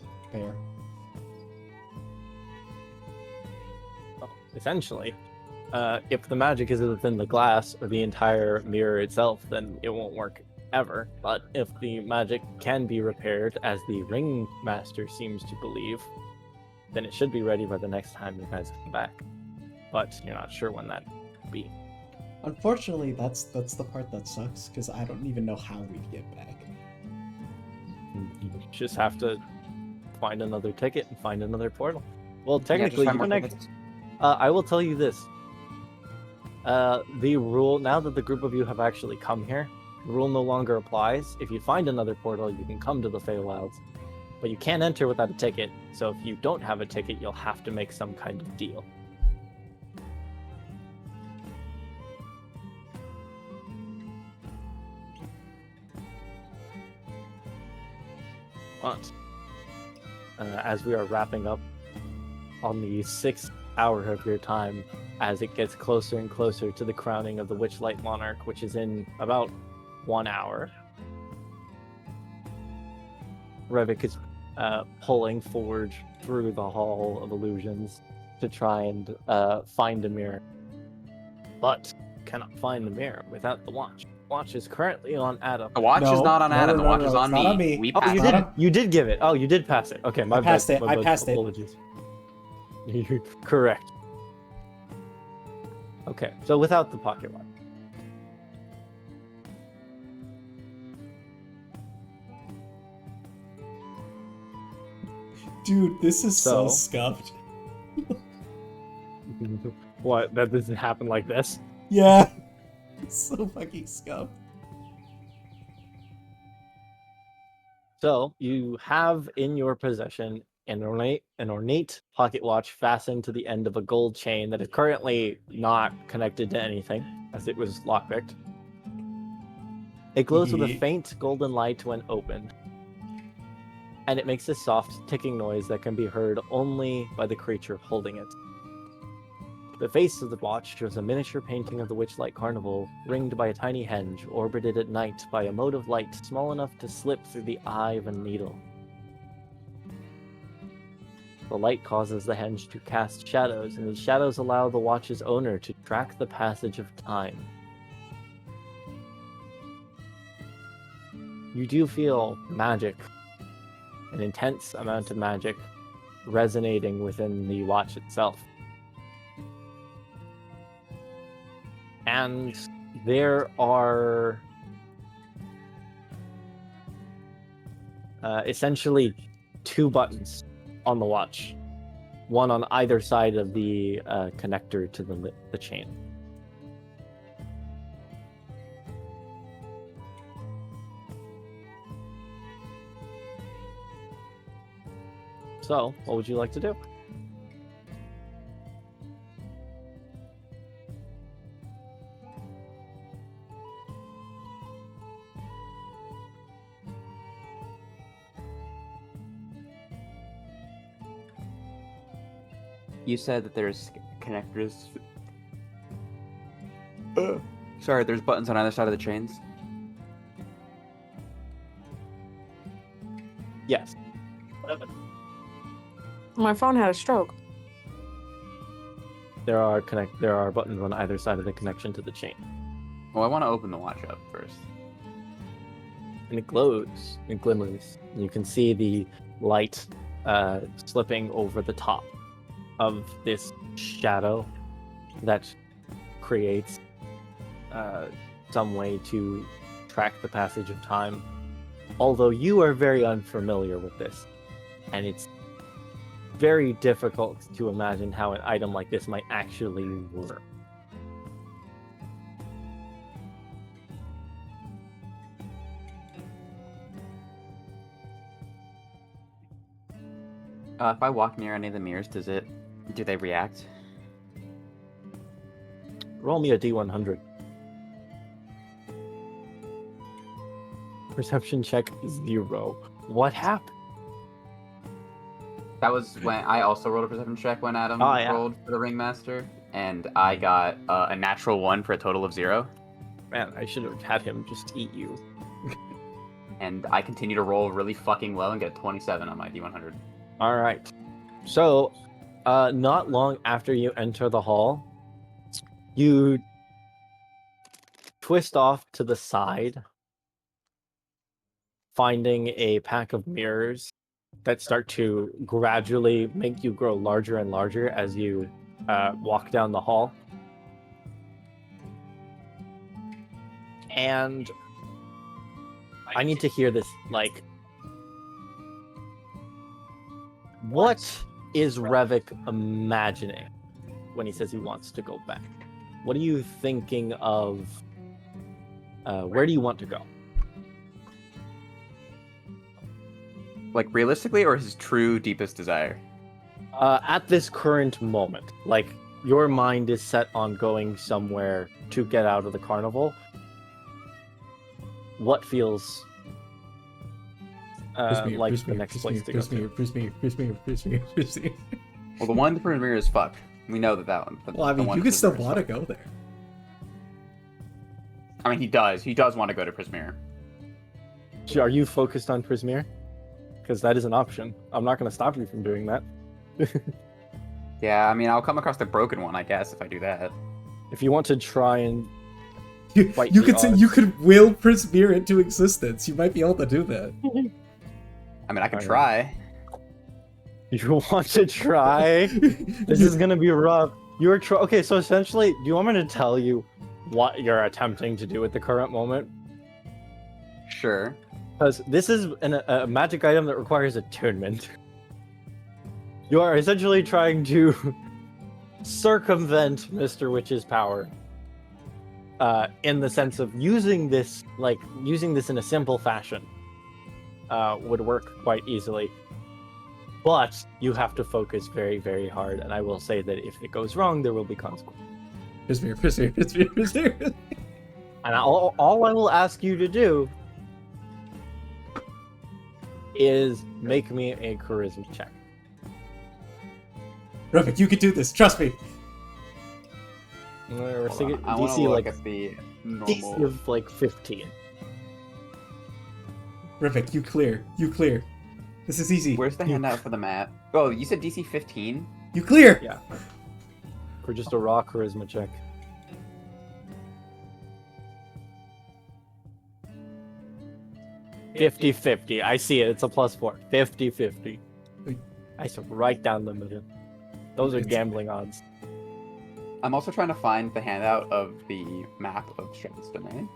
S2: Essentially, if the magic is within the glass or the entire mirror itself, then it won't work ever. But if the magic can be repaired, as the ringmaster seems to believe, then it should be ready by the next time you guys come back. But you're not sure when that will be.
S1: Unfortunately, that's the part that sucks, because I don't even know how we'd get back.
S2: You just have to find another ticket and find another portal. Well, technically, I will tell you this. The rule, now that the group of you have actually come here, the rule no longer applies. If you find another portal, you can come to the Feywilds, but you can't enter without a ticket. So if you don't have a ticket, you'll have to make some kind of deal. But as we are wrapping up on the 6th hour of your time, as it gets closer and closer to the crowning of the Witchlight Monarch, which is in about 1 hour, Revik is pulling forward through the Hall of Illusions to try and find a mirror, but cannot find the mirror without the watch. Watch is currently on Adam.
S10: The watch is not on Adam. The watch is on
S1: it's not on
S10: me.
S1: me.
S10: We
S2: Oh,
S10: passed
S2: you did give it. Oh, you did pass it. Okay, my
S1: I passed
S2: bad.
S1: it.
S2: My
S1: I
S2: bad.
S1: passed it.
S2: Apologies. You're correct. Okay, so without the pocket watch.
S1: Dude, this is so
S2: So-
S1: scuffed.
S2: What? That doesn't happen like this?
S1: Yeah. It's so fucking scuffed.
S2: So you have in your possession an ornate pocket watch fastened to the end of a gold chain that is currently not connected to anything, as it was lockpicked. It glows with a faint golden light when opened, and it makes a soft ticking noise that can be heard only by the creature holding it. The face of the watch shows a miniature painting of the Witchlight Carnival, ringed by a tiny henge, orbited at night by a mode of light small enough to slip through the eye of a needle. The light causes the henge to cast shadows, and these shadows allow the watch's owner to track the passage of time. You do feel magic, an intense amount of magic, resonating within the watch itself. And there are essentially 2 buttons on the watch, one on either side of the connector to the chain. So, what would you like to do?
S10: You said that there's connectors. Sorry, there's buttons on either side of the chains.
S2: Yes.
S4: My phone had a stroke.
S2: There are buttons on either side of the connection to the chain.
S10: Well, I want to open the watch up first.
S2: And it glows, it glimmers. You can see the light slipping over the top of this shadow that creates some way to track the passage of time. Although you are very unfamiliar with this, and it's very difficult to imagine how an item like this might actually work.
S10: If I walk near any of the mirrors, do they react?
S2: Roll me a D100. Perception check 0. What happened?
S10: That was when I also rolled a perception check when Adam
S2: yeah.
S10: rolled for the Ringmaster, and I got a natural 1 for a total of 0.
S2: Man, I should have had him just eat you.
S10: And I continue to roll really fucking low and get 27 on my D100.
S2: All right. So, not long after you enter the hall, you twist off to the side, finding a pack of mirrors that start to gradually make you grow larger and larger as you walk down the hall. And I need to hear this, like, what is Revik imagining when he says he wants to go back? What are you thinking of? Where do you want to go?
S10: Like, realistically, or his true deepest desire?
S2: At this current moment, like, your mind is set on going somewhere to get out of the carnival. What feels like the next place to go to?
S10: Well, the one for mirror is fucked. We know that one.
S1: Well, I mean, you could still want to go there.
S10: I mean, he does. He does want to go to Prismere.
S2: Are you focused on Prismere? Because that is an option. I'm not going to stop you from doing that.
S10: Yeah, I mean, I'll come across the broken one, I guess, if I do that.
S2: If you want to try and
S1: you could will Prismere into existence. You might be able to do that.
S10: I mean, I could try.
S2: You want to try? This is gonna be rough. Okay, so essentially, do you want me to tell you what you're attempting to do at the current moment?
S10: Sure.
S2: Because this is a magic item that requires attunement. You are essentially trying to circumvent Mr. Witch's power. In the sense of using this in a simple fashion would work quite easily. But you have to focus very, very hard, and I will say that if it goes wrong, there will be consequences.
S1: Prismere.
S2: And all I will ask you to do is make me a charisma check.
S1: Revik, you can do this. Trust me.
S2: We're thinking
S10: I want to
S2: DC
S10: look at the normal.
S2: DC of like 15.
S1: Revik, you clear. You clear. This is easy.
S10: Where's the handout for the map? Oh, you said DC 15?
S1: You clear.
S2: Yeah. For just a raw charisma check. $50-50. I see it. It's a +4. 50-50. I said right down the middle. Those are gambling odds.
S10: I'm also trying to find the handout of the map of Strahd's domain,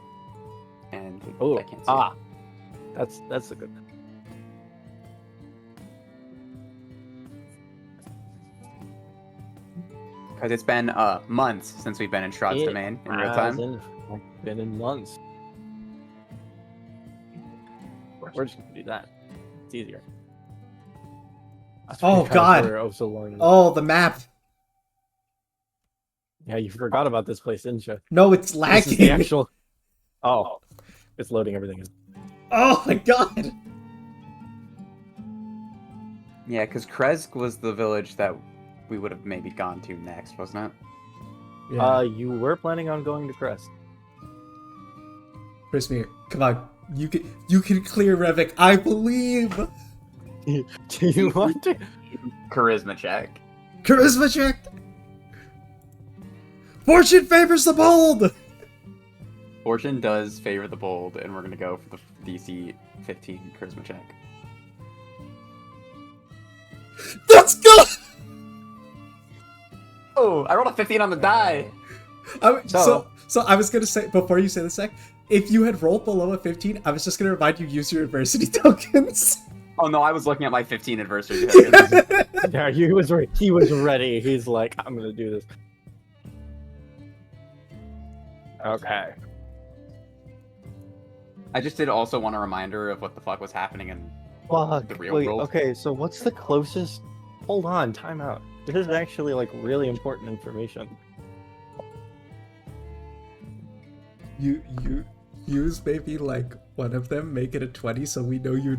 S10: and
S2: Oh,
S10: I can't see it.
S2: That's a good.
S10: Because it's been months since we've been in Strahd's domain in real time.
S2: Been in months. We're just gonna do that. It's easier. That's
S1: Oh,
S2: kind of
S1: God.
S2: where Oh, so long.
S1: Oh, the map.
S2: Yeah, you forgot about this place, didn't you?
S1: No, it's
S2: This is
S1: lagging.
S2: the actual. Oh, it's loading everything in.
S1: Oh my god.
S10: Yeah, because Kresk was the village that we would have maybe gone to next, wasn't it?
S1: Yeah.
S2: You were planning on going to Crest.
S1: Prismir, come on. You can clear Revik. I believe.
S2: Do you want to?
S10: Charisma check.
S1: Charisma check. Fortune favors the bold.
S10: Fortune does favor the bold, and we're gonna go for the DC 15 charisma check.
S1: Let's go.
S10: Oh, I rolled a 15 on the die.
S1: So I was gonna say before you say the sec, if you had rolled below a 15, I was just gonna remind you use your adversity tokens.
S10: Oh no, I was looking at my 15 adversary tokens.
S2: Yeah, he was ready. He's like, I'm gonna do this. Okay.
S10: I just did also want a reminder of what the fuck was happening in
S2: Fuck.
S10: the real
S2: Wait,
S10: world.
S2: okay, so what's the closest? Hold on, time out. This is actually like really important information.
S1: You use maybe like one of them, make it a 20, so we know you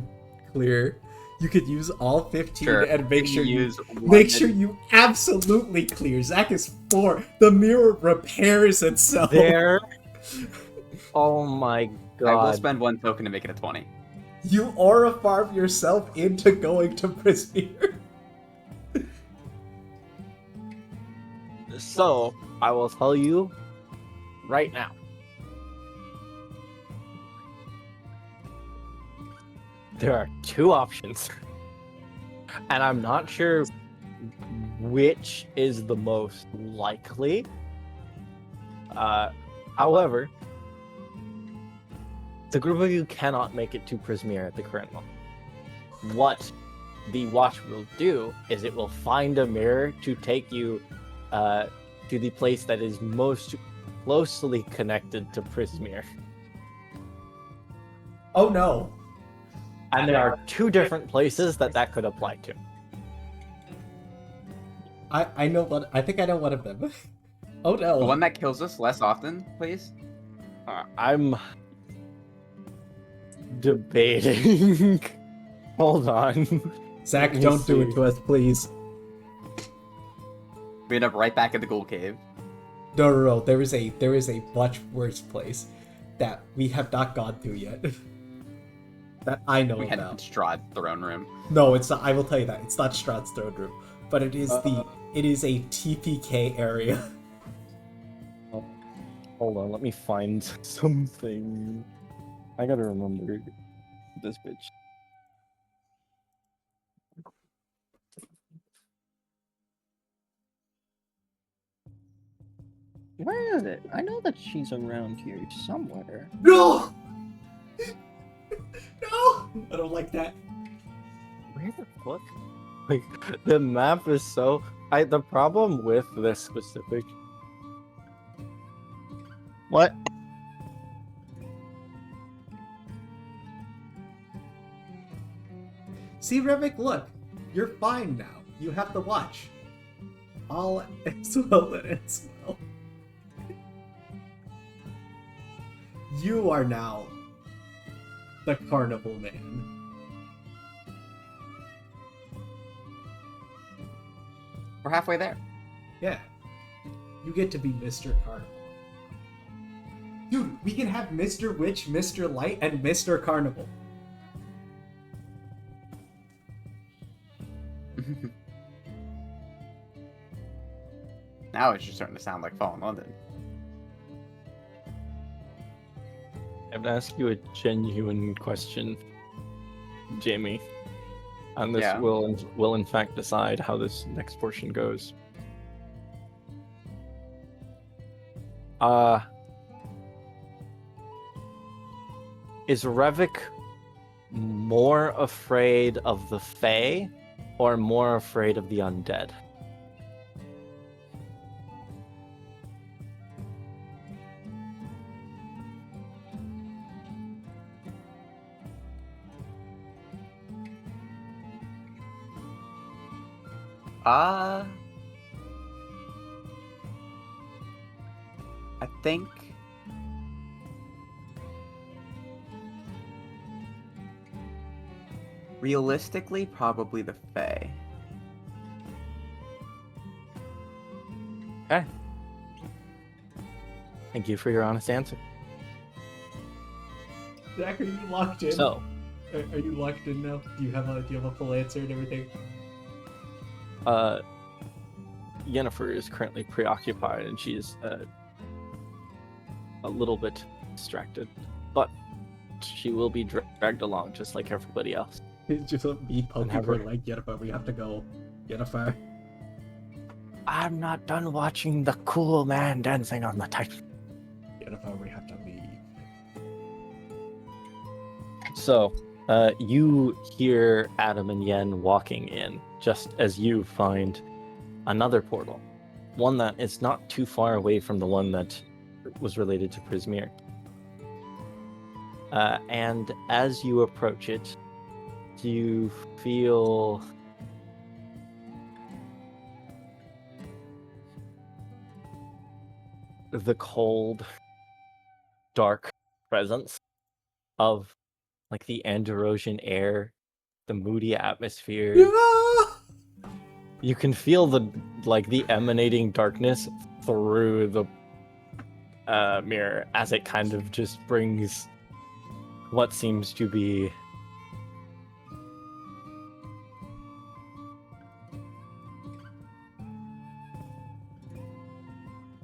S1: clear. You could use all 15
S10: Sure.
S1: and make sure you
S10: use
S1: make sure you absolutely clear. Zach is 4. The mirror repairs itself.
S2: There. Oh my god.
S10: I will spend 1 token to make it a 20.
S1: You aura farm yourself into going to Prismir.
S2: So, I will tell you right now. There are 2 options. And I'm not sure which is the most likely. However, the group of you cannot make it to Prismir at the current moment. What the watch will do is it will find a mirror to take you to the place that is most closely connected to Prismir.
S1: Oh no.
S2: And there are 2 different places that could apply to.
S1: I know what I think I know one of them. Oh no.
S10: The one that kills us less often, please.
S2: I'm debating. Hold on.
S1: Zach,
S2: Let me
S1: don't do it
S2: see.
S1: to us, please.
S10: We end up right back at the Ghoul Cave.
S1: No. There is a much worse place that we have not gone to yet. That I know
S10: We had
S1: about.
S10: Strahd's throne room.
S1: No, it's not. I will tell you that it's not Strahd's throne room, but it is it is a TPK area.
S2: Hold on, let me find something. I gotta remember this bitch.
S11: Where is it? I know that she's around here somewhere.
S1: No. No, I don't like that.
S2: Where the fuck? Like, the map is so... the problem with this specific...
S11: What?
S1: See, Revik, look, you're fine now. You have the watch. All is well that ends well. You are now the carnival man.
S10: We're halfway there.
S1: Yeah. You get to be Mr. Carnival. Dude, we can have Mr. Witch, Mr. Light, and Mr. Carnival.
S10: Now it's just starting to sound like Fallen London.
S2: I'm gonna ask you a genuine question, Jamie. And this
S10: Yeah.
S2: will in fact decide how this next portion goes. Is Revik more afraid of the Fae or more afraid of the undead?
S10: I think realistically, probably the Fae.
S2: Okay. Thank you for your honest answer.
S1: Zach, are you locked in?
S2: So,
S1: Are you locked in now? Do you have a full answer and everything?
S2: Yennefer is currently preoccupied and she's a little bit distracted, but she will be dragged along just like everybody else.
S1: Just let me poke
S2: have
S1: her
S2: her-
S1: like Yennefer. We have to go. Yennefer.
S9: I'm not done watching the cool man dancing on the tightrope.
S1: Yennefer, we have to leave.
S2: So, you hear Adam and Yen walking in just as you find another portal, one that is not too far away from the one that was related to Prismir. And as you approach it, you feel the cold, dark presence of like the Andorosian air, the moody atmosphere. You can feel the emanating darkness through the mirror as it kind of just brings what seems to be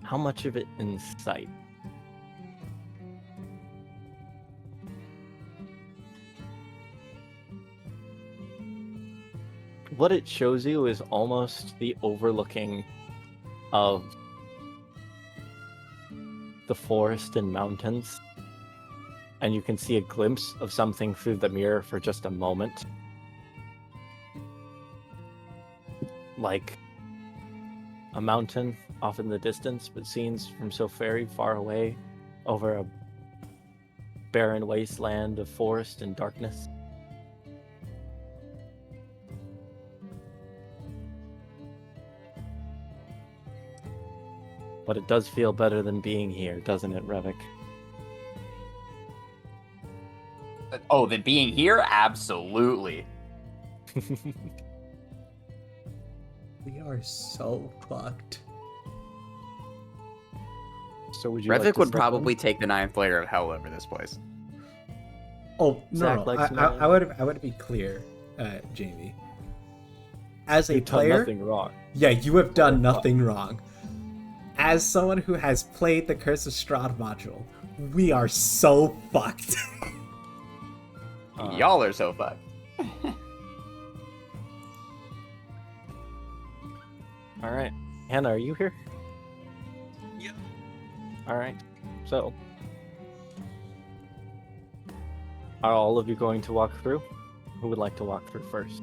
S2: how much of it in sight? What it shows you is almost the overlooking of the forest and mountains, and you can see a glimpse of something through the mirror for just a moment. Like a mountain off in the distance, but seen from so very far away over a barren wasteland of forest and darkness. But it does feel better than being here, doesn't it, Revik?
S10: Oh, the being here? Absolutely.
S1: We are so fucked.
S2: So would you
S10: Revik
S2: like to
S10: would
S2: step
S10: probably
S2: in?
S10: take the 9th layer of hell over this place.
S1: Oh
S2: Zach
S1: no!
S2: likes
S1: I would be clear, Jamie. As a
S2: You've done
S1: player,
S2: nothing wrong.
S1: yeah, you have done nothing wrong. As someone who has played the Curse of Strahd module, we are so fucked.
S10: Y'all are so fucked.
S2: All right, Hannah, are you here?
S5: Yep.
S2: All right. So, are all of you going to walk through? Who would like to walk through first?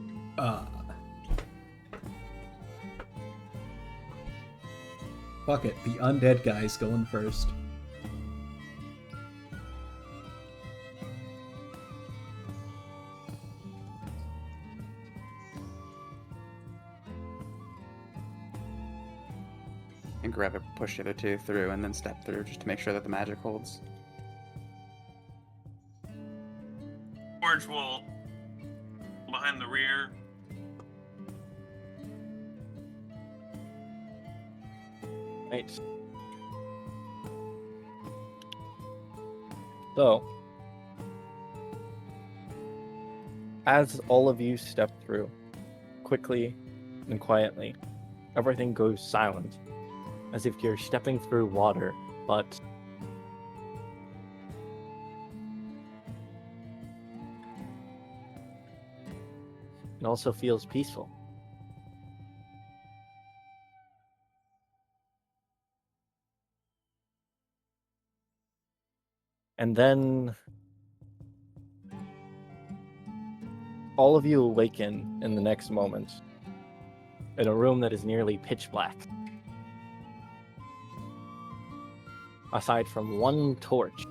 S1: Fuck it, the undead guy's going first.
S10: And grab it, push the other two through, and then step through just to make sure that the magic holds.
S5: George will behind the rear.
S2: Right. So, as all of you step through, quickly and quietly, everything goes silent, as if you're stepping through water, but it also feels peaceful. And then all of you awaken in the next moment in a room that is nearly pitch black. Aside from one torch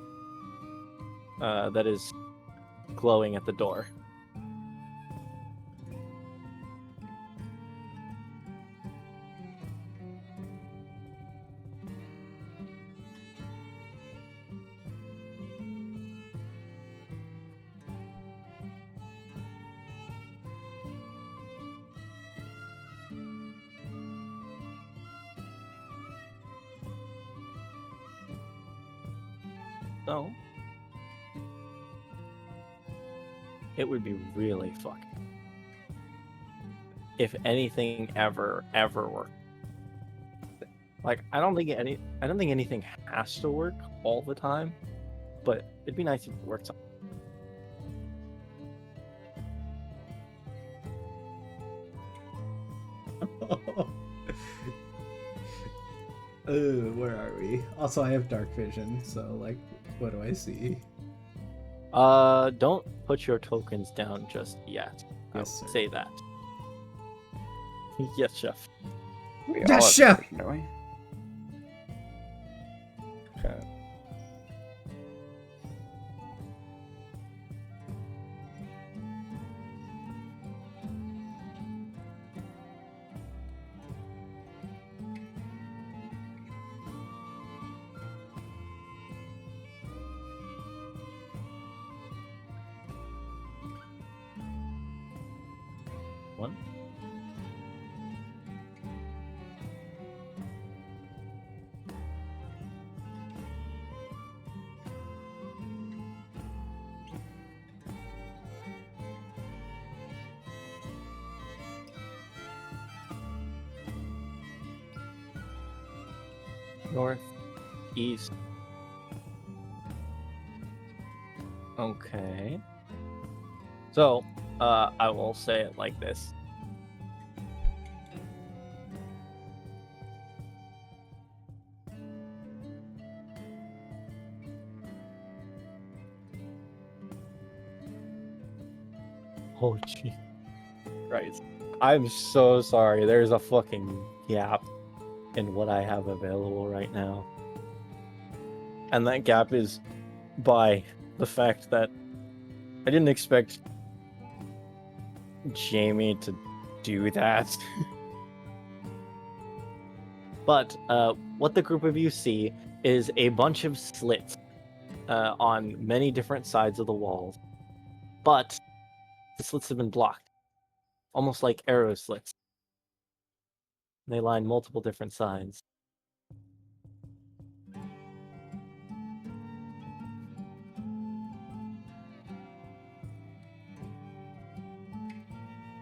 S2: that is glowing at the door. So, it would be really fucking if anything ever worked. Like, I don't think anything has to work all the time, but it'd be nice if it worked.
S1: Where are we? Also, I have dark vision, so like, what do I see?
S2: Don't put your tokens down just yet.
S1: Yes,
S2: I'll
S1: sir.
S2: say that. Yes, chef.
S10: We
S1: Yes,
S10: all have
S1: chef!
S10: vision, don't we?
S2: Okay. One. North, east. Okay. So, I will say it like this. Oh, gee. Christ. I'm so sorry. There's a fucking gap in what I have available right now. And that gap is by the fact that I didn't expect Jamie to do that. But what the group of you see is a bunch of slits on many different sides of the walls. But the slits have been blocked, almost like arrow slits. They line multiple different sides.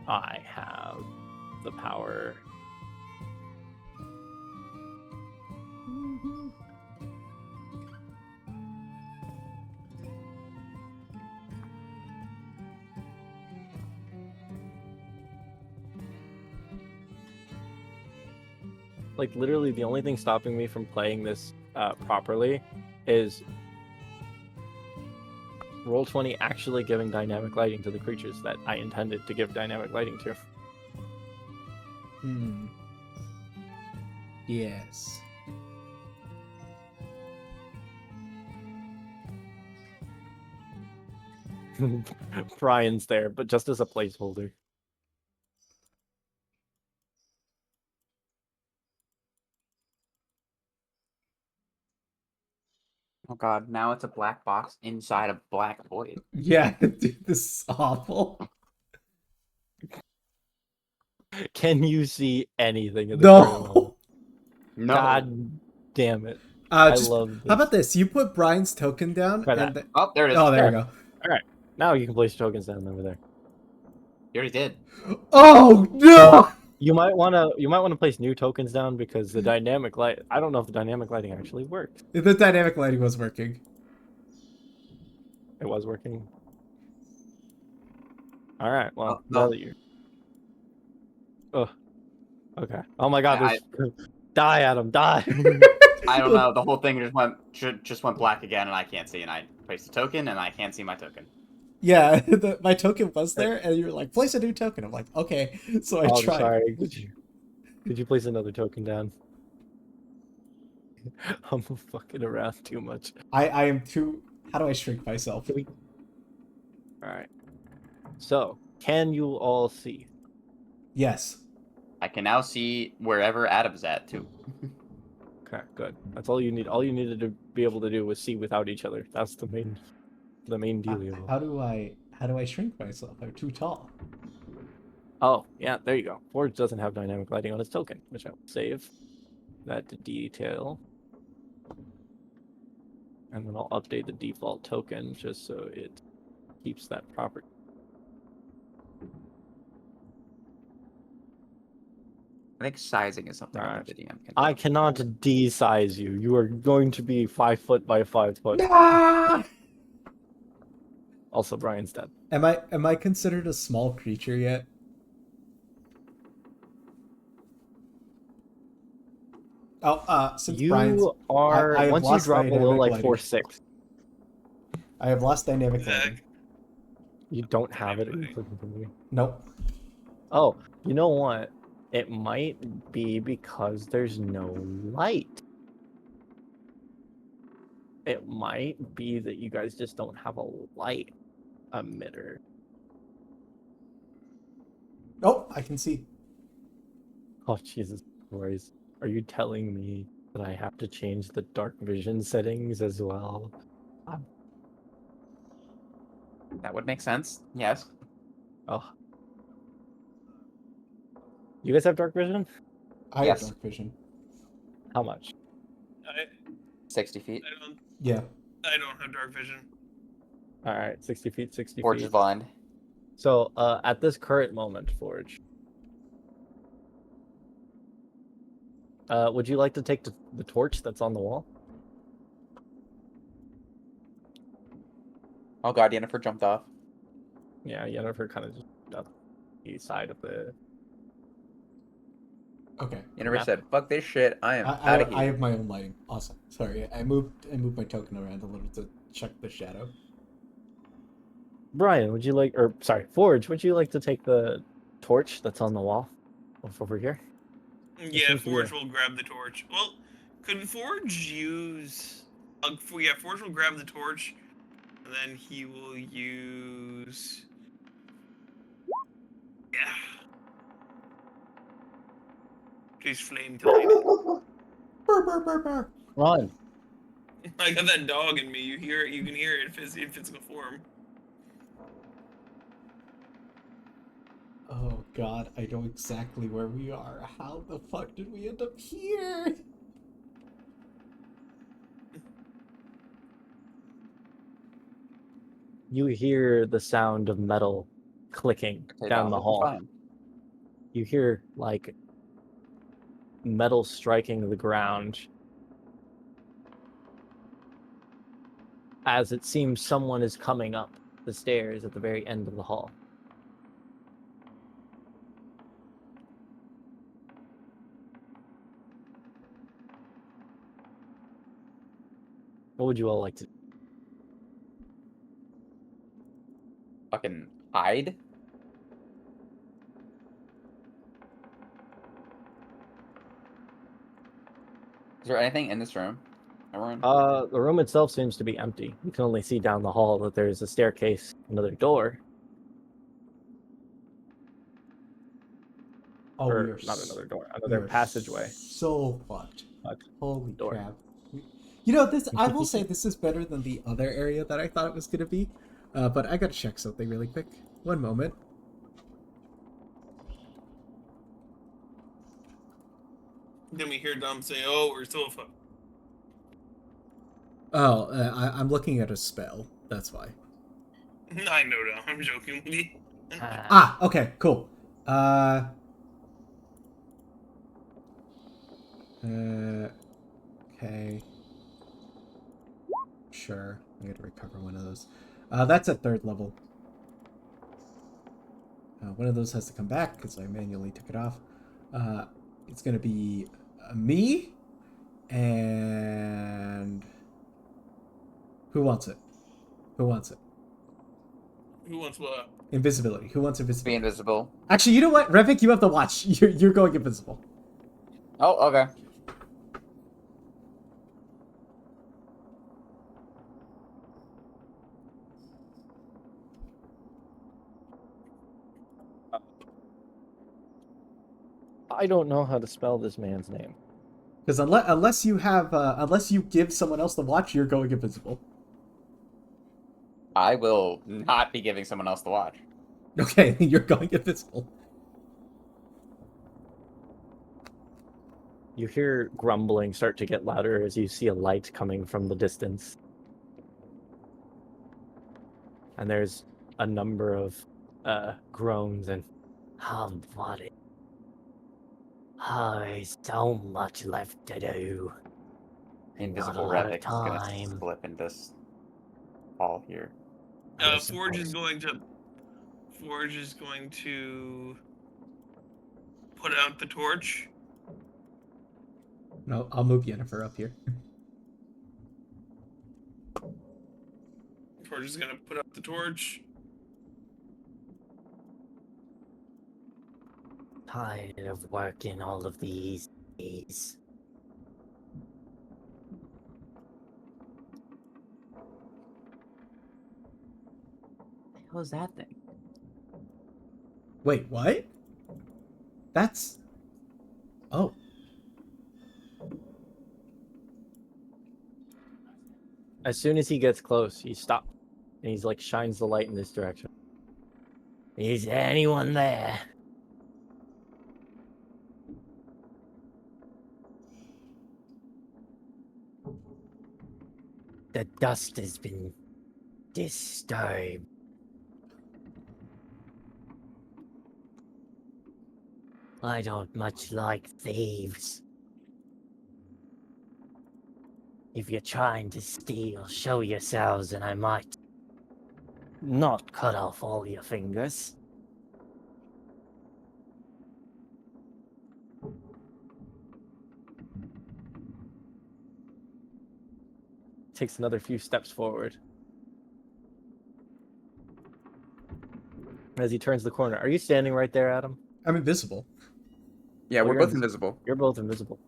S2: I have the power. Like, literally, the only thing stopping me from playing this properly is Roll20 actually giving dynamic lighting to the creatures that I intended to give dynamic lighting to.
S1: Yes.
S2: Brian's there, but just as a placeholder.
S10: Oh god, now it's a black box inside a black void.
S1: Yeah, dude, this is awful.
S2: Can you see anything in the current moment?
S1: No.
S10: No.
S2: God damn it. I love this.
S1: How about this? You put Brian's token down,
S2: Try
S1: and
S2: that.
S10: Oh, there it is.
S1: oh, there we
S2: There.
S1: go.
S2: Alright, now you can place your tokens down over there.
S10: You already did.
S1: Oh no!
S2: You might wanna place new tokens down because the dynamic light, I don't know if the dynamic lighting actually worked.
S1: The dynamic lighting was working.
S2: It was working. Alright, well,
S10: no.
S2: now that you Oh. Okay. Oh my god,
S10: I-
S2: there's die, Adam, die!
S10: I don't know. The whole thing just went black again, and I can't see. And I placed a token, and I can't see my token.
S1: Yeah, my token was there, and you were like, place a new token. I'm like, okay. So I
S2: Oh, I'm
S1: tried.
S2: sorry. Could you place another token down? I'm fucking around too much.
S1: I am too. How do I shrink myself?
S2: All right. So, can you all see?
S1: Yes.
S10: I can now see wherever Adam's at too.
S2: Okay, good. That's all you need. All you needed to be able to do was see without each other. That's the main dealio.
S1: How do I shrink myself? I'm too tall.
S2: Oh, yeah, there you go. Forge doesn't have dynamic lighting on its token, which I will save that to detail. And then I'll update the default token just so it keeps that property.
S10: I think sizing is something
S2: Alright.
S10: only the DM can do.
S2: I cannot de-size you. You are going to be 5 foot by 5 foot.
S1: Ah!
S2: Also, Brian's dead.
S1: Am I considered a small creature yet? Oh, since Brian's,
S2: You are
S1: I have
S2: once you
S1: lost
S2: drop below
S1: dynamic
S2: like
S1: lighting.
S2: 4'6",
S1: I have lost dynamic
S5: Zach,
S1: lighting.
S2: you don't have it.
S1: Nope.
S2: Oh, you know what? It might be because there's no light. It might be that you guys just don't have a light emitter.
S1: Oh, I can see.
S2: Oh, Jesus Christ. Are you telling me that I have to change the dark vision settings as well?
S10: That would make sense. Yes.
S2: Oh. You guys have dark vision?
S1: I
S10: Yes.
S1: have dark vision.
S2: How much?
S10: 60 feet.
S1: Yeah.
S5: I don't have dark vision.
S2: Alright, 60 feet, 60
S10: Forge
S2: feet.
S10: is blind.
S2: So, at this current moment, Forge, would you like to take the torch that's on the wall?
S10: Oh god, Yennefer jumped off.
S2: Yeah, Yennefer kind of just up the side of the...
S1: Okay.
S10: Yennefer
S2: Map.
S10: said, "Fuck this shit. I am
S1: I
S10: out of here."
S1: I have my own lighting. Awesome. Sorry, I moved my token around a little to check the shadow.
S2: Brian, would you like, or sorry, Forge, would you like to take the torch that's on the wall over here?
S5: Yeah,
S2: seems to be
S5: Forge will grab the torch. Well, could Forge use... yeah, Forge will grab the torch, and then he will use... Yeah. His flame to light it.
S1: Burr, burr, burr, burr.
S9: Run.
S5: I got that dog in me. You hear it. You can hear it in physical form.
S1: Oh god, I know exactly where we are. How the fuck did we end up here?
S2: You hear the sound of metal clicking
S10: Okay,
S2: down
S10: no,
S2: the hall.
S10: fine.
S2: You hear, like, metal striking the ground as it seems someone is coming up the stairs at the very end of the hall. What would you all like to do?
S10: Fucking hide. Is there anything in this room? Everyone?
S2: The room itself seems to be empty. You can only see down the hall that there's a staircase, another door,
S1: Oh,
S2: or
S1: we are
S2: not another door,
S1: we
S2: another
S1: are
S2: passageway.
S1: So fucked.
S2: But
S1: Holy
S2: door.
S1: crap. You know, this I will say this is better than the other area that I thought it was gonna be. But I gotta check something really quick. One moment.
S5: Then we hear Dom say, "Oh, we're so fucked."
S1: Oh, I'm looking at a spell. That's why.
S5: I know, Dom. I'm joking with you.
S1: Ah, okay, cool. Okay. Sure. I gotta recover one of those. That's at 3rd level. One of those has to come back because I manually took it off. It's gonna be me And who wants it? Who wants it?
S5: Who wants what?
S1: Invisibility. Who wants
S10: Be
S1: invisibility?
S10: invisible.
S1: Actually, you know what? Revik, you have to watch. You're going invisible.
S10: Oh, okay.
S2: I don't know how to spell this man's name.
S1: Because unless you give someone else the watch, you're going invisible.
S10: I will not be giving someone else the watch.
S1: Okay, you're going invisible.
S2: You hear grumbling start to get louder as you see a light coming from the distance. And there's a number of groans and
S9: Buddy. Oh, there's so much left to do. And not a
S10: Invisible
S9: lot of
S10: Revik is gonna
S9: time.
S10: slip in this hall here.
S5: Forge is going to put out the torch.
S1: No, I'll move Yennefer up here.
S5: Forge is going to put out the torch.
S9: Tired of working all of these days.
S3: What the hell is that thing?
S1: Wait, what? That's... Oh.
S2: as soon as he gets close, he stops. And he's like shines the light in this direction.
S9: Is anyone there? The dust has been disturbed. I don't much like thieves. If you're trying to steal, show yourselves and I might not cut off all your fingers.
S2: Takes another few steps forward. As he turns the corner. Are you standing right there, Adam?
S1: I'm invisible.
S10: Yeah,
S2: Oh,
S10: we're
S2: you're
S10: both invisible.
S2: You're both invisible.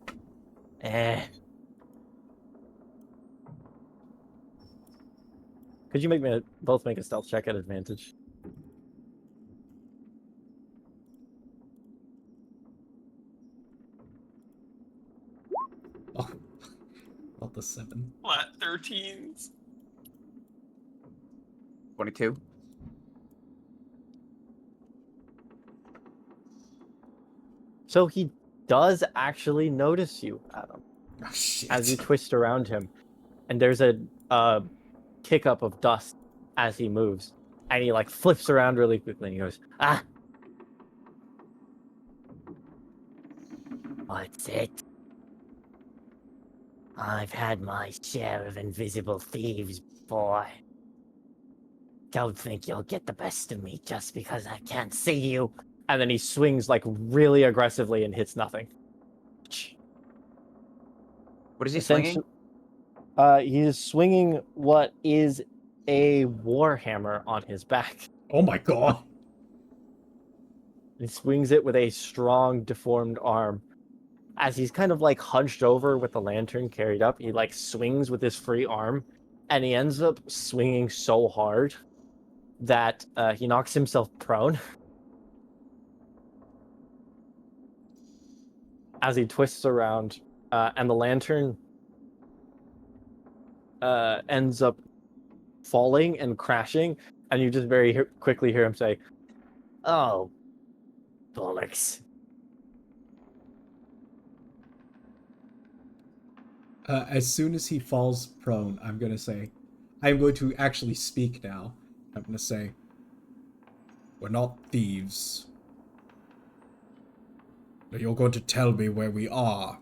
S2: Could you both make a stealth check at advantage?
S1: Oh, not the 7.
S5: Flat 13s.
S10: 22.
S2: So he does actually notice you, Adam,
S1: Oh, shit.
S2: as you twist around him. And there's a kick up of dust as he moves. And he like flips around really quickly and he goes, "Ah,
S9: What's it? I've had my share of invisible thieves, boy. Don't think you'll get the best of me just because I can't see you.
S2: and then he swings like really aggressively and hits nothing.
S10: What is he
S2: Essentially-
S10: swinging?
S2: He is swinging what is a warhammer on his back.
S1: Oh my god.
S2: He swings it with a strong, deformed arm. As he's kind of like hunched over with the lantern carried up, he like swings with his free arm, and he ends up swinging so hard that he knocks himself prone. As he twists around, and the lantern ends up falling and crashing, and you just very quickly hear him say,
S9: Oh, bollocks.
S1: As soon as he falls prone, I'm going to actually speak now. I'm going to say, we're not thieves. Now you're going to tell me where we are.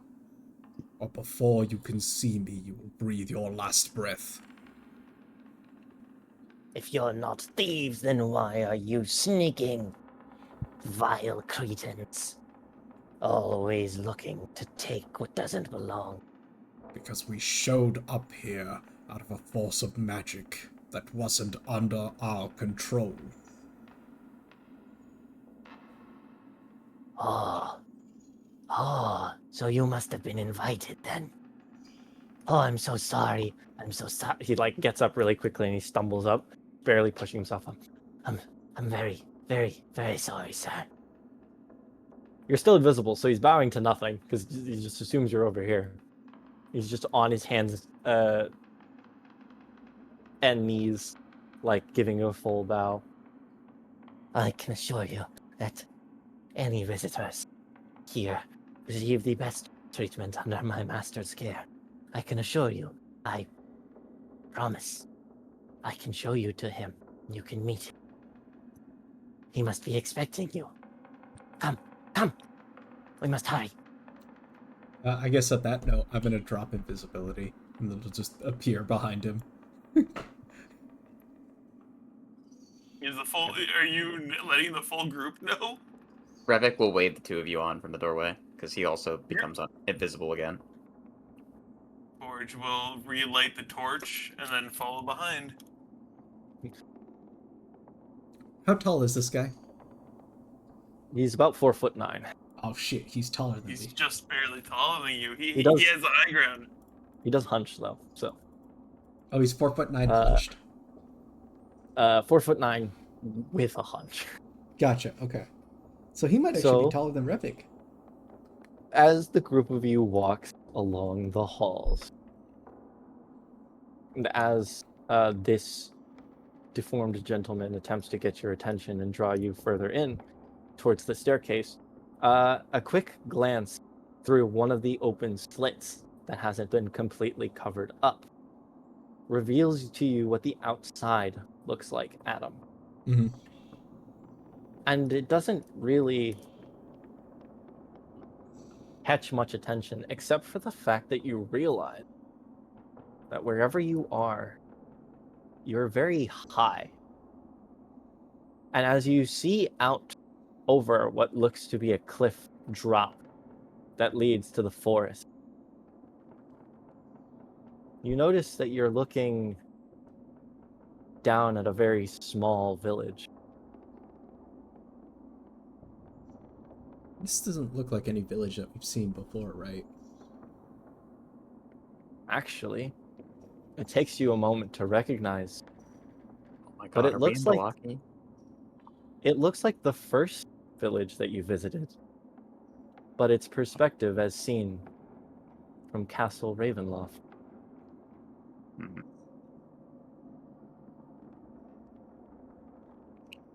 S1: Or before you can see me, you will breathe your last breath.
S9: If you're not thieves, then why are you sneaking? Vile cretins. Always looking to take what doesn't belong.
S1: Because we showed up here out of a force of magic that wasn't under our control.
S9: Oh. Oh, so you must have been invited then. Oh, I'm so sorry. I'm so sorry. He like gets up really quickly and he stumbles up, barely pushing himself up. I'm very, very, very sorry, sir. You're still invisible, so he's bowing to nothing because he just assumes you're over here. He's just on his hands and knees, like giving you a full bow. I can assure you that any visitors here receive the best treatment under my master's care. I can assure you, I promise. I can show you to him. You can meet him. He must be expecting you. Come, come. We must hurry.
S1: I guess at that note, I'm gonna drop invisibility, and it'll just appear behind him.
S5: Are you letting the full group know?
S10: Revik will wave the two of you on from the doorway, because he also becomes invisible again.
S5: Forge will relight the torch and then follow behind.
S1: How tall is this guy?
S2: He's about 4'9".
S1: Oh shit, he's taller than
S5: He's
S1: me.
S5: just barely taller than you. He
S2: does-
S5: has the high ground.
S2: He does hunch though, so
S1: Oh, he's 4'9"
S2: Uh,
S1: hunched.
S2: 4'9" with a hunch.
S1: Gotcha, okay. So he might actually
S2: So-
S1: be taller than Revik.
S2: As the group of you walks along the halls, and as this deformed gentleman attempts to get your attention and draw you further in towards the staircase, a quick glance through one of the open slits that hasn't been completely covered up reveals to you what the outside looks like, Adam.
S1: Mm-hmm.
S2: And it doesn't really catch much attention, except for the fact that you realize that wherever you are, you're very high. And as you see out over what looks to be a cliff drop that leads to the forest, you notice that you're looking down at a very small village.
S1: This doesn't look like any village that we've seen before, right?
S2: Actually, it takes you a moment to recognize,
S10: Oh my god,
S2: but it
S10: are we
S2: looks
S10: in
S2: like
S10: Milwaukee?
S2: it looks like the first village that you visited, but its perspective as seen from Castle Ravenloft.
S10: Hmm.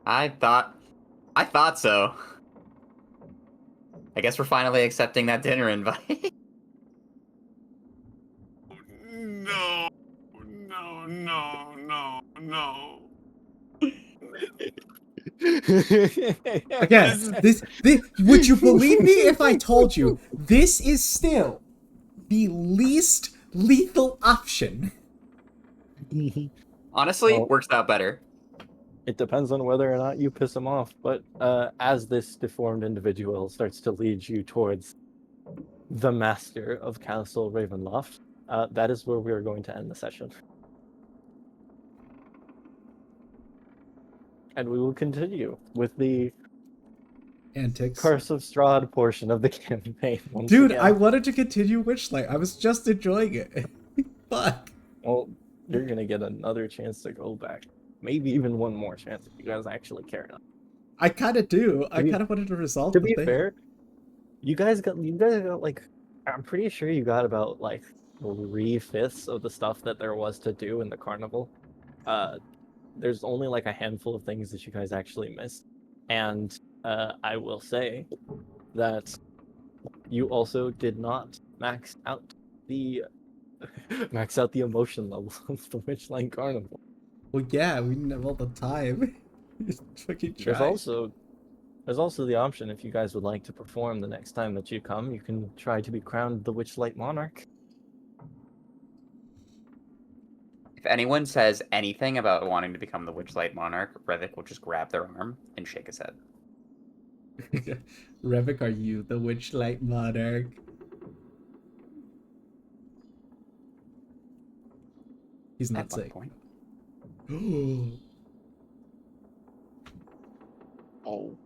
S10: I thought so. I guess we're finally accepting that dinner invite.
S5: No, no, no, no, no.
S1: Again, this would you believe me if I told you this is still the least lethal option?
S10: Honestly,
S2: Well-
S10: works out better.
S2: It depends on whether or not you piss him off, but as this deformed individual starts to lead you towards the master of Castle Ravenloft, that is where we are going to end the session. And we will continue with the
S1: Antics.
S2: Curse of Strahd portion of the campaign. Once
S1: Dude,
S2: again.
S1: I wanted to continue Witchlight. I was just enjoying it. Fuck.
S2: Well, you're gonna get another chance to go back. Maybe even one more chance if you guys actually care enough.
S1: I kind of do. I
S2: be-
S1: kind of wanted to resolve
S2: To
S1: the
S2: be
S1: thing.
S2: fair, you guys got like, I'm pretty sure you got about like 3/5 of the stuff that there was to do in the carnival. There's only like a handful of things that you guys actually missed, and I will say that you also did not max out the emotion levels of the Witchlight Carnival.
S1: Well, yeah, we didn't have all the time. Just fucking
S2: There's
S1: try.
S2: also the option, if you guys would like to perform the next time that you come, you can try to be crowned the Witchlight Monarch.
S10: If anyone says anything about wanting to become the Witchlight Monarch, Revik will just grab their arm and shake his head.
S1: Revik, are you the Witchlight Monarch? He's not
S10: At what
S1: sick.
S10: point?
S2: Oh.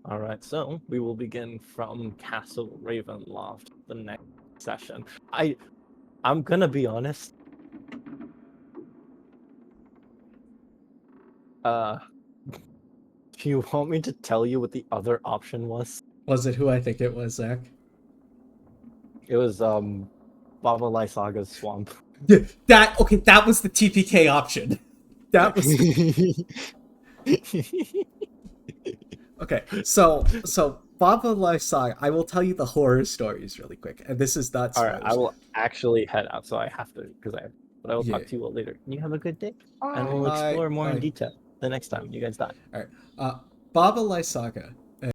S2: All right, so we will begin from Castle Ravenloft the next session. I'm gonna be honest. Do you want me to tell you what the other option was?
S1: Was it who I think it was, Zach?
S2: It was Baba Lysaga's swamp.
S1: Yeah, that was the TPK option. That was okay. So Baba Life Saga. I will tell you the horror stories really quick, and this is not
S2: All
S1: spoilers.
S2: right, I will actually head out, so I have to but I will
S1: Yeah.
S2: talk to you all later. You have a good day, and we'll explore more in detail the next time you guys die.
S1: All right. Baba Life Saga